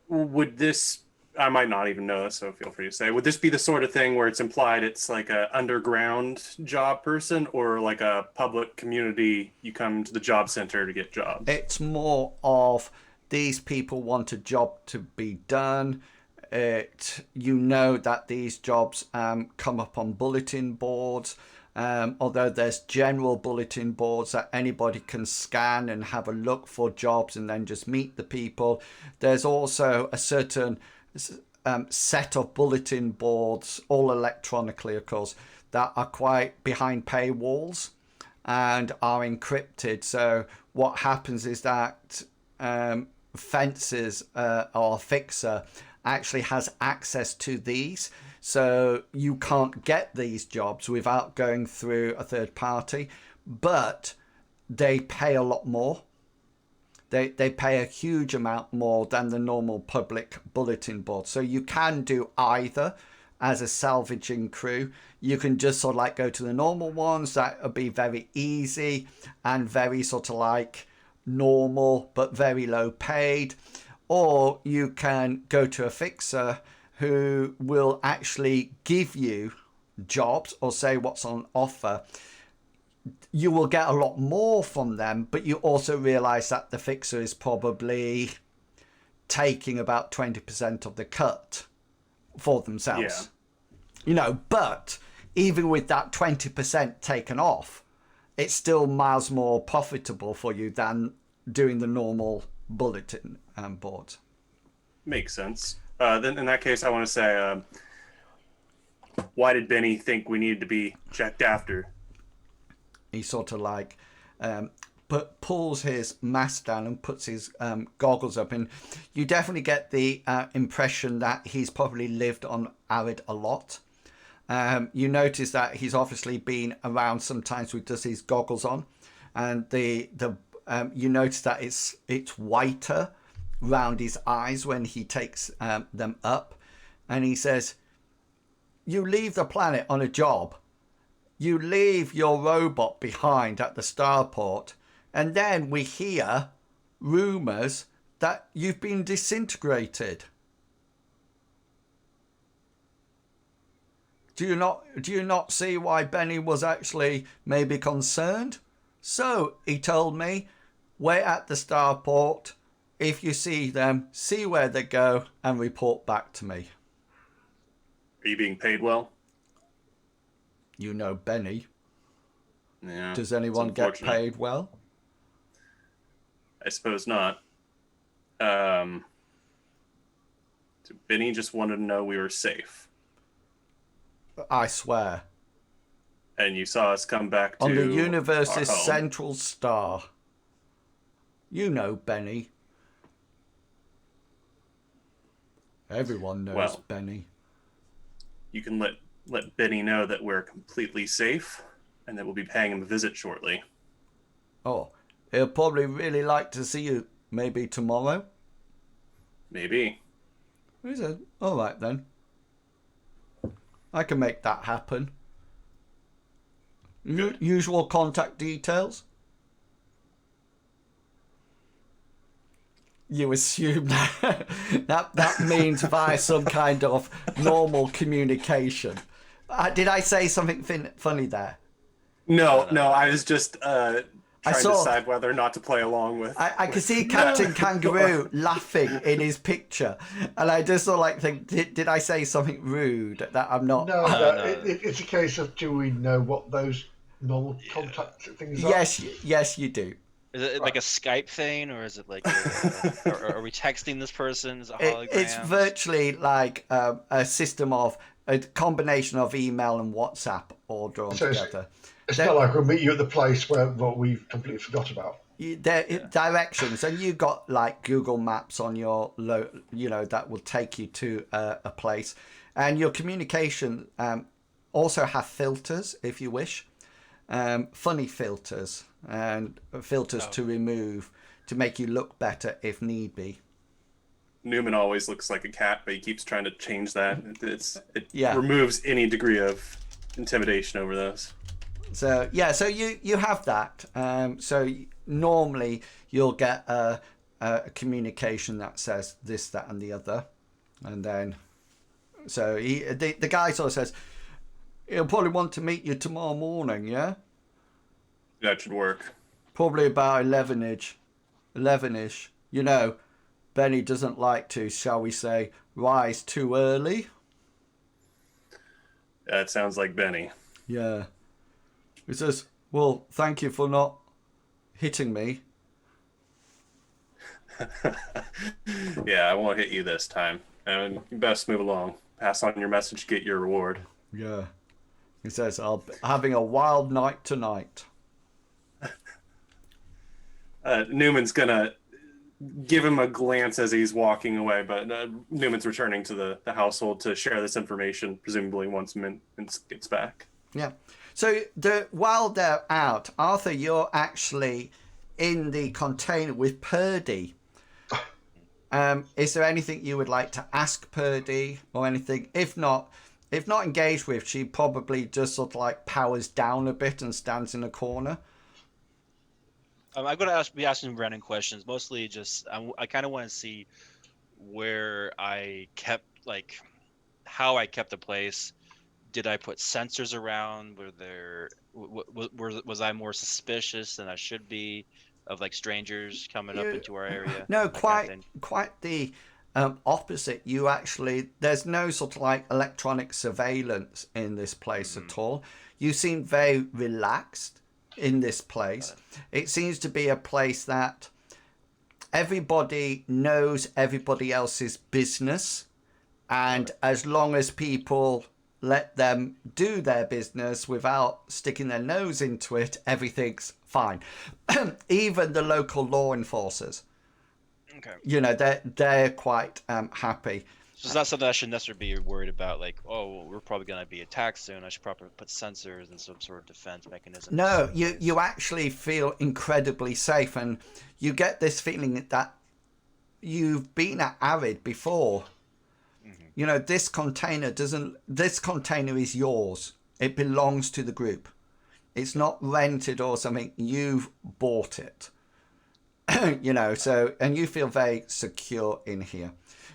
Would this, I might not even know this, so feel free to say, would this be the sort of thing where it's implied it's like a underground job person, or like a public community, you come to the job center to get jobs? It's more of these people want a job to be done. You know that these jobs come up on bulletin boards, although there's general bulletin boards that anybody can scan and have a look for jobs and then just meet the people. There's also a certain set of bulletin boards, all electronically of course, that are quite behind paywalls and are encrypted. So what happens is that Fences or Fixer actually has access to these, so you can't get these jobs without going through a third party, but they pay a lot more. They pay a huge amount more than the normal public bulletin board. So you can do either as a salvaging crew. You can just sort of like go to the normal ones that would be very easy and very sort of like normal but very low paid, or you can go to a fixer who will actually give you jobs or say what's on offer. You will get a lot more from them, but you also realize that the fixer is probably taking about 20% of the cut for themselves. Yeah. But even with that 20% taken off, it's still miles more profitable for you than doing the normal bulletin board. Makes sense. Then in that case, I want to say, why did Benny think we needed to be checked after? He sort of like pulls his mask down and puts his goggles up, and you definitely get the impression that he's probably lived on Arid a lot. You notice that he's obviously been around sometimes with just his goggles on, and you notice that it's whiter round his eyes when he takes them up, and he says, "You leave the planet on a job. You leave your robot behind at the starport, and then we hear rumours that you've been disintegrated. Do you not see why Benny was actually maybe concerned? So he told me, wait at the starport. If you see them, see where they go and report back to me." Are you being paid well? You know Benny. Yeah. Does anyone get paid well? I suppose not. So Benny just wanted to know we were safe. I swear. And you saw us come back to on the universe's our home. Central star. You know Benny. Everyone knows Benny. You can let Benny know that we're completely safe and that we'll be paying him a visit shortly. Oh, He'll probably really like to see you maybe tomorrow. Maybe. He says, all right then. I can make that happen. Usual contact details. You assume that means via some kind of normal communication. Did I say something funny there? No. I was just trying to decide whether or not to play along with. I could see Captain Kangaroo laughing in his picture, and I just sort of think, did I say something rude that I'm not? No. It's a case of, do we know what those normal contact things are? Yes, you do. Is it like a Skype thing, or is it like, are we texting this person? Is it holograms? It's virtually like a system of a combination of email and WhatsApp all drawn together. It's not like we'll meet you at the place where what we've completely forgot about. Directions, and you got like Google Maps on your, that will take you to a place, and your communication also have filters if you wish, funny filters and filters to remove to make you look better if need be. Newman always looks like a cat, but he keeps trying to change that. It removes any degree of intimidation over those. So you have that. So normally you'll get a communication that says this, that, and the other, and then the guy sort of says he'll probably want to meet you tomorrow morning. Yeah, that should work. Probably about 11ish. Benny doesn't like to, shall we say, rise too early. That sounds like Benny. Yeah. He says, well, thank you for not hitting me. Yeah, I won't hit you this time. And you best move along. Pass on your message, get your reward. Yeah. He says, I'm having a wild night tonight. Newman's going to give him a glance as he's walking away, but Newman's returning to the household to share this information, presumably once Minsk gets back. Yeah. So while they're out, Arthur, you're actually in the container with Perdi. Is there anything you would like to ask Perdi or anything? If not engaged with, she probably just sort of like powers down a bit and stands in a corner. I'm going to be asking random questions. Mostly just, I kind of want to see where I kept, like, how I kept the place. Did I put sensors around? Was I more suspicious than I should be of like strangers coming up into our area? No, quite the opposite. You actually, there's no sort of like electronic surveillance in this place at all. You seem very relaxed in this place. It seems to be a place that everybody knows everybody else's business, and as long as people let them do their business without sticking their nose into it, everything's fine. Even the local law enforcers, they're quite happy. So it's not something I should necessarily be worried about, like, we're probably going to be attacked soon, I should probably put sensors and some sort of defense mechanism. No, you actually feel incredibly safe, and you get this feeling that you've been at Arid before. This container is yours. It belongs to the group. It's not rented or something. You've bought it. And you feel very secure in here.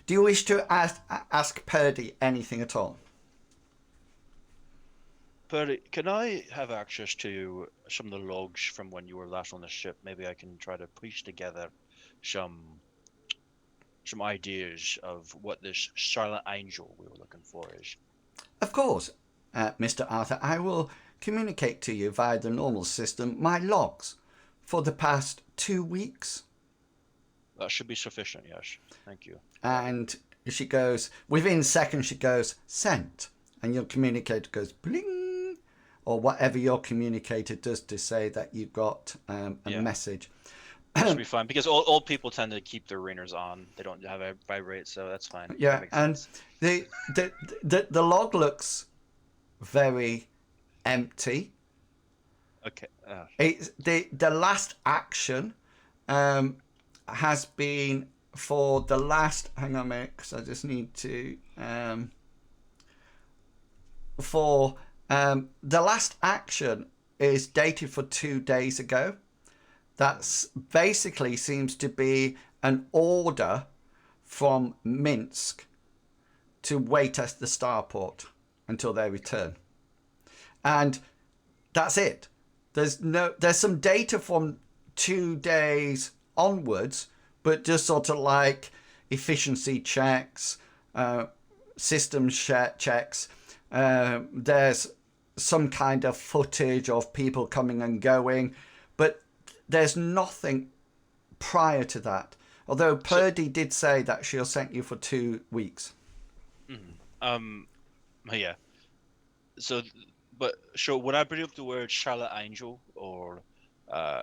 Do you wish to ask Perdi anything at all? Perdi, can I have access to some of the logs from when you were last on the ship? Maybe I can try to piece together some ideas of what this silent angel we were looking for is. Of course, Mr. Arthur. I will communicate to you via the normal system my logs for the past 2 weeks. That should be sufficient, yes. Thank you. And she goes, within seconds she goes, sent. And your communicator goes, bling, or whatever your communicator does to say that you got a message. That should be fine, because old people tend to keep their ringers on. They don't have a vibrate, so that's fine. Yeah, and the log looks very empty. Okay. It's the last action has been for the last. Hang on a minute, because I just need to. For the last action is dated for 2 days ago. That's basically seems to be an order from Minsk to wait at the starport until they return, and that's it. There's some data from 2 days onwards, but just sort of like efficiency checks, system checks. There's some kind of footage of people coming and going, but there's nothing prior to that. Although Perdi did say that she'll send you for 2 weeks. Yeah. So, but sure, would I bring up the word Charlotte Angel or a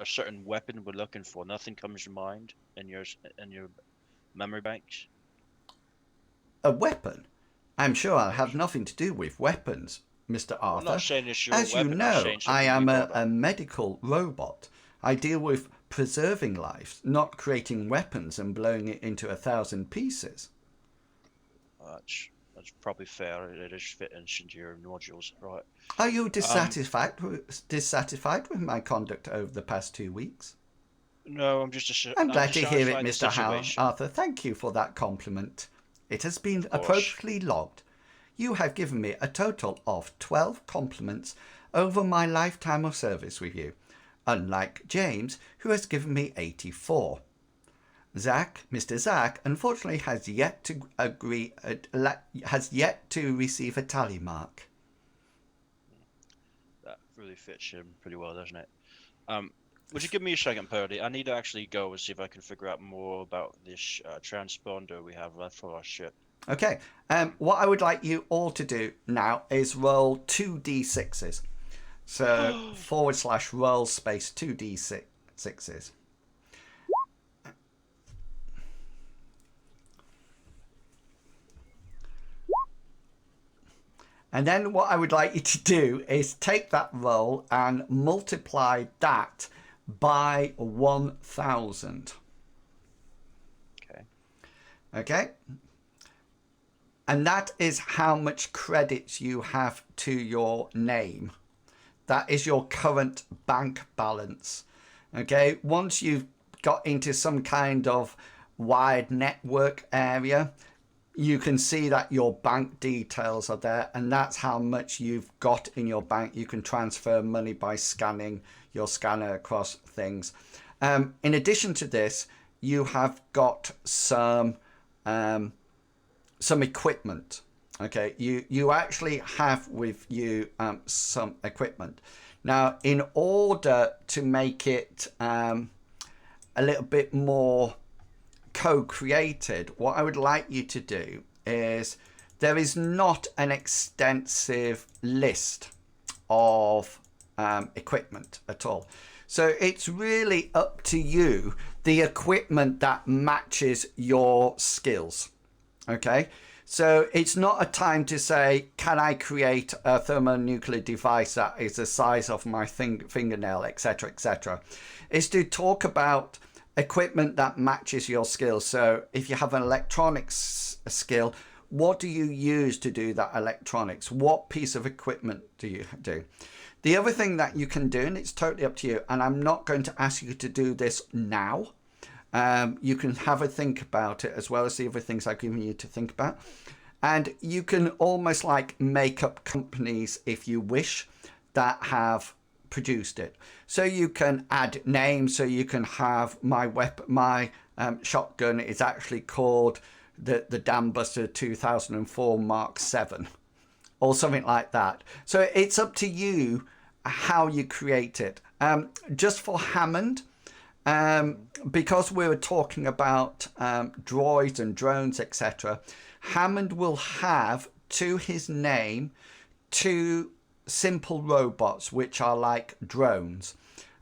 certain weapon we're looking for? Nothing comes to mind in your memory banks. A weapon? I'm sure I'll have nothing to do with weapons, Mr. Arthur. I'm not saying it's your As you weapon. know, I am a medical robot. I deal with preserving lives, not creating weapons and blowing it into 1,000 pieces. That's probably fair. It is fitting into your nodules, right? Are you dissatisfied with my conduct over the past 2 weeks? No, I'm just. I'm glad to hear it, Mr. Situation. Arthur. Thank you for that compliment. It has been appropriately logged. You have given me a total of 12 compliments over my lifetime of service with you, unlike James, who has given me 84. Mr. Zach, unfortunately has yet to receive a tally mark. That really fits him pretty well, doesn't it? Would you give me a second, Perdi? I need to actually go and see if I can figure out more about this transponder we have left for our ship. Okay. What I would like you all to do now is roll 2d6s. So /roll space 2d6s. And then what I would like you to do is take that roll and multiply that by 1,000. Okay. And that is how much credits you have to your name. That is your current bank balance. Okay. Once you've got into some kind of wide network area, you can see that your bank details are there, and that's how much you've got in your bank. You can transfer money by scanning your scanner across things. In addition to this, you have got some equipment. Okay, you actually have with you some equipment. Now, in order to make it a little bit more co-created, what I would like you to do is, there is not an extensive list of equipment at all. So it's really up to you, the equipment that matches your skills. Okay, so it's not a time to say, can I create a thermonuclear device that is the size of my fingernail, etc., etc. It's to talk about equipment that matches your skills. So if you have an electronics skill, what do you use to do that electronics? What piece of equipment do you do? The other thing that you can do, and it's totally up to you, and I'm not going to ask you to do this now. You can have a think about it, as well as the other things I've given you to think about. And you can almost like make up companies, if you wish, that have produced it. So you can add names. So you can have my shotgun is actually called the Dam Buster 2004 Mark 7 or something like that. So it's up to you how you create it. Just for Hammond, because we were talking about droids and drones, etc., Hammond will have to his name 2 simple robots, which are like drones.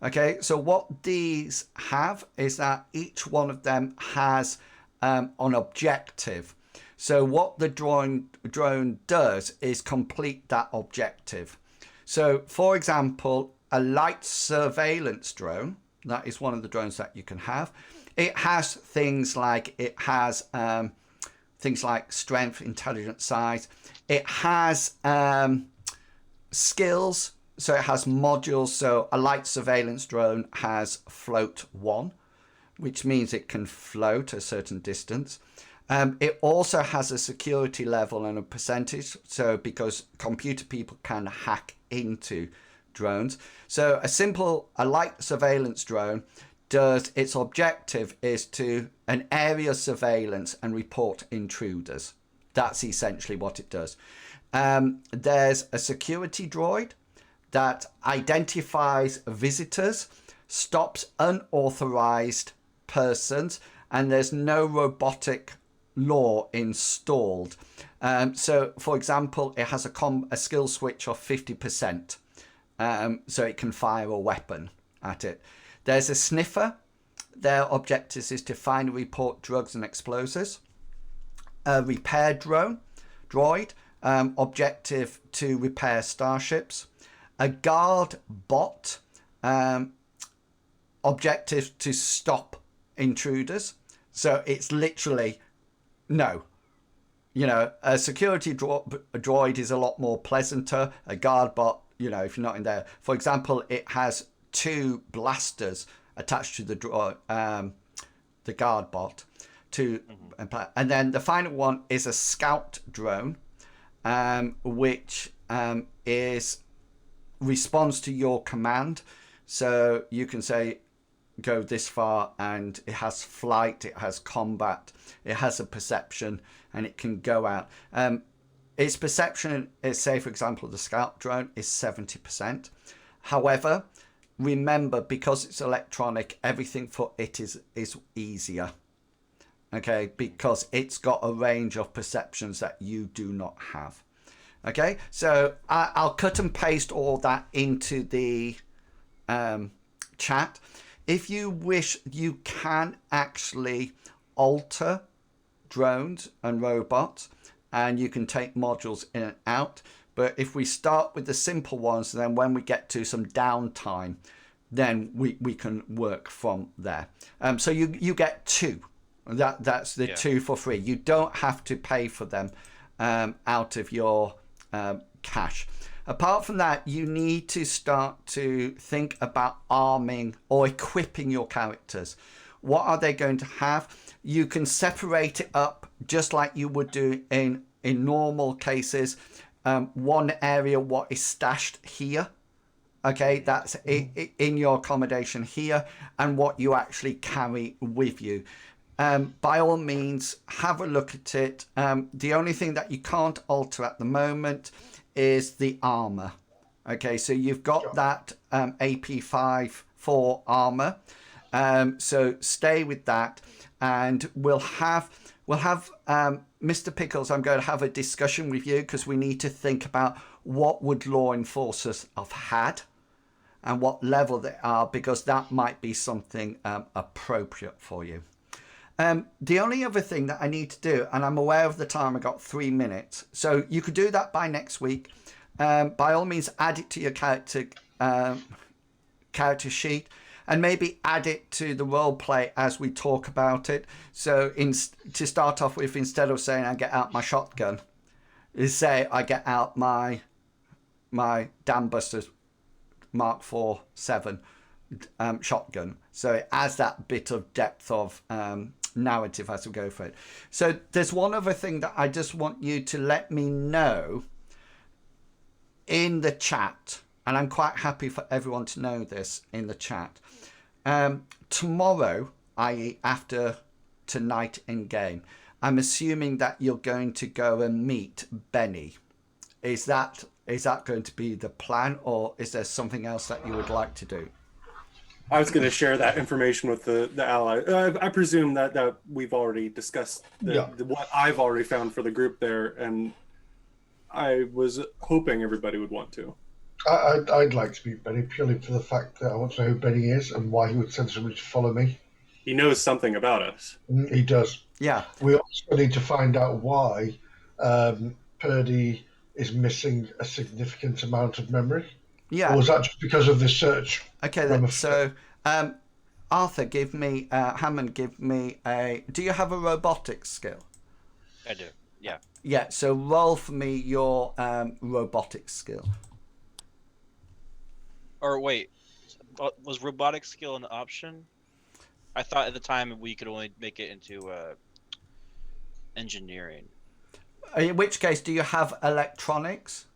Okay, so what these have is that each one of them has an objective. So what the drone does is complete that objective. So, for example, a light surveillance drone, that is one of the drones that you can have. It has things like strength, intelligence, size. It has skills, so it has modules. So a light surveillance drone has float 1, which means it can float a certain distance. It also has a security level and a percentage, so because computer people can hack into drones. So a light surveillance drone does, its objective is to an area surveillance and report intruders. That's essentially what it does. There's a security droid that identifies visitors, stops unauthorized persons, and there's no robotic law installed. So, for example, it has a skill switch of 50%, so it can fire a weapon at it. There's a sniffer. Their objective is to find and report drugs and explosives. A repair droid, objective to repair starships. A guard bot, objective to stop intruders. So it's literally no. You know, a security droid is a lot more pleasanter. A guard bot, you know, if you're not in there. For example, it has 2 blasters attached to the guard bot. And then the final one is a scout drone, which responds to your command. So you can say, go this far, and it has flight, it has combat, it has a perception, and it can go out. Its perception is, say, for example, the scout drone is 70%. However, remember, because it's electronic, everything for it is easier. Okay, because it's got a range of perceptions that you do not have. Okay, so I'll cut and paste all that into the chat. If you wish, you can actually alter drones and robots, and you can take modules in and out. But if we start with the simple ones, then when we get to some downtime, then we can work from there. So you get 2. That's the 2 for free. You don't have to pay for them out of your cash. Apart from that, you need to start to think about arming or equipping your characters. What are they going to have? You can separate it up just like you would do in normal cases. One area, what is stashed here. Okay, that's in your accommodation here, and what you actually carry with you. By all means, have a look at it. The only thing that you can't alter at the moment is the armor. Okay, so you've got that AP5-4 armor. So stay with that, and we'll have Mr. Pickles. I'm going to have a discussion with you because we need to think about what would law enforcers have had and what level they are, because that might be something appropriate for you. The only other thing that I need to do, and I'm aware of the time, I got 3 minutes, so you could do that by next week. By all means, add it to your character sheet, and maybe add it to the role play as we talk about it. So to start off with, instead of saying I get out my shotgun, is say I get out my Dam Busters Mark 4-7 shotgun. So it adds that bit of depth of narrative as we go for it. So there's one other thing that I just want you to let me know in the chat, and I'm quite happy for everyone to know this in the chat. Tomorrow, i.e. after tonight in game, I'm assuming that you're going to go and meet Benny. Is that going to be the plan, or is there something else that you would like to do? I was going to share that information with the ally. I presume that we've already discussed what I've already found for the group there, and I was hoping everybody would want to. I'd like to meet Benny purely for the fact that I want to know who Benny is and why he would send somebody to follow me. He knows something about us. He does. Yeah. We also need to find out why Perdi is missing a significant amount of memory? Yeah. Or was that just because of the search? Okay, then. So, Arthur, Hammond, give me a. Do you have a robotics skill? I do. Yeah. Yeah. So roll for me your robotics skill. Or wait, was robotic skill an option? I thought at the time we could only make it into engineering. In which case, do you have electronics?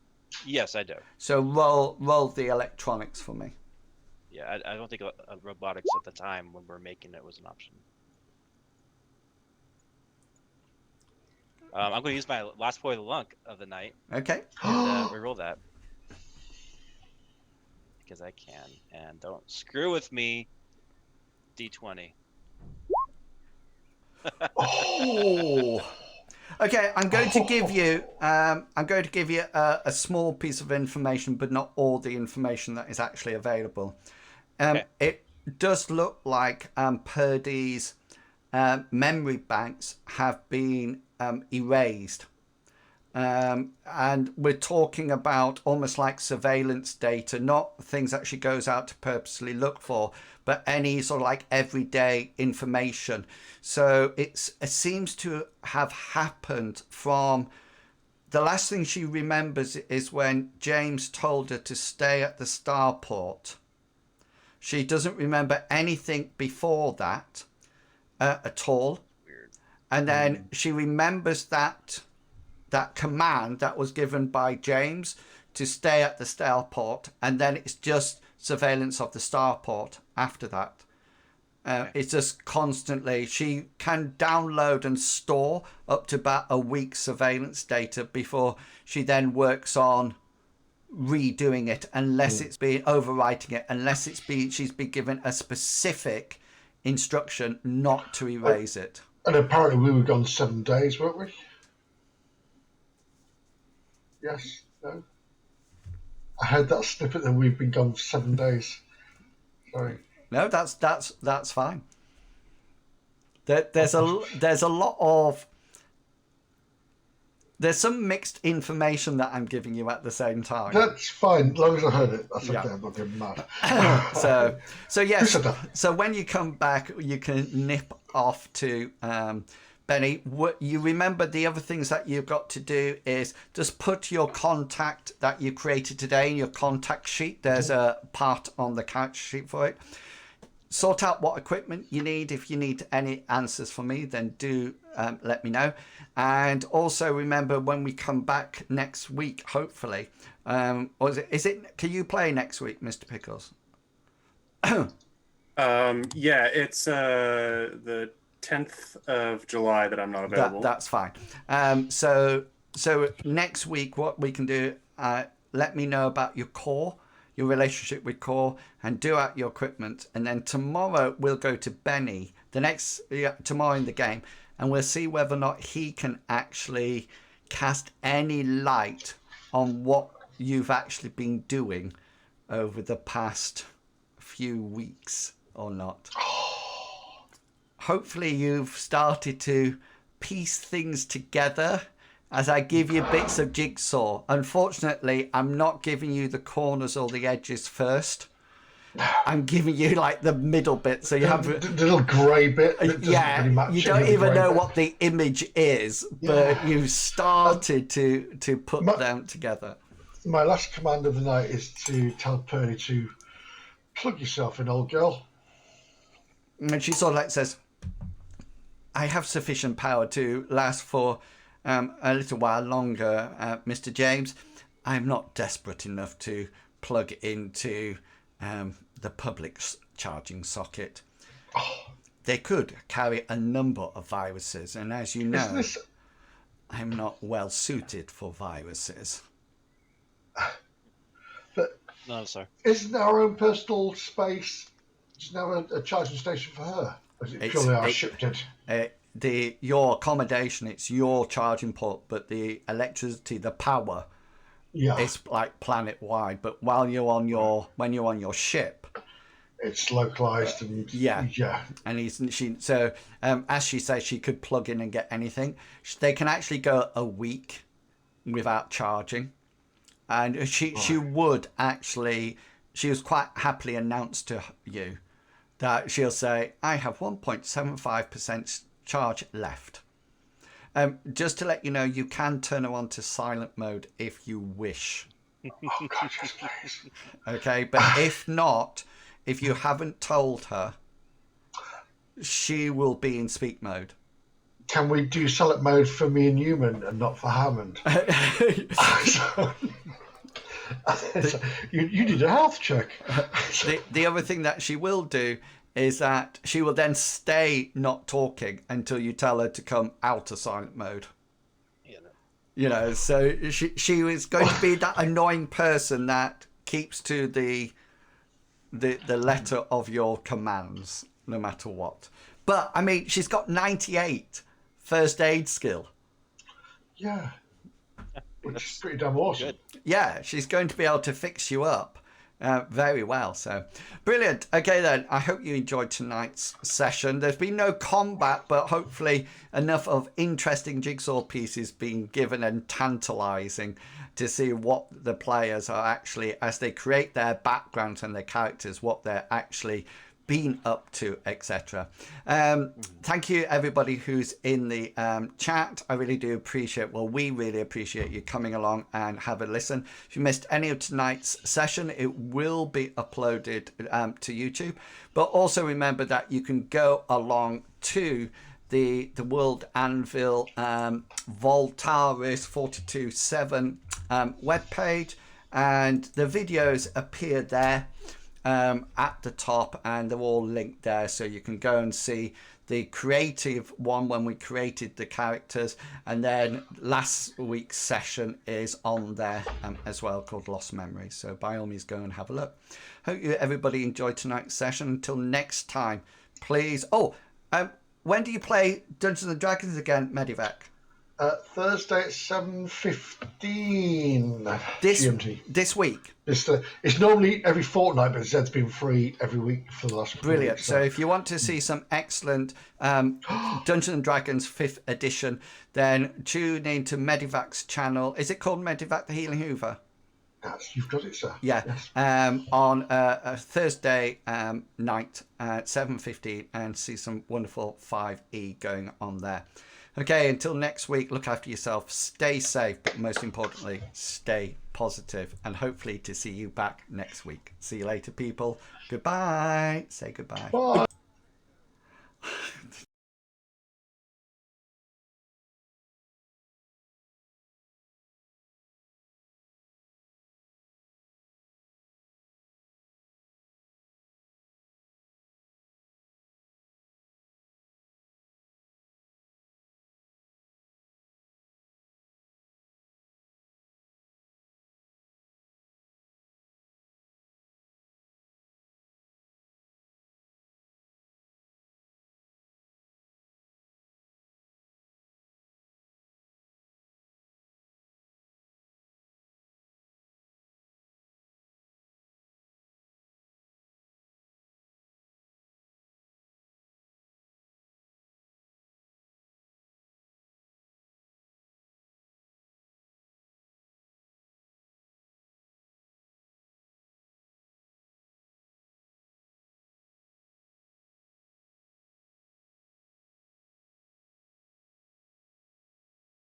Yes, I do. So roll the electronics for me. Yeah, I don't think robotics at the time when we're making it was an option. I'm going to use my last point of luck of the night Okay. and reroll that. Because I can. And don't screw with me, D20. Oh. Okay, I'm going to give you a small piece of information, but not all the information that is actually available. Okay. It does look like Perdi's memory banks have been erased. And we're talking about almost like surveillance data, not things that she goes out to purposely look for, but any sort of like everyday information. So it seems to have happened from the last thing she remembers is when James told her to stay at the starport. She doesn't remember anything before that at all. Weird. And then she remembers that command that was given by James to stay at the starport, and then it's just surveillance of the starport after that. It's just constantly, she can download and store up to about a week's surveillance data before she then works on redoing it, unless it's been overwriting it, unless she's been given a specific instruction not to erase it. And apparently we were gone 7 days, weren't we? Yes? No? I heard that snippet that we've been gone for 7 days. Sorry. No, that's fine. There's a lot of there's some mixed information that I'm giving you at the same time. That's fine, as long as I heard it. That's Yeah. okay, I'm not getting mad. So yes. Who said that? So when you come back, you can nip off to Benny. You remember the other things that you've got to do is just put your contact that you created today in your contact sheet. There's a part on the character sheet for it. Sort out what equipment you need. If you need any answers from me, then do let me know. And also remember, when we come back next week, hopefully, or is it? Can you play next week, Mr. Pickles? Yeah, it's the 10th of July that I'm not available. That's fine. So next week, what we can do, let me know about your core, your relationship with core, and do out your equipment. And then tomorrow we'll go to Benny, tomorrow in the game, and we'll see whether or not he can actually cast any light on what you've actually been doing over the past few weeks or not. Hopefully you've started to piece things together as I give you bits of jigsaw. Unfortunately, I'm not giving you the corners or the edges first. I'm giving you like the middle bit, so you have the little grey bit. That yeah, really match you any don't of the even grey know bit. what the image is, but you've started to put them together. My last command of the night is to tell Perdi to plug yourself in, old girl. And she sort of like says, I have sufficient power to last for a little while longer, Mr. James. I'm not desperate enough to plug into the public charging socket. They could carry a number of viruses, and as you know, I'm not well suited for viruses. But No, sorry. isn't our own personal space just now a charging station for her? Or is it purely our ship did? Your accommodation, it's your charging port, but the electricity, the power, it's like planet wide. But when you're on your ship, it's localized and and as she says, she could plug in and get anything. They can actually go a week without charging. And she would actually, she was quite happily announced to you that she'll say, I have 1.75% charge left. Just to let you know, you can turn her on to silent mode if you wish. Oh, God, yes, please. Okay, but if not, if you haven't told her, she will be in speak mode. Can we do select mode for me and Newman and not for Hammond? You did a health check. The other thing that she will do is that she will then stay not talking until you tell her to come out of silent mode. You know, so she is going to be that annoying person that keeps to the letter of your commands, no matter what. But I mean, she's got 98 first aid skill. Yeah, which is pretty damn awesome. Good. Yeah, she's going to be able to fix you up very well. So brilliant. Okay, then I hope you enjoyed tonight's session. There's been no combat, but hopefully enough of interesting jigsaw pieces being given and tantalizing to see what the players are actually, as they create their backgrounds and their characters, what they're actually been up to, etc. Thank you everybody who's in the chat. I really do appreciate, well, we really appreciate you coming along and have a listen. If you missed any of tonight's session, it will be uploaded to YouTube, but also remember that you can go along to the World Anvil Voltaris 42.7 webpage, and the videos appear there at the top, and they're all linked there, so you can go and see the creative one when we created the characters, and then last week's session is on there as well, called Lost Memories. So by all means, go and have a look. Hope you everybody enjoyed tonight's session. Until next time, please. When do you play Dungeons and Dragons again, Medivac? Thursday at 7:15 GMT. This week. It's normally every fortnight, but Zed's been free every week for the last couple Brilliant. of weeks. So if you want to see some excellent Dungeons and Dragons 5th edition, then tune in to Medivac's channel. Is it called Medivac the Healing Hoover? You've got it, sir. Yeah. Yes. On a Thursday night at 7:15, and see some wonderful 5e going on there. Okay, until next week, look after yourself, stay safe, but most importantly, stay positive, and hopefully to see you back next week. See you later, people. Goodbye. Say goodbye. Bye.